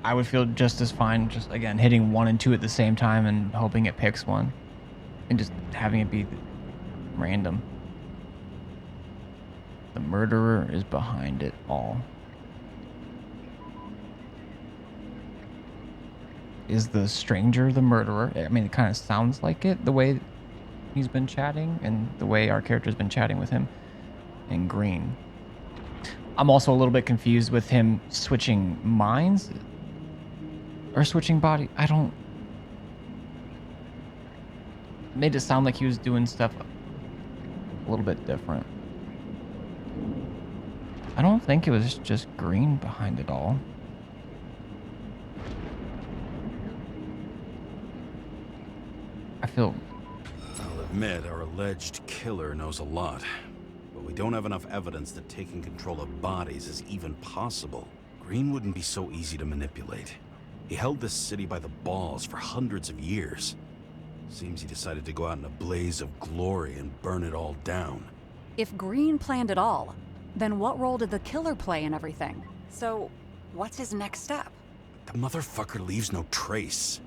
I would feel just as fine just, again, hitting 1 and 2 at the same time and hoping it picks one. And just having it be random. The murderer is behind it all. Is the stranger the murderer? I mean, it kind of sounds like it, the way he's been chatting and the way our character's been chatting with him. And Green. I'm also a little bit confused with him switching minds or switching body. I don't... Made it sound like he was doing stuff a little bit different. I don't think it was just Green behind it all. I feel... I'll admit our alleged killer knows a lot, but we don't have enough evidence that taking control of bodies is even possible. Green wouldn't be so easy to manipulate. He held this city by the balls for hundreds of years. Seems he decided to go out in a blaze of glory and burn it all down. If Green planned it all, then what role did the killer play in everything? So, what's his next step? The motherfucker leaves no trace.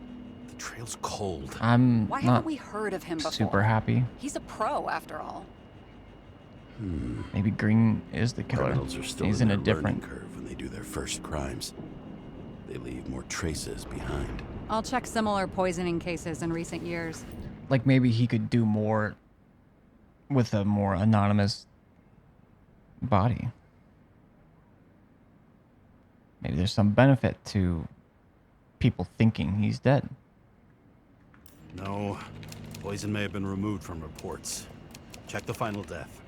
The trail's cold. I'm Why not haven't we heard of him before? super happy. He's a pro, after all. Maybe Green is the killer. Criminals are still He's in in a their learning different... curve when they do their first crimes. They leave more traces behind. I'll check similar poisoning cases in recent years. Like maybe he could do more with a more anonymous body. Maybe there's some benefit to people thinking he's dead. No, poison may have been removed from reports. Check the final death.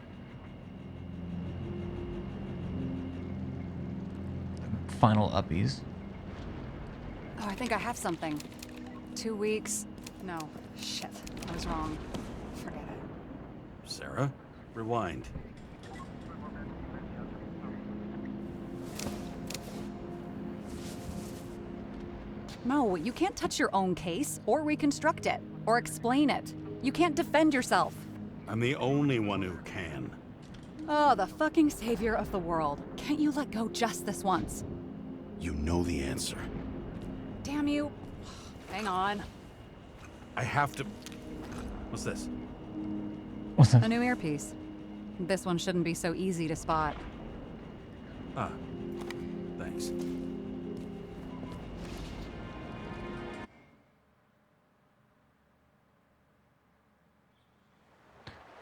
Final uppies. Oh, I think I have something. 2 weeks. No, shit. I was wrong. Forget it. Sarah, rewind. No, you can't touch your own case, or reconstruct it, or explain it. You can't defend yourself. I'm the only one who can. Oh, the fucking savior of the world. Can't you let go just this once? You know the answer. Damn you. Hang on. I have to... What's this? What's that? A new earpiece. This one shouldn't be so easy to spot. Ah, thanks.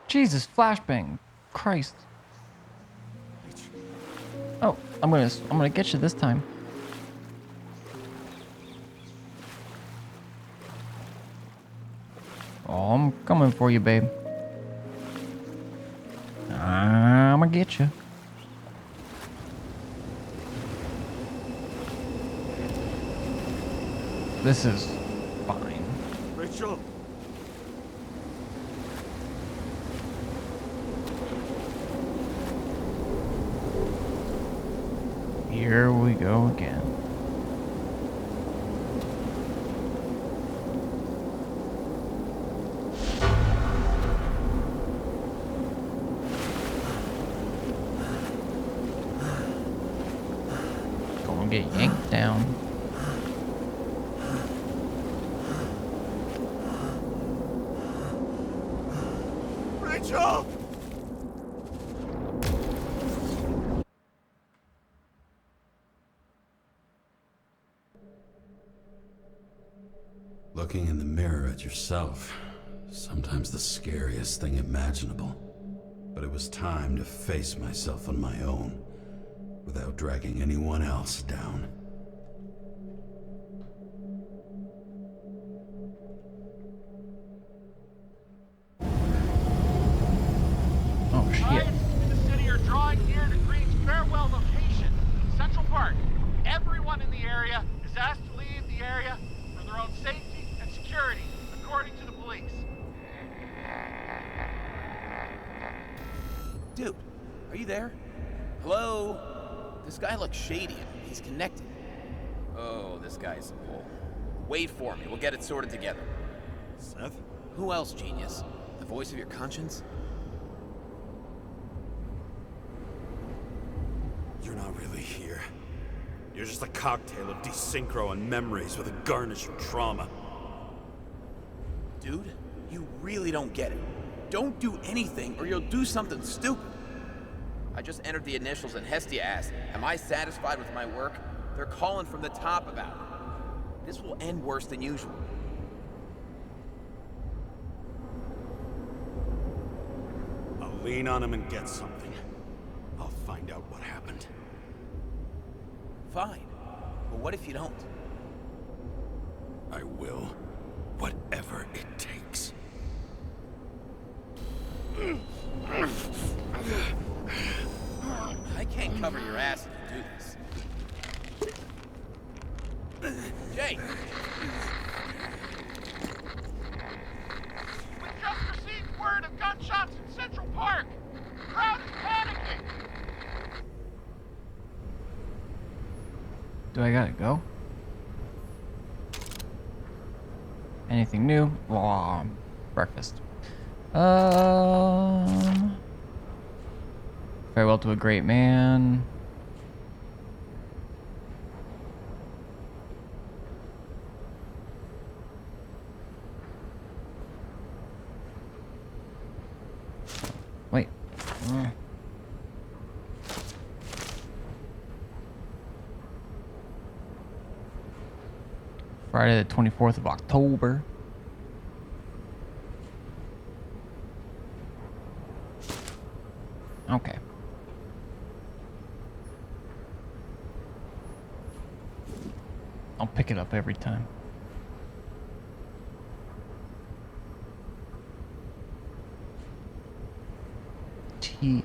Jesus, flashbang. Christ. Oh, I'm gonna get you this time. Oh, I'm coming for you, babe. I'm gonna get you. This is fine. Rachel! Here we go again. Gonna get yanked down. Rachel! Looking in the mirror at yourself, sometimes the scariest thing imaginable. But it was time to face myself on my own, without dragging anyone else down. Oh shit. Riots in the city are drawing near to Green's farewell location, Central Park. Everyone in the area is asked to leave the area for their own safety and security, according to the police. Dude, are you there? Hello? This guy looks shady. He's connected. Oh, this guy's a bull. Wait for me. We'll get it sorted together. Seth? Who else, genius? The voice of your conscience? You're not really here. You're just a cocktail of desynchro and memories with a garnish of trauma. Dude, you really don't get it. Don't do anything or you'll do something stupid. I just entered the initials and Hestia asked, am I satisfied with my work? They're calling from the top about it. This will end worse than usual. I'll lean on him and get something. I'll find out what happened. Fine. But what if you don't? I will. Whatever it takes. I can't cover your ass if you do this. Jay! We just received word of gunshots in Central Park. The crowd is panicking. Do I gotta go? Anything new? Breakfast. Farewell to a great man. Wait. Friday the 24th of October. Okay. I'll pick it up every time. TH.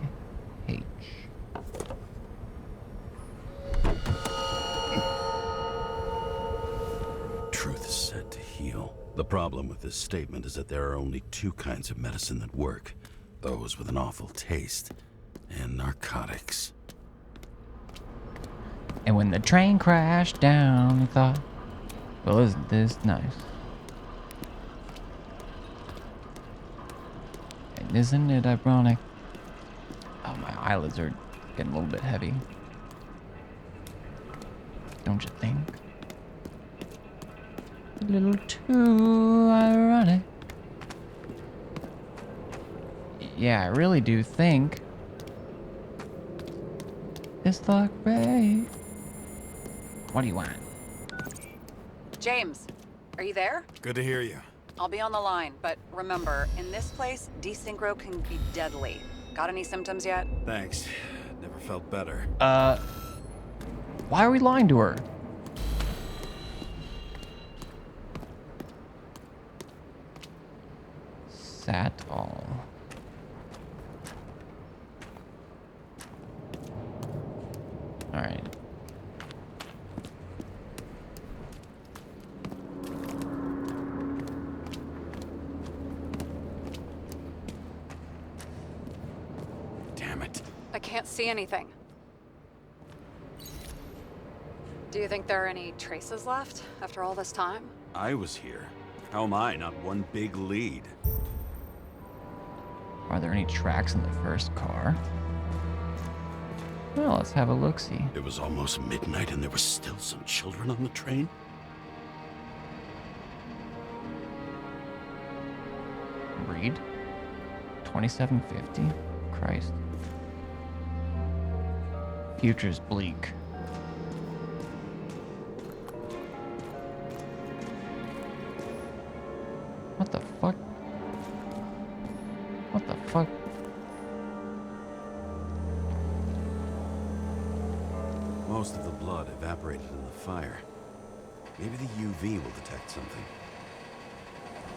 Truth is said to heal. The problem with this statement is that there are only two kinds of medicine that work. Those with an awful taste, and narcotics. And when the train crashed down, I thought, well, isn't this nice? And isn't it ironic? Oh, my eyelids are getting a little bit heavy. Don't you think? A little too ironic. Yeah, I really do think it's like Ray. What do you want? James, are you there? Good to hear you. I'll be on the line, but remember, in this place, desynchro can be deadly. Got any symptoms yet? Thanks. Never felt better. Why are we lying to her? Satol. Alright. see anything. Do you think there are any traces left after all this time? I was here. How am I not one big lead? Are there any tracks in the first car? Well, let's have a look-see. It was almost midnight and there were still some children on the train? Read. 2750. Christ. Future's bleak. What the fuck? What the fuck? Most of the blood evaporated in the fire. Maybe the UV will detect something.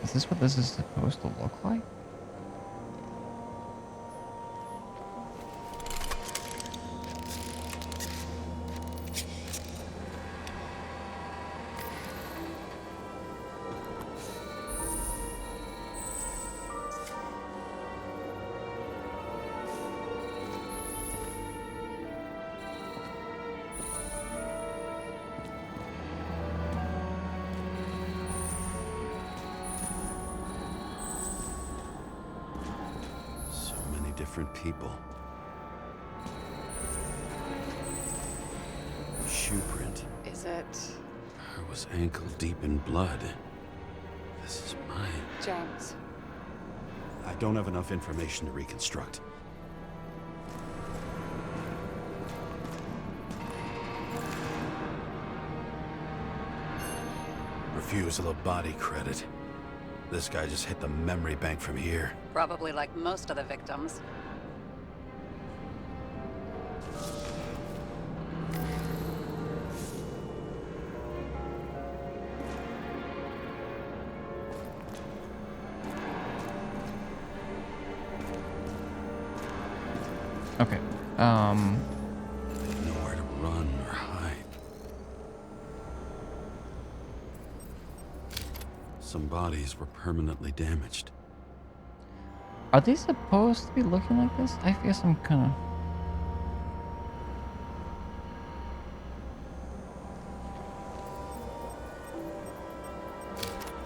Is this what this is supposed to look like? Different people. Shoe print. Is it... I was ankle deep in blood. This is mine. James? I don't have enough information to reconstruct. Refusal of body credit. This guy just hit the memory bank from here. Probably like most of the victims. Okay. Nowhere to run or hide. Some bodies were permanently damaged. Are they supposed to be looking like this? I guess I'm kind of...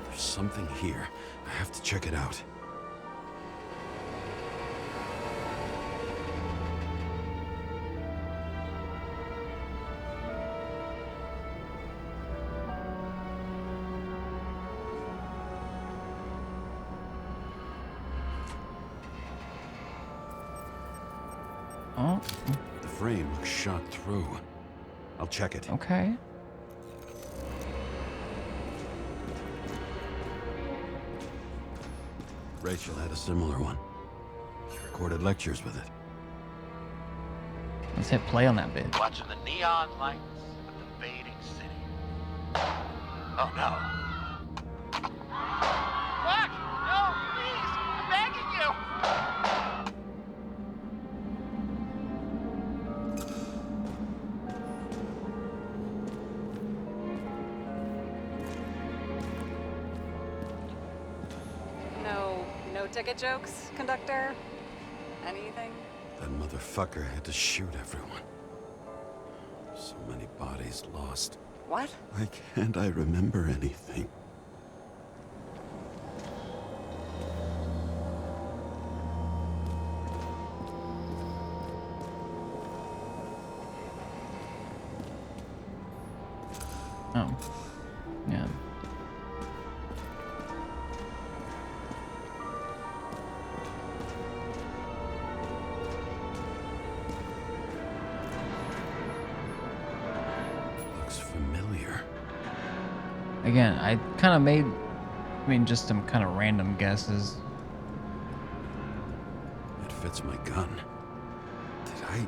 There's something here. I have to check it out. Oh, The frame looks shot through. I'll check it. okay. Rachel had a similar one. She recorded lectures with it. Let's hit play on that bit. Watching the neon lights of the fading city. Oh no. Fuck! No, please! I'm begging you! No ticket jokes, conductor? Anything? That motherfucker had to shoot everyone. So many bodies lost. What? Why can't I remember anything? Oh. Yeah. Looks familiar. Again, I kind of made, just some kind of random guesses. It fits my gun. Did I?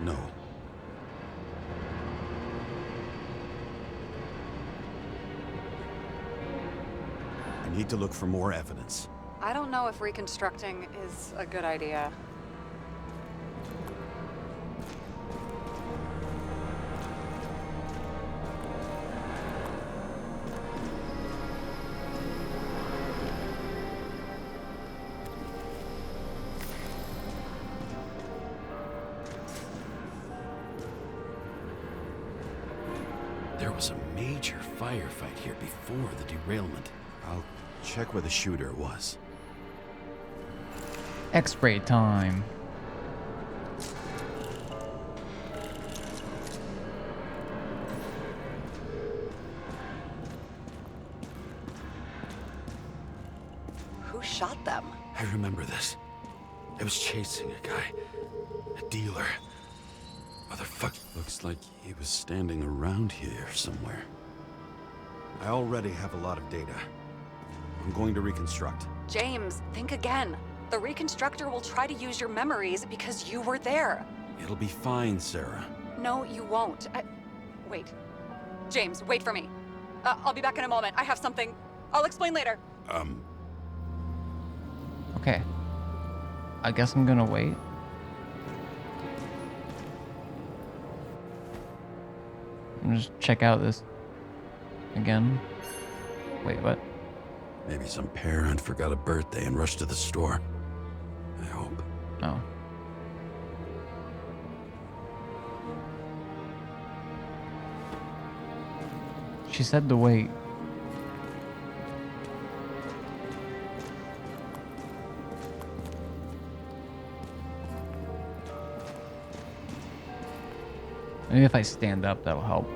No. I need to look for more evidence. I don't know if reconstructing is a good idea. There was a major firefight here before the derailment. I'll check where the shooter was. X-ray time. Who shot them? I remember this. I was chasing a guy. A dealer. Motherfucker. Looks like he was standing around here somewhere. I already have a lot of data. I'm going to reconstruct. James, think again. The reconstructor will try to use your memories because you were there. It'll be fine, Sarah. No, you won't. Wait. James, wait for me. I'll be back in a moment. I have something. I'll explain later. Okay. I guess I'm gonna wait. I'm just check out this again. Wait, what? Maybe some parent forgot a birthday and rushed to the store. I hope. No. She said to wait. Maybe if I stand up, that'll help.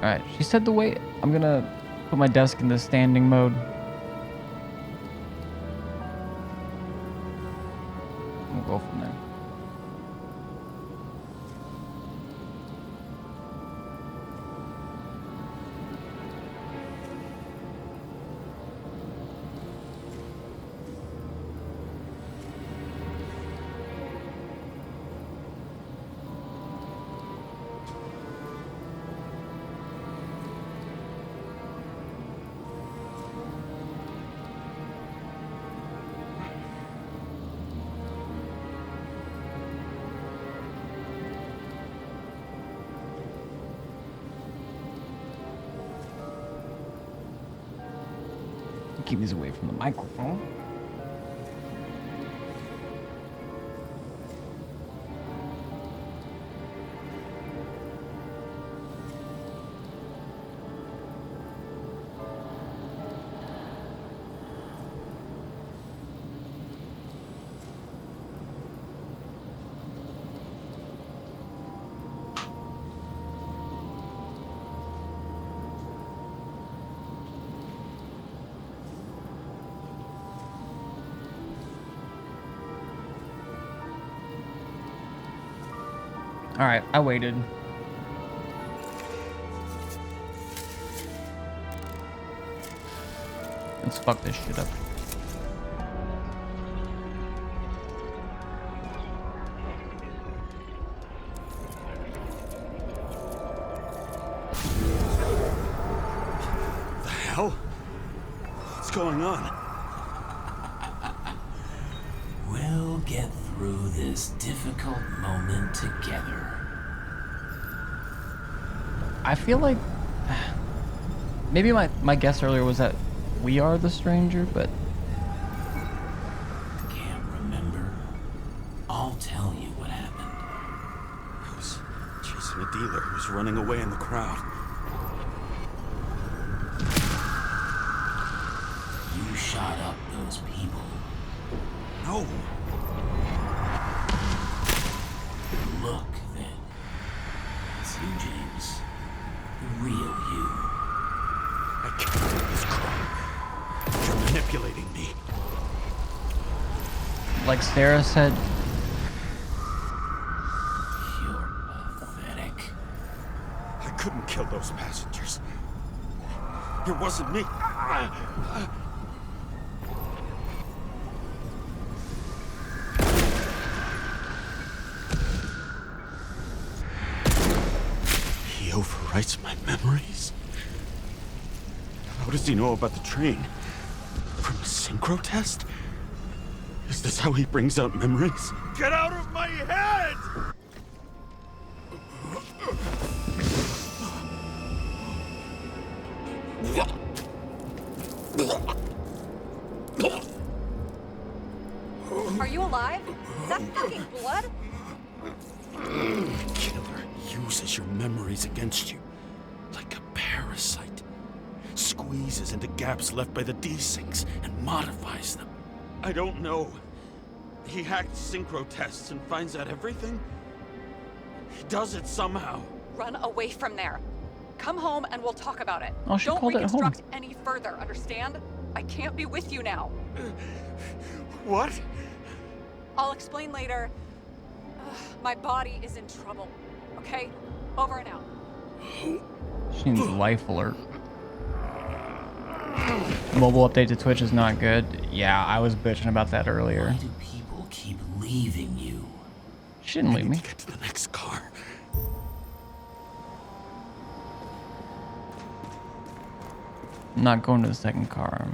Alright, she said to wait. I'm gonna put my desk in the standing mode. We'll go from there. Keep these away from the microphone. Alright, I waited. Let's fuck this shit up. The hell? What's going on? We'll get through this difficult moment together. I feel like maybe my guess earlier was that we are the stranger, but Can't remember. I'll tell you what happened. I was chasing a dealer who was running away in the crowd. You shot up those people. No! Look, then. It's you, James. The real you. I can't do this crime. You're manipulating me. like Sarah said, You're pathetic. I couldn't kill those passengers. It wasn't me. writes my memories? How does he know about the train? From a synchro test? Is this how he brings out memories? Get out of my head! Are you alive? Is that fucking blood? Killer uses your memories against you like a parasite. Squeezes into gaps left by the desyncs and modifies them. I don't know. He hacked synchro tests and finds out everything? He does it somehow. Run away from there. Come home and we'll talk about it. Oh, she Don't called it home. reconstruct any further, understand? I can't be with you now. What? I'll explain later. My body is in trouble. Okay? Over and out. She needs life alert. Mobile update to Twitch is not good. Yeah, I was bitching about that earlier. Why do people keep leaving you? She didn't leave me. Get to the next car. I'm not going to the second car.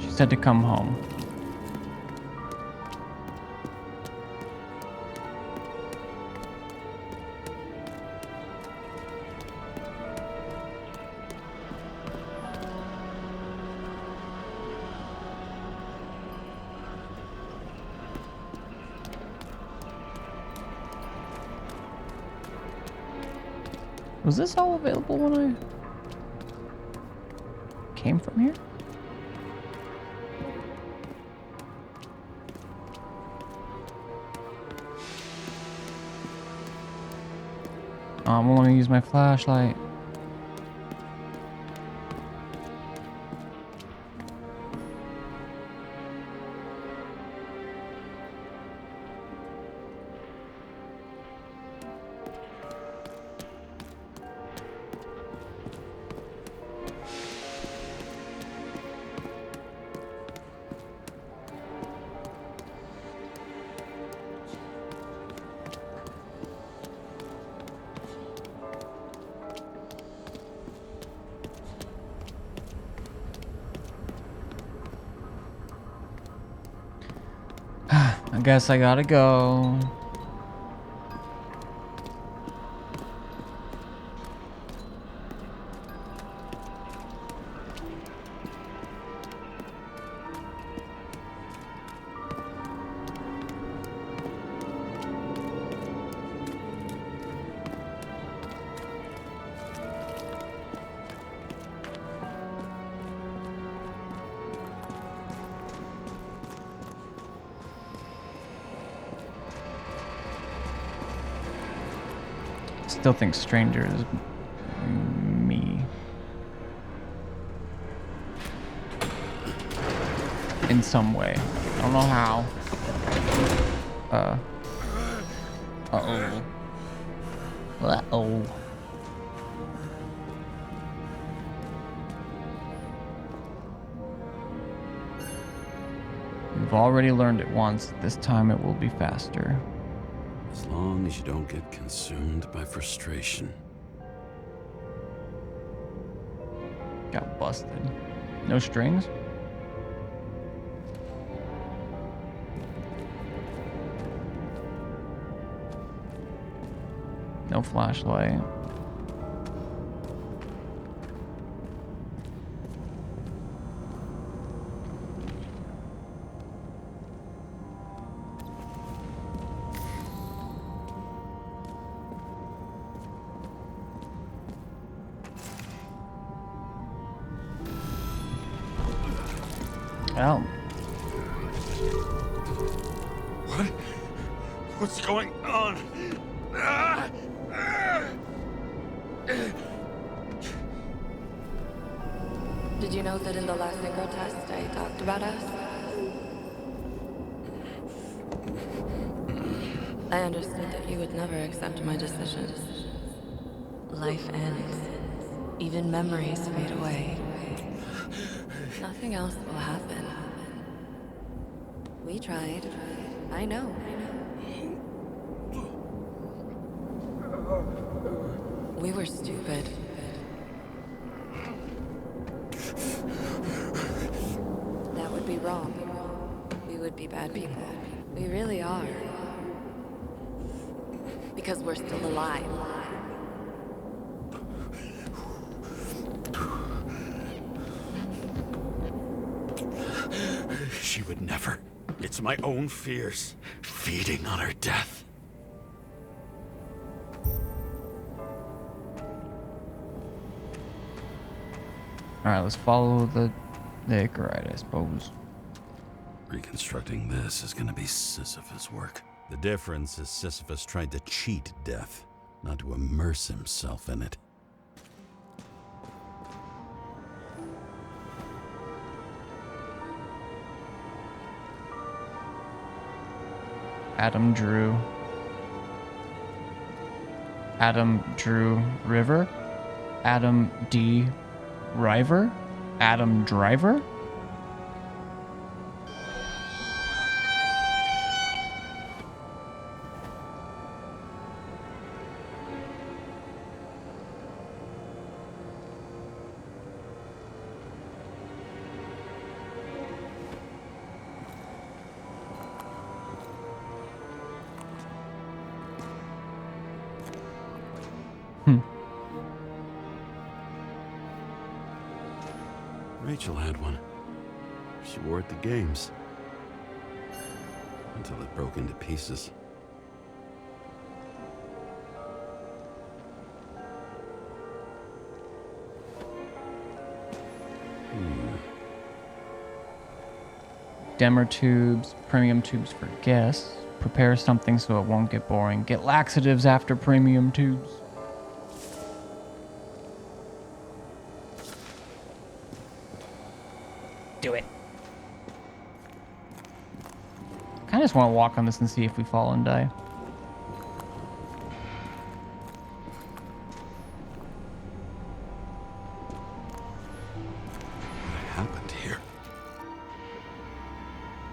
She said to come home. Was this all available when I came from here? Let me use my flashlight. I guess I gotta go. Still think stranger is me. In some way. I don't know how. Uh-oh. Uh-oh. You've already learned it once. This time it will be faster. As long as you don't get consumed by frustration. Got busted. No strings? No flashlight. Well. What? What's going on? Did you know that in the last synchro test I talked about us? I understood that you would never accept my decisions. Life ends. Even memories fade away. Nothing else will happen. We tried. I know. We were stupid. That would be wrong. We would be bad people. We really are. Because we're still alive. She would never. It's my own fears, feeding on her death. Alright, let's follow the Icarite, I suppose. Reconstructing this is gonna be Sisyphus work. The difference is Sisyphus tried to cheat death, not to immerse himself in it. Adam Drew River, Adam D. River, Adam Driver. Rachel had one. She wore it to games. Until it broke into pieces. Demer tubes, premium tubes for guests. Prepare something so it won't get boring. Get laxatives after premium tubes. Do it. I just want to walk on this and see if we fall and die. What happened here?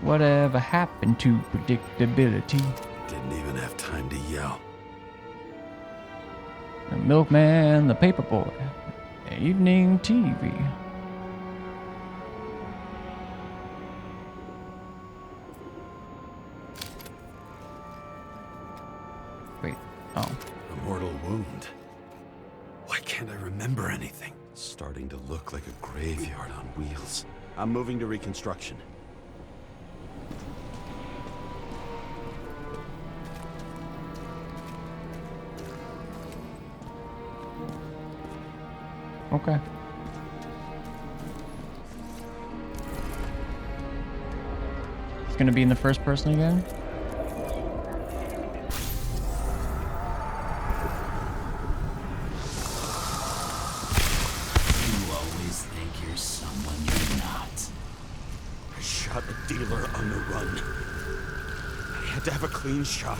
Whatever happened to predictability? Didn't even have time to yell. The milkman, the paperboy, evening TV. Wait, oh. A mortal wound. Why can't I remember anything? It's starting to look like a graveyard on wheels. I'm moving to reconstruction. Okay. It's gonna be in the first person again? You always think you're someone you're not. I shot a dealer on the run. I had to have a clean shot.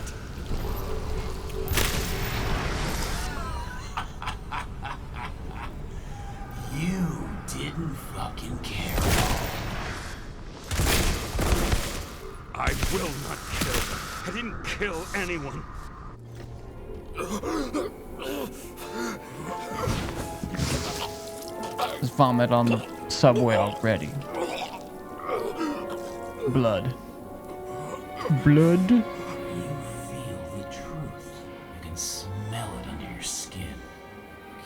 You didn't fucking care. I will not kill. I didn't kill anyone. There's vomit on the subway already. Blood. Blood? You feel the truth. You can smell it under your skin.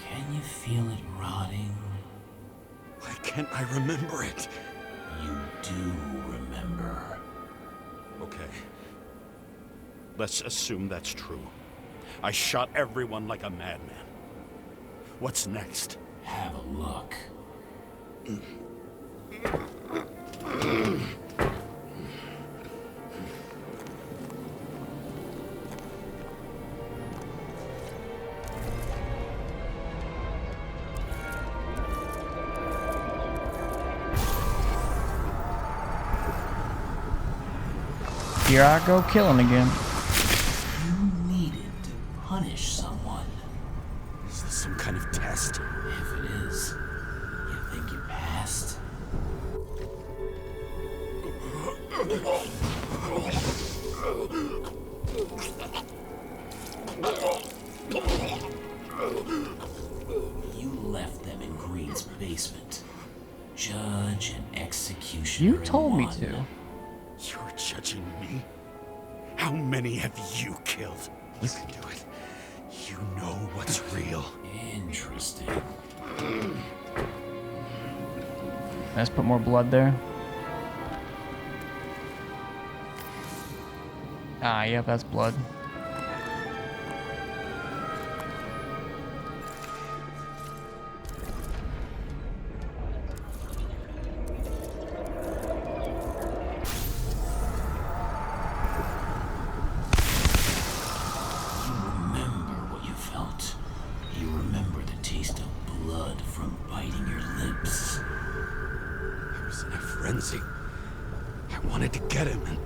Can you feel it rotting? Why can't I remember it? You do remember. Okay. Let's assume that's true. I shot everyone like a madman. What's next? Have a look. Here I go killing again. You needed to punish someone. Is this some kind of test? If it is, you think you passed? its basement. Judge and executioner. You in told me one. to. You're judging me? How many have you killed? You can do it. You know what's real. Interesting. Let's put more blood there. Ah, yep, that's blood. You remember what you felt. You remember the taste of blood from biting your lips. I was in a frenzy. I wanted to get him and...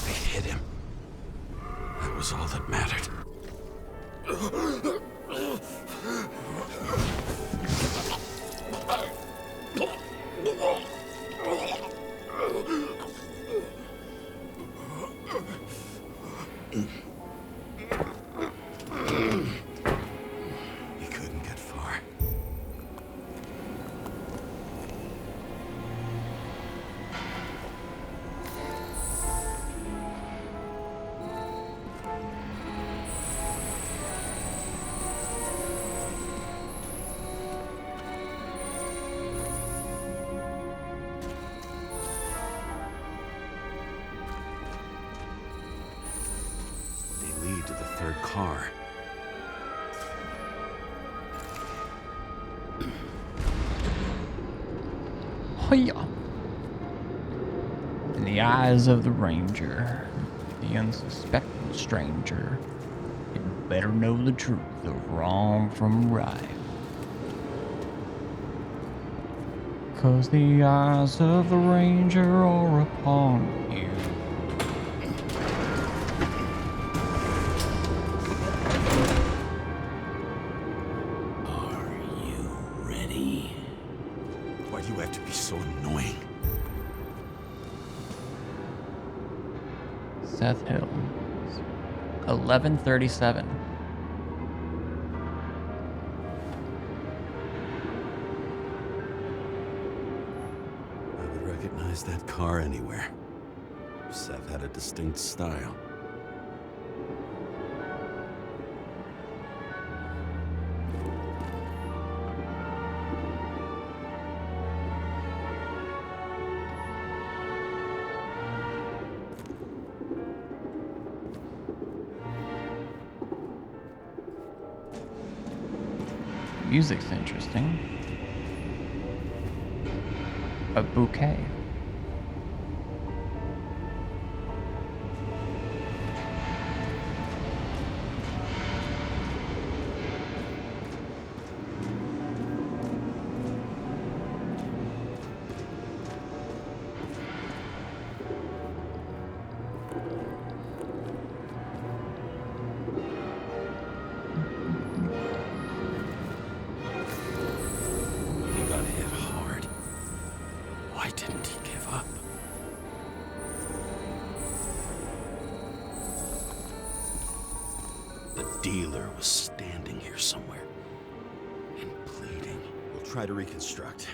I hit him. That was all that mattered. He couldn't get far. They lead to the third car. Hiya. In the eyes of the ranger, the unsuspecting stranger, you better know the truth of wrong from right. 'Cause the eyes of the ranger are upon you. Are you ready? Why do you have to be so annoying? Seth Hill. 11:37. I would recognize that car anywhere. Seth had a distinct style. Music's interesting. A bouquet. He got hit hard. Why didn't he give up? The dealer was standing here somewhere and pleading. We'll try to reconstruct.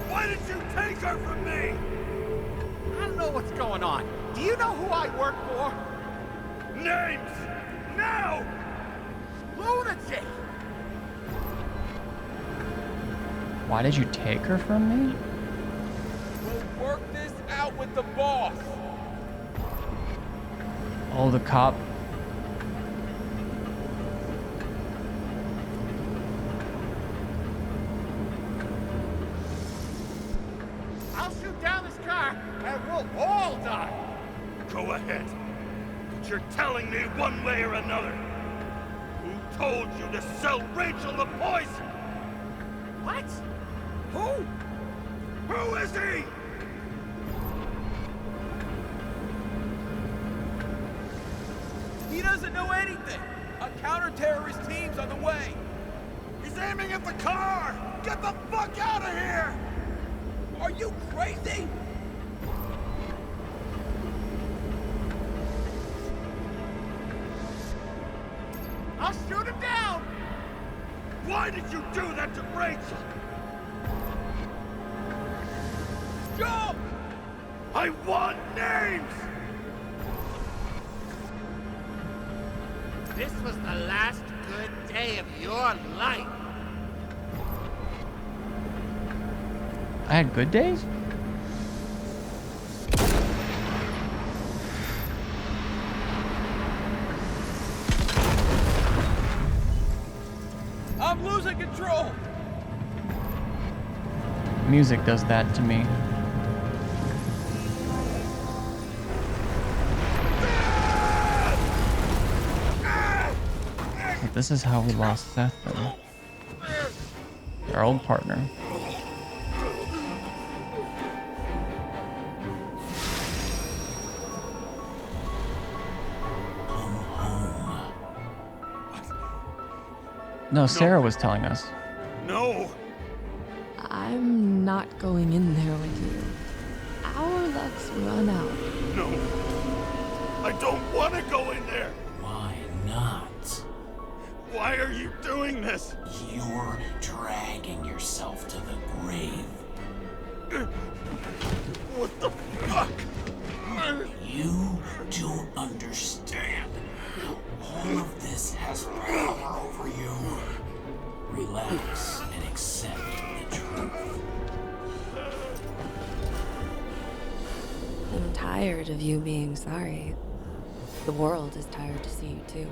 Why did you take her from me? I don't know what's going on. Do you know who I work for? Names! Now! Lunatic! Why did you take her from me? We'll work this out with the boss. Oh, the cop. I'll shoot down this car and we'll all die. Go ahead. But you're telling me one way or another. Who told you to sell Rachel the poison? What? Who? Who is he? He doesn't know anything. A counter-terrorist team's on the way. He's aiming at the car! Get the fuck out of here! Are you crazy? I'll shoot him down! Why did you do that to Rachel? Jump! I want names! This was the last good day of your life. I had good days? I'm losing control! Music does that to me. But this is how we lost Seth, then. Our old partner. No, Sarah was telling us. No! I'm not going in there with you. Our luck's run out. No! I don't want to go in there! Why not? Why are you doing this? You're dragging yourself to the grave. What the fuck? You don't understand. All of this has power over you. Relax and accept the truth. I'm tired of you being sorry. The world is tired to see you too.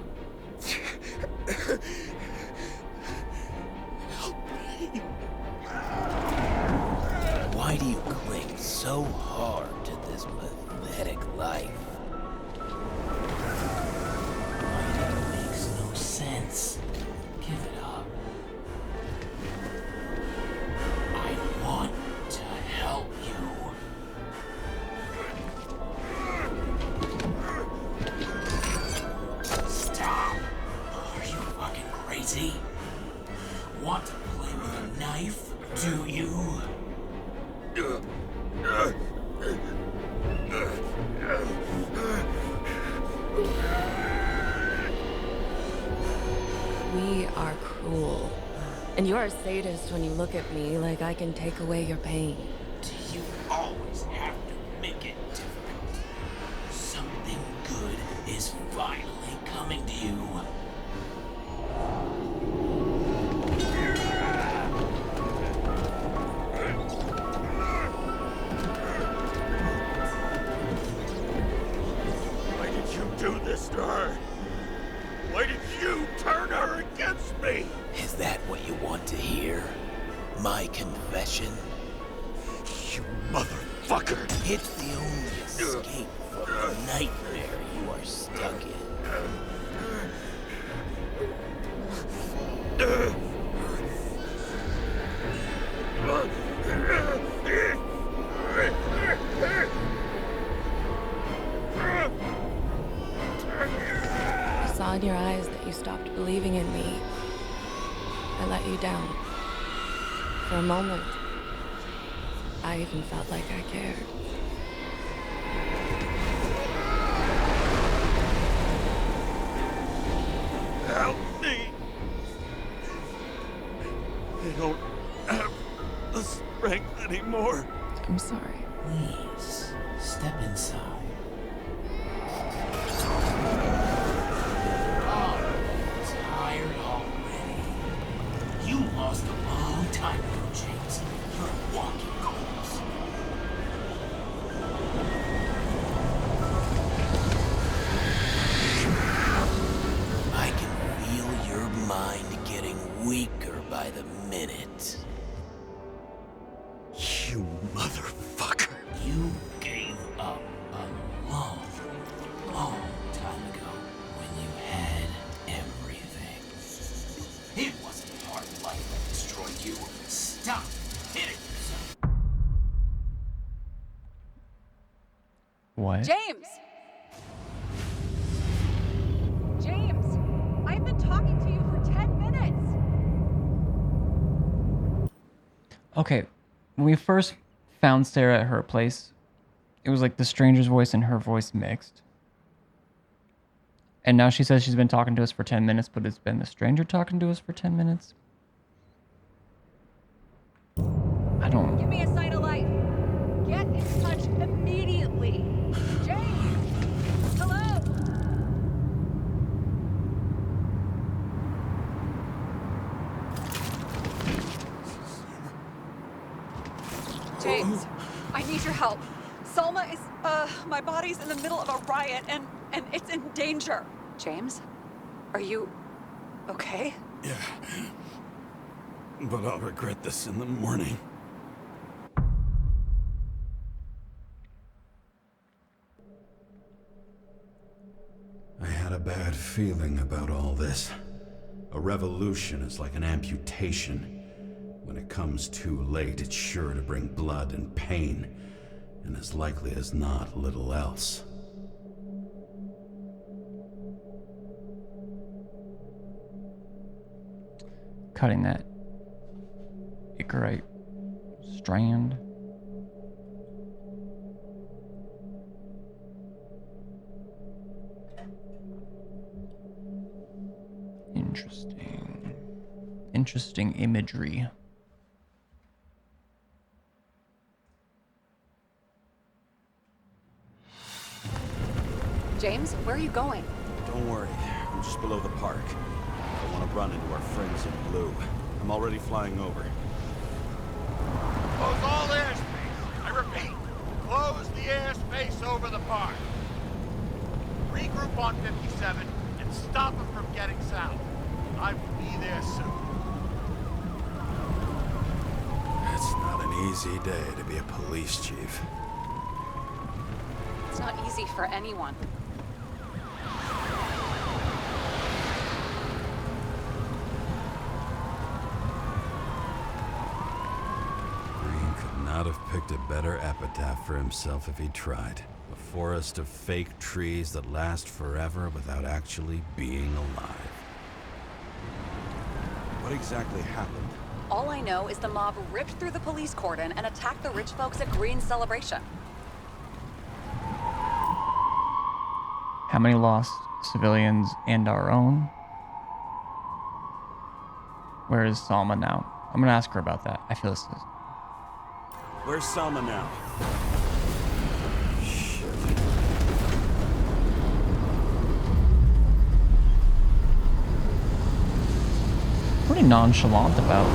Why do you cling so hard to this pathetic life? It makes no sense. Give it up. I want to help you. Stop! Are you fucking crazy? Want to play with a knife? Do you? We are cruel. And you're a sadist when you look at me like I can take away your pain. Do you always have to make it difficult? Something good is finally coming to you. Why did you do this to her? Why did you turn her against me? Is that what you want to hear? My confession? You motherfucker! It's the only escape from the nightmare you are stuck in. I saw in your eyes that you stopped believing in me. I let you down. For a moment, I even felt like I cared. Help me! I don't have the strength anymore. I'm sorry. Please, step inside. Tired already? You lost a long time ago, James. You're a walking corpse. I can feel your mind getting weaker by the minute. You motherfucker! You gave up a long, long time ago when you had everything. It wasn't hard life that destroyed you. Stop hitting yourself. What? James! Okay, when we first found Sarah at her place, it was like the stranger's voice and her voice mixed. And now she says she's been talking to us for 10 minutes, but it's been the stranger talking to us for 10 minutes. I don't... Give me a sign of life. Get in touch immediately. James! Hello? James, I need your help. Salma is, my body's in the middle of a riot and it's in danger. James? Are you okay? Yeah. But I'll regret this in the morning. I had a bad feeling about all this. A revolution is like an amputation. When it comes too late, it's sure to bring blood and pain, and as likely as not, little else. Cutting that Icarite strand. Interesting. Interesting imagery. James, where are you going? Don't worry, I'm just below the park. I want to run into our friends in blue. I'm already flying over. Close all airspace. I repeat, close the airspace over the park. Regroup on 57 and stop them from getting south. I will be there soon. It's not an easy day to be a police chief. It's not easy for anyone. Green could not have picked a better epitaph for himself if he tried. A forest of fake trees that last forever without actually being alive. What exactly happened? All I know is the mob ripped through the police cordon and attacked the rich folks at Green's celebration. How many lost civilians and our own? Where is Salma now? I'm gonna ask her about that. I feel this is... Where's Salma now? Pretty nonchalant about.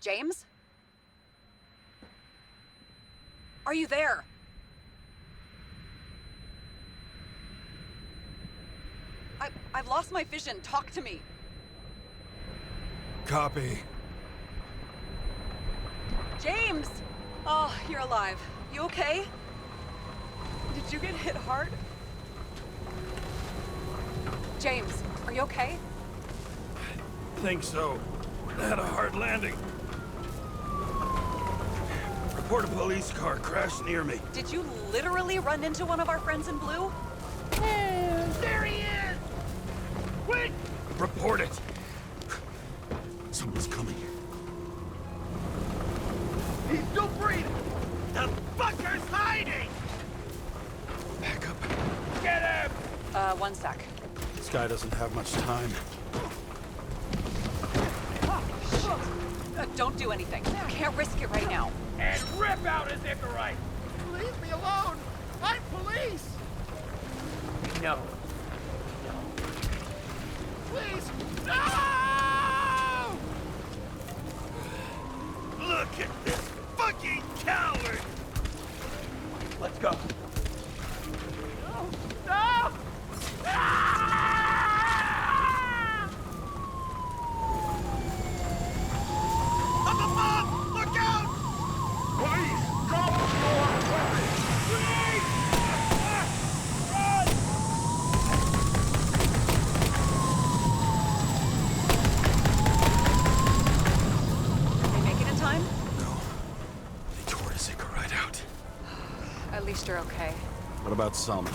James? Are you there? I've lost my vision. Talk to me. Copy. James! Oh, you're alive. You okay? Did you get hit hard? James, are you okay? I think so. I had a hard landing. Report a police car crashed near me. Did you literally run into one of our friends in blue? There he is! Quick! Report it. Someone's coming. He's still breathing! The fucker's hiding! Back up. Get him! 1 sec. This guy doesn't have much time. Don't do anything. You can't risk it right now. And rip out his Icarite! Leave me alone! I'm police! No. Please! No! Look at this fucking coward! Let's go. No! No! Ah! Up above! Look out! Please, drop your weapons! Please! Run! Did they make it in time? No. They tore his Icarite out. At least you're okay. What about Salma?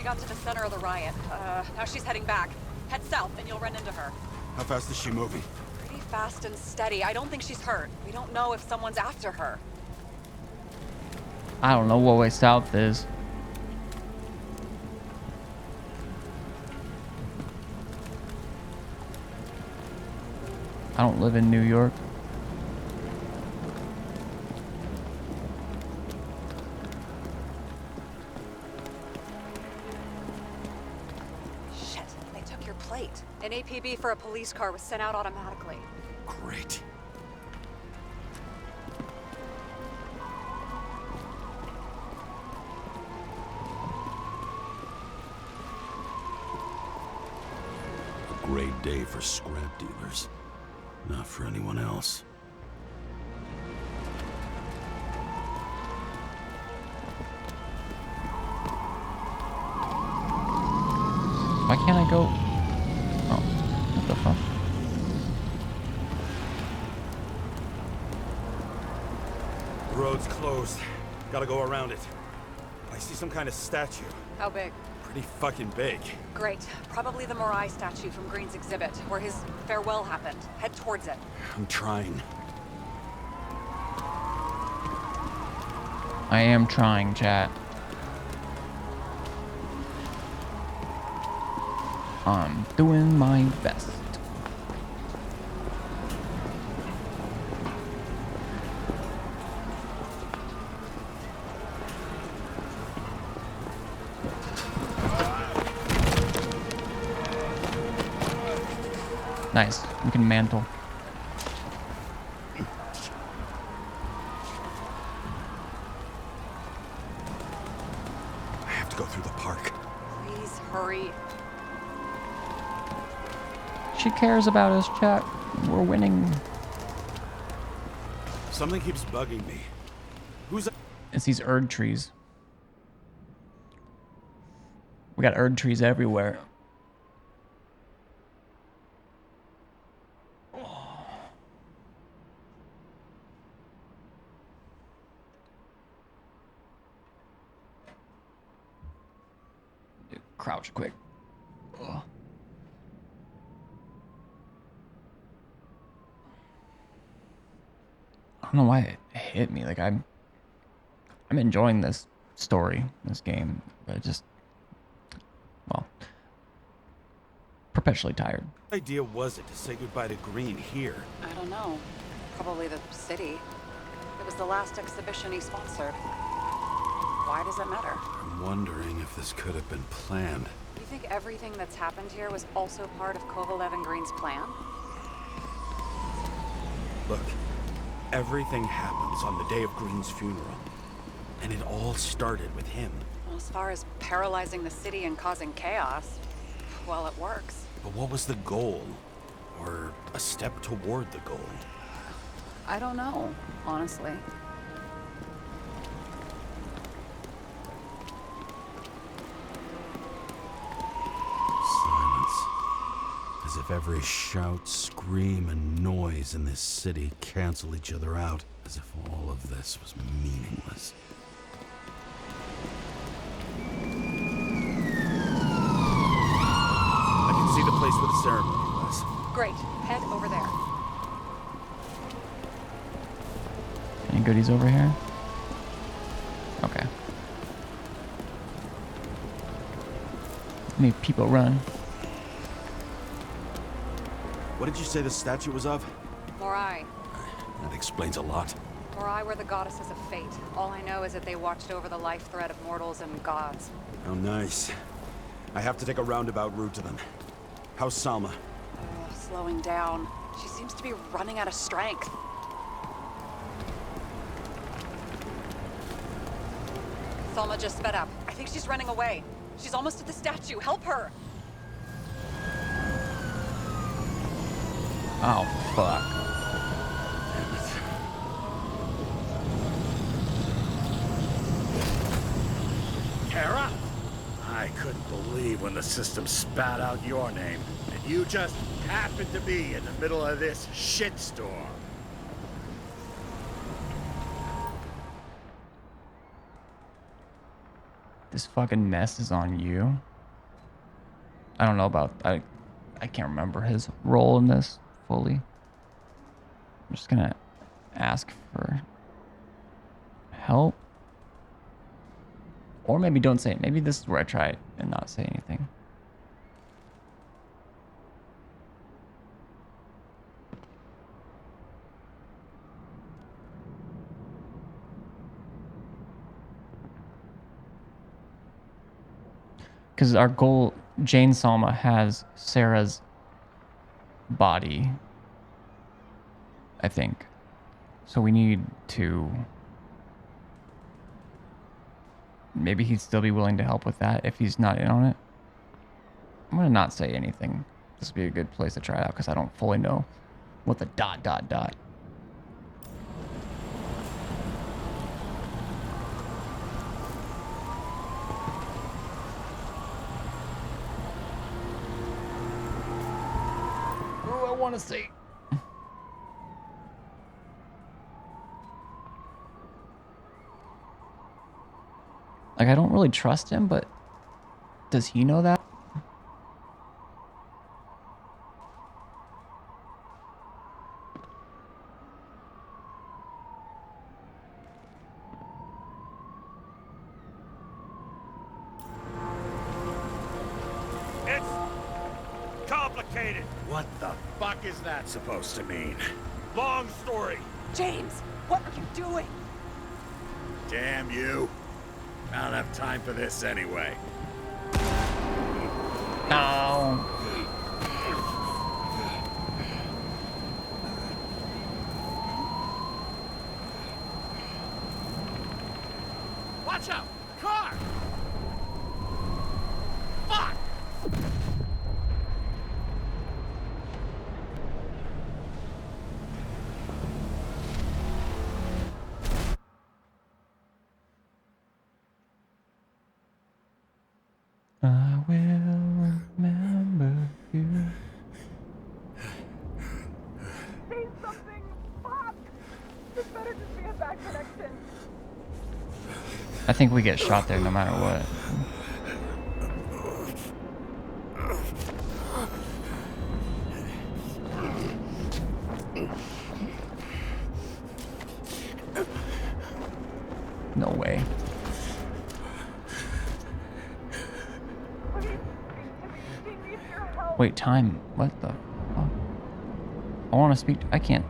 She got to the center of the riot. Now she's heading back. Head south and you'll run into her. How fast is she moving? Pretty fast and steady. I don't think she's hurt. We don't know if someone's after her. I don't know what way south is. I don't live in New York. Shit, they took your plate. An APB for a police car was sent out automatically. Great. A great day for scrap dealers. Not for anyone else. Why can't I go? Oh, what the fuck? The road's closed. Gotta go around it. I see some kind of statue. How big? Pretty fucking big. Great. Probably the Morai statue from Green's exhibit, where his farewell happened. Head towards it. I'm trying. I am trying, chat. I'm doing my best. Nice. We can mantle. I have to go through the park. Please hurry. She cares about us, chat. We're winning. Something keeps bugging me. Who's that? It's these Erd trees. We got Erd trees everywhere. Crouch quick. Ugh. I don't know why it hit me. Like I'm enjoying this story, this game, but it just, well, perpetually tired. What idea was it to say goodbye to Green here? I don't know. Probably the city. It was the last exhibition he sponsored. Why does it matter? I'm wondering if this could have been planned. You think everything that's happened here was also part of Kovalev and Green's plan? Look, everything happens on the day of Green's funeral. And it all started with him. Well, as far as paralyzing the city and causing chaos, well, it works. But what was the goal? Or a step toward the goal? I don't know, honestly. Silence. As if every shout, scream, and noise in this city cancel each other out. As if all of this was meaningless. I can see the place where the ceremony was. Great. Head over there. Any goodies over here? Okay. Many people run. What did you say the statue was of? Morai. That explains a lot. Morai were the goddesses of fate. All I know is that they watched over the life thread of mortals and gods. How nice. I have to take a roundabout route to them. How's Salma? Slowing down. She seems to be running out of strength. Salma just sped up. I think she's running away. She's almost at the statue. Help her! Oh, fuck. Kara? I couldn't believe when the system spat out your name, and you just happened to be in the middle of this shitstorm. This fucking mess is on you. I don't know about... I can't remember his role in this fully. I'm just gonna ask for help. Or maybe don't say it. Maybe this is where I try it and not say anything. Because our goal, Jane Salma has Sarah's body, I think. So we need to... Maybe he'd still be willing to help with that if he's not in on it. I'm going to not say anything. This would be a good place to try it out because I don't fully know what the ... I want to say. Like, I don't really trust him, but does he know that? It's complicated. What the fuck is that supposed to mean? Long story. James, what are you doing? Damn you. I don't have time for this anyway. No. Watch out! Car! Fuck! I will remember you. Say something! Fuck! This better just be a bad connection. I think we get shot there no matter what. No way. Wait, time. What the fuck? I want to speak. I can't.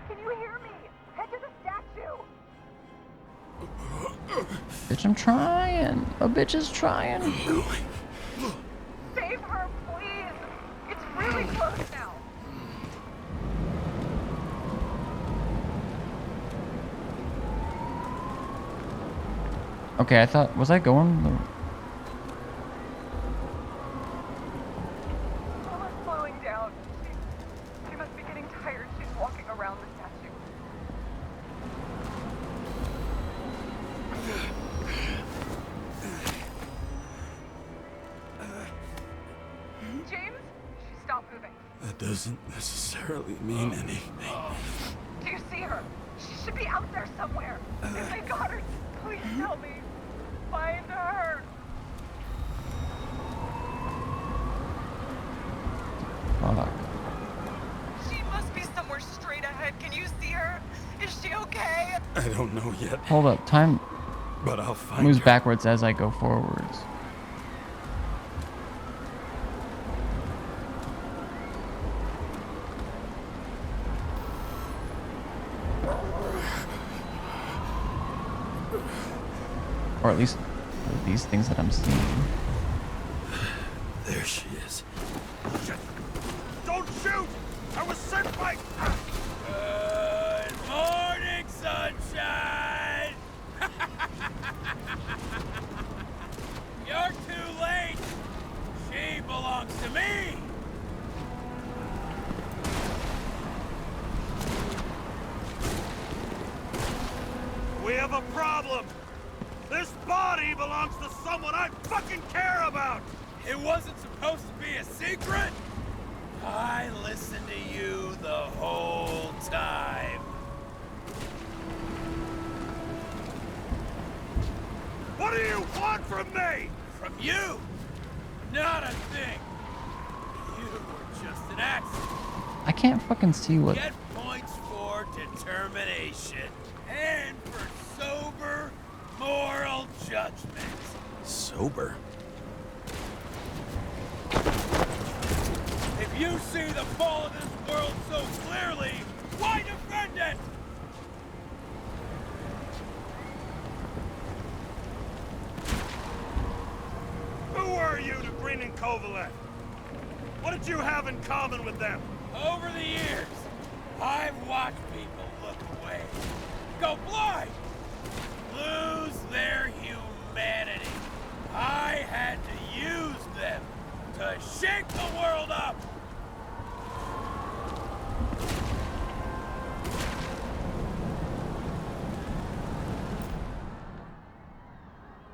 Can you hear me? Head to the statue! Bitch, I'm trying. A bitch is trying. Save her, please! It's really close now! Okay, I thought, was I going? Mama's slowing down. She must be getting tired. She's walking around the statue. James, she stopped moving. That doesn't necessarily mean anything. Do you see her? She should be out there somewhere. If they got her, please tell me. Find her. Fuck. She must be somewhere straight ahead. Can you see her? Is she okay? I don't know yet, Hold up. Time but I'll find moves her. backwards as I go forwards. Or at least these things that I'm seeing. There she is. Shit. Don't shoot! I was sent by... Good morning, sunshine! You're too late! She belongs to me! We have a problem! This body belongs to someone I fucking care about! It wasn't supposed to be a secret? I listened to you the whole time. What do you want from me? From you? Not a thing. You were just an accident. I can't fucking see what. Get points for determination and for sober moral judgment. Sober? If you see the fall of this world so clearly, why defend it? Who were you to Green and Kovalev? What did you have in common with them? Over the years, I've watched people look away, go blind, lose their humanity. I had to use them to shake the world up.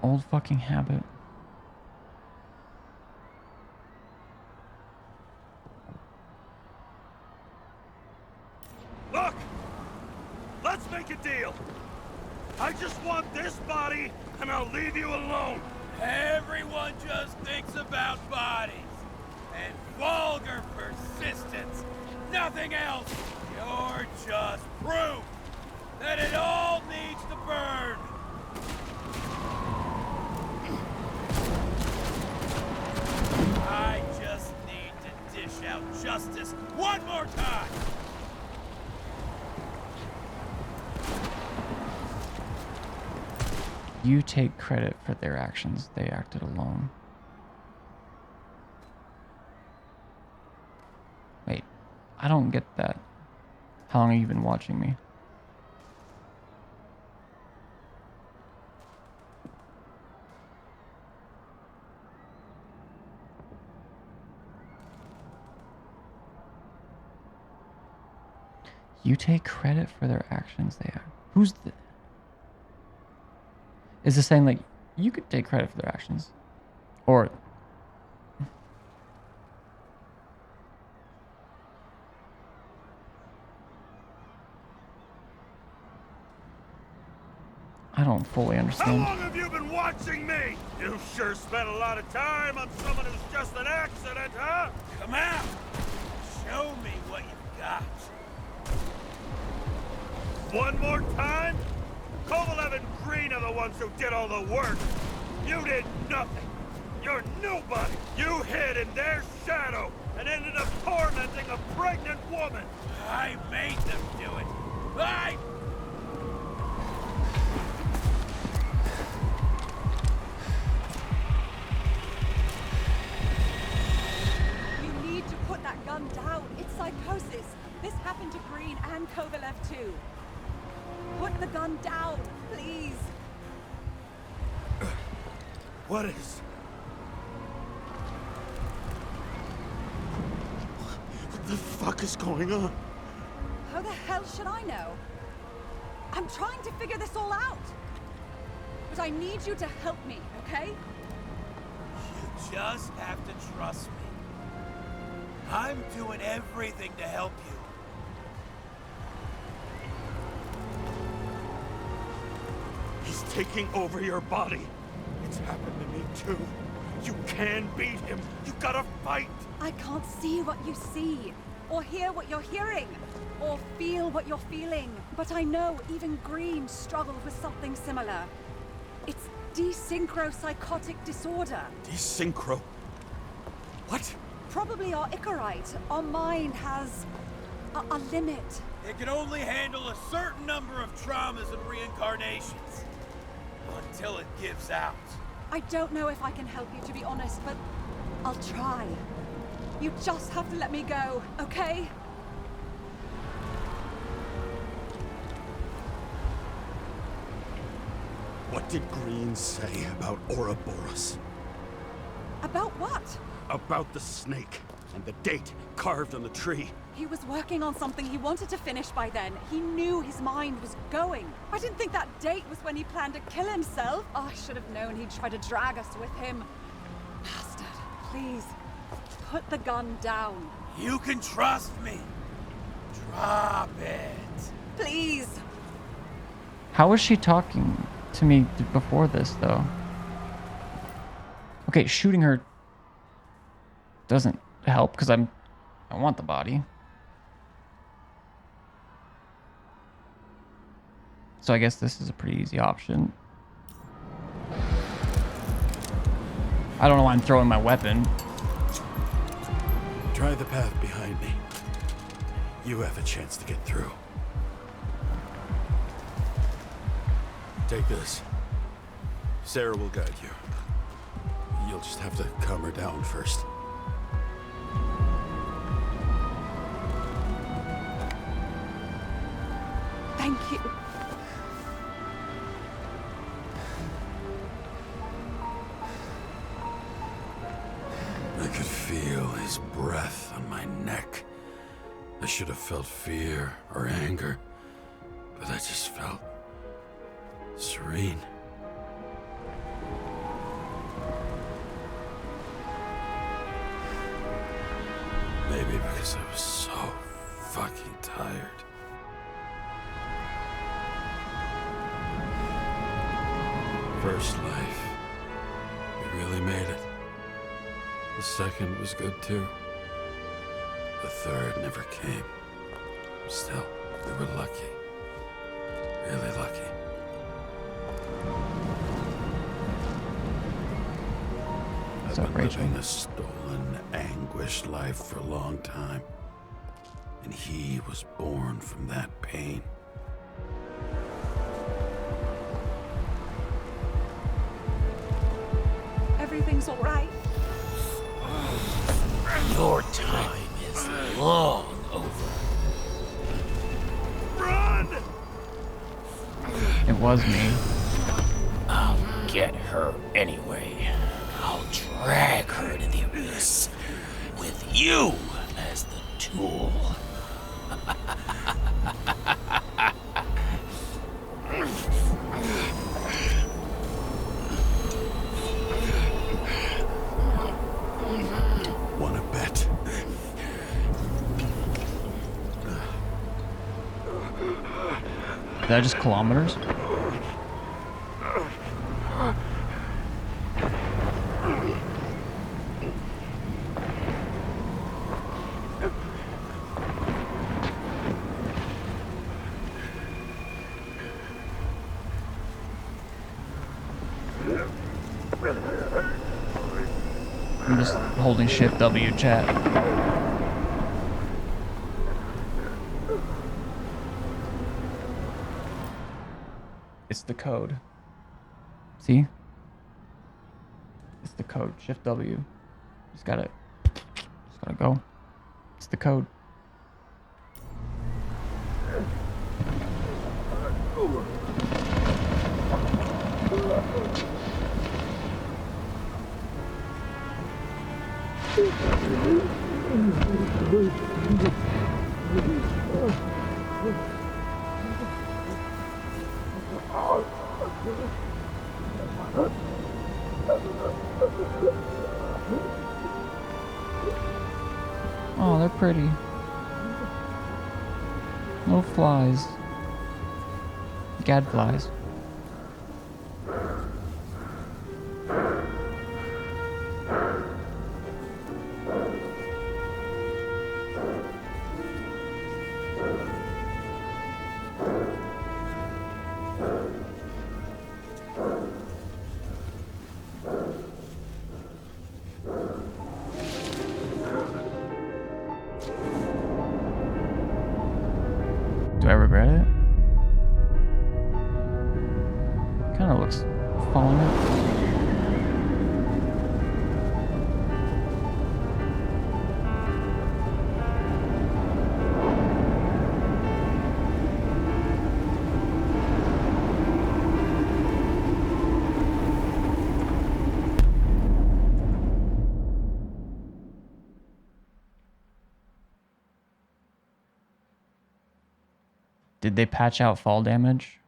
Old fucking habit. Look! Let's make a deal! I just want this body, and I'll leave you alone! Everyone just thinks about bodies and vulgar persistence. Nothing else. You're just proof that it all needs to burn. I just need to dish out justice one more time. You take credit for their actions. They acted alone. Wait, I don't get that. How long have you been watching me? You take credit for their actions. They act. Who's the... Is this saying, like, you could take credit for their actions? Or... I don't fully understand. How long have you been watching me? You sure spent a lot of time on someone who's just an accident, huh? Come out. Show me what you've got. One more time? Kovalev and Green are the ones who did all the work. You did nothing. You're nobody. You hid in their shadow and ended up tormenting a pregnant woman. I made them do it. You need to put that gun down. It's psychosis. This happened to Green and Kovalev too. Put the gun down, please. What is... What the fuck is going on? How the hell should I know? I'm trying to figure this all out. But I need you to help me, okay? You just have to trust me. I'm doing everything to help you. He's taking over your body. It's happened to me too. You can beat him. You gotta fight. I can't see what you see, or hear what you're hearing, or feel what you're feeling. But I know even Green struggled with something similar. It's desynchropsychotic disorder. Desynchro? What? Probably our Icarite. Our mind has a limit. It can only handle a certain number of traumas and reincarnations. Until it gives out. I don't know if I can help you, to be honest, but I'll try. You just have to let me go, okay? What did Green say about Ouroboros? About what? About the snake and the date carved on the tree. He was working on something he wanted to finish by then. He knew his mind was going. I didn't think that date was when he planned to kill himself. Oh, I should have known he'd try to drag us with him. Bastard, please, put the gun down. You can trust me. Drop it. Please. How was she talking to me before this, though? Okay, shooting her doesn't help because I want the body. So I guess this is a pretty easy option. I don't know why I'm throwing my weapon. Try the path behind me. You have a chance to get through. Take this. Sarah will guide you. You'll just have to calm her down first. Thank you. I could feel his breath on my neck. I should have felt fear or anger, but I just felt serene. Maybe because I was so fucking tired. First life, we really made it. The second was good too. The third never came. Still, we were lucky. Really lucky. What's I've up, been Rachel? living a stolen, anguished life for a long time. And he was born from that pain. Everything's all right. Your time is long over. Run! It was me. I'll get her anyway. I'll drag her to the abyss with you as the tool. Wanna bet? Is that just kilometers? I'm just holding Shift W chat. It's the code. See? It's the code. Shift W. Just gotta go. It's the code. Oh, they're pretty. Little flies. Gadflies. Do I regret it? Kind of looks falling out. Did they patch out fall damage?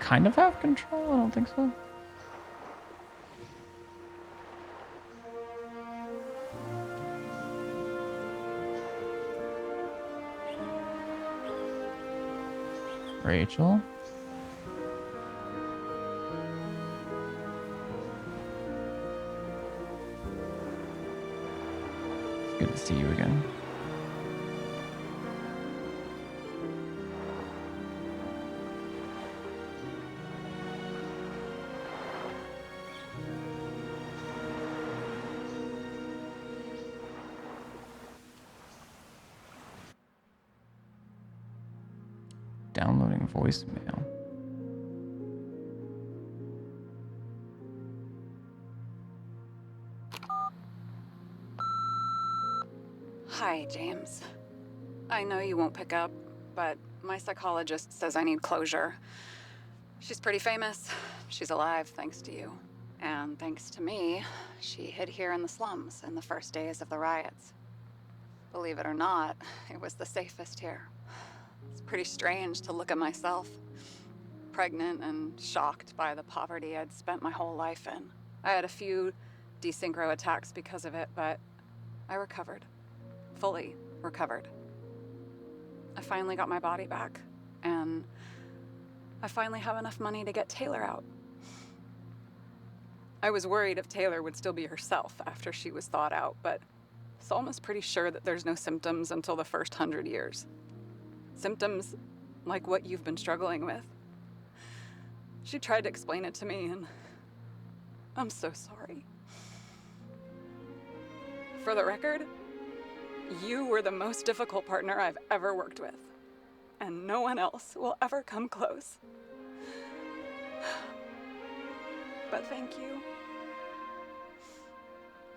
Kind of have control? I don't think so. Rachel? It's good to see you again. Downloading voicemail. Hi, James. I know you won't pick up, but my psychologist says I need closure. She's pretty famous. She's alive thanks to you. And thanks to me, she hid here in the slums in the first days of the riots. Believe it or not, it was the safest here. It's pretty strange to look at myself, pregnant and shocked by the poverty I'd spent my whole life in. I had a few desynchro attacks because of it, but I recovered. Fully recovered. I finally got my body back, and I finally have enough money to get Taylor out. I was worried if Taylor would still be herself after she was thawed out, but Salma's pretty sure that there's no symptoms until the first 100 years. Symptoms like what you've been struggling with. She tried to explain it to me, and I'm so sorry. For the record, you were the most difficult partner I've ever worked with, and no one else will ever come close. But thank you.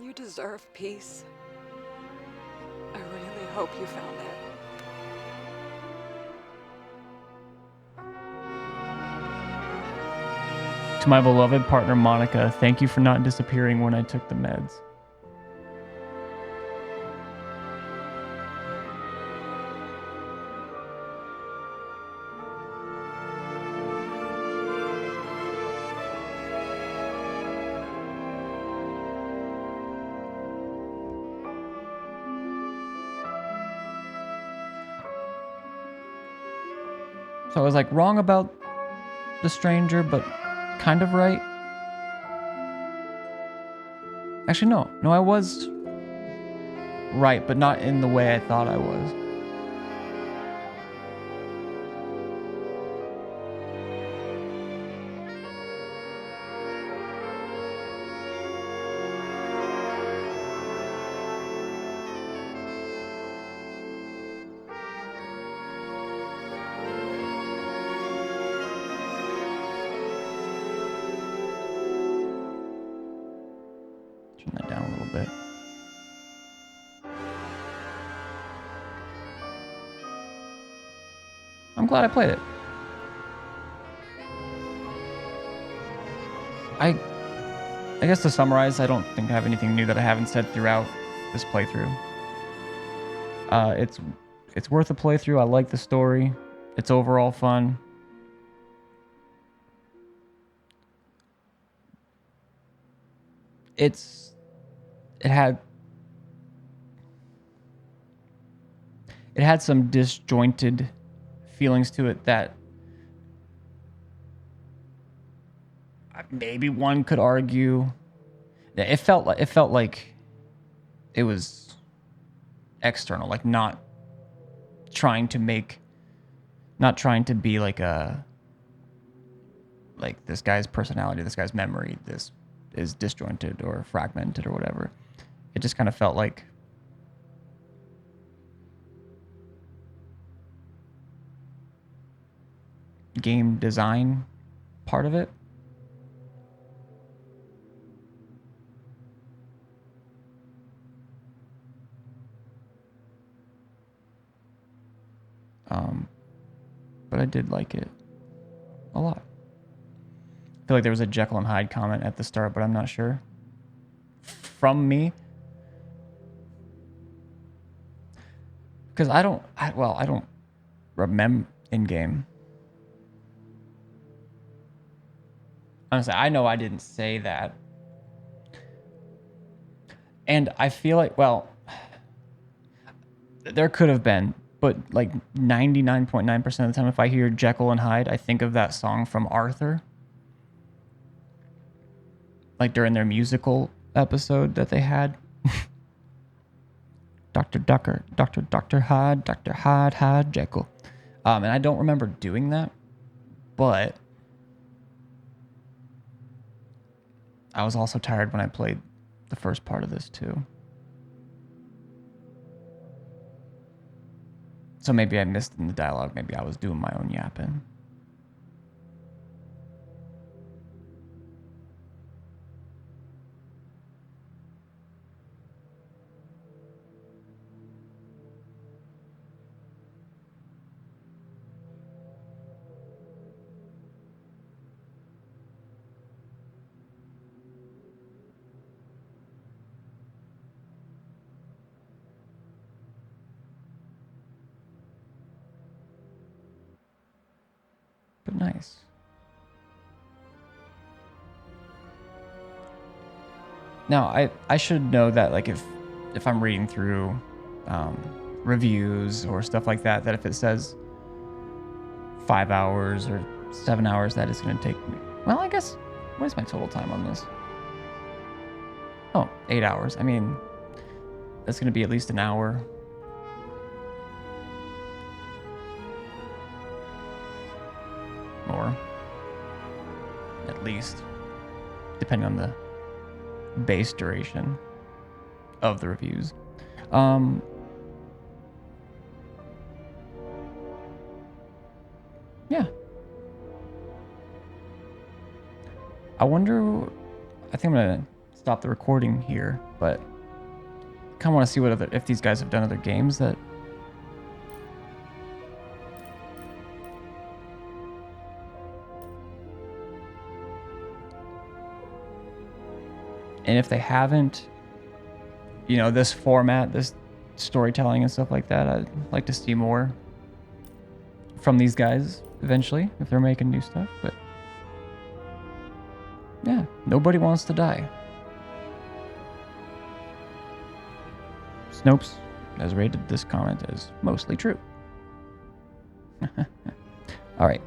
You deserve peace. I really hope you found it. To my beloved partner, Monica, thank you for not disappearing when I took the meds. So I was like wrong about the stranger, but kind of right. Actually, no, I was right, but not in the way I thought I was. Turn that down a little bit. I'm glad I played it. I guess to summarize, I don't think I have anything new that I haven't said throughout this playthrough. It's worth a playthrough. I like the story. It's overall fun. It had some disjointed feelings to it that maybe one could argue that it felt like it was external, like not trying to be like this guy's personality, this guy's memory, this is disjointed or fragmented or whatever. It just kind of felt like game design part of it. But I did like it a lot. I feel like there was a Jekyll and Hyde comment at the start, but I'm not sure. From me. Because I don't remember in-game. Honestly, I know I didn't say that. And I feel like, well, there could have been, but like 99.9% of the time, if I hear Jekyll and Hyde, I think of that song from Arthur. Like during their musical episode that they had. Dr. Hyde, Jekyll. And I don't remember doing that, but I was also tired when I played the first part of this too. So maybe I missed in the dialogue. Maybe I was doing my own yapping. But nice. Now, I should know that, like, if I'm reading through reviews or stuff like that, that if it says 5 hours or 7 hours, that is going to take me... Well, I guess... What is my total time on this? Oh, 8 hours. I mean, that's going to be at least an hour. Or at least, depending on the base duration of the reviews. Yeah. I wonder, I think I'm gonna stop the recording here, but kind of want to see what if these guys have done other games that and if they haven't, you know, this format, this storytelling and stuff like that, I'd like to see more from these guys eventually if they're making new stuff. But yeah, nobody wants to die. Snopes has rated this comment as mostly true. All right.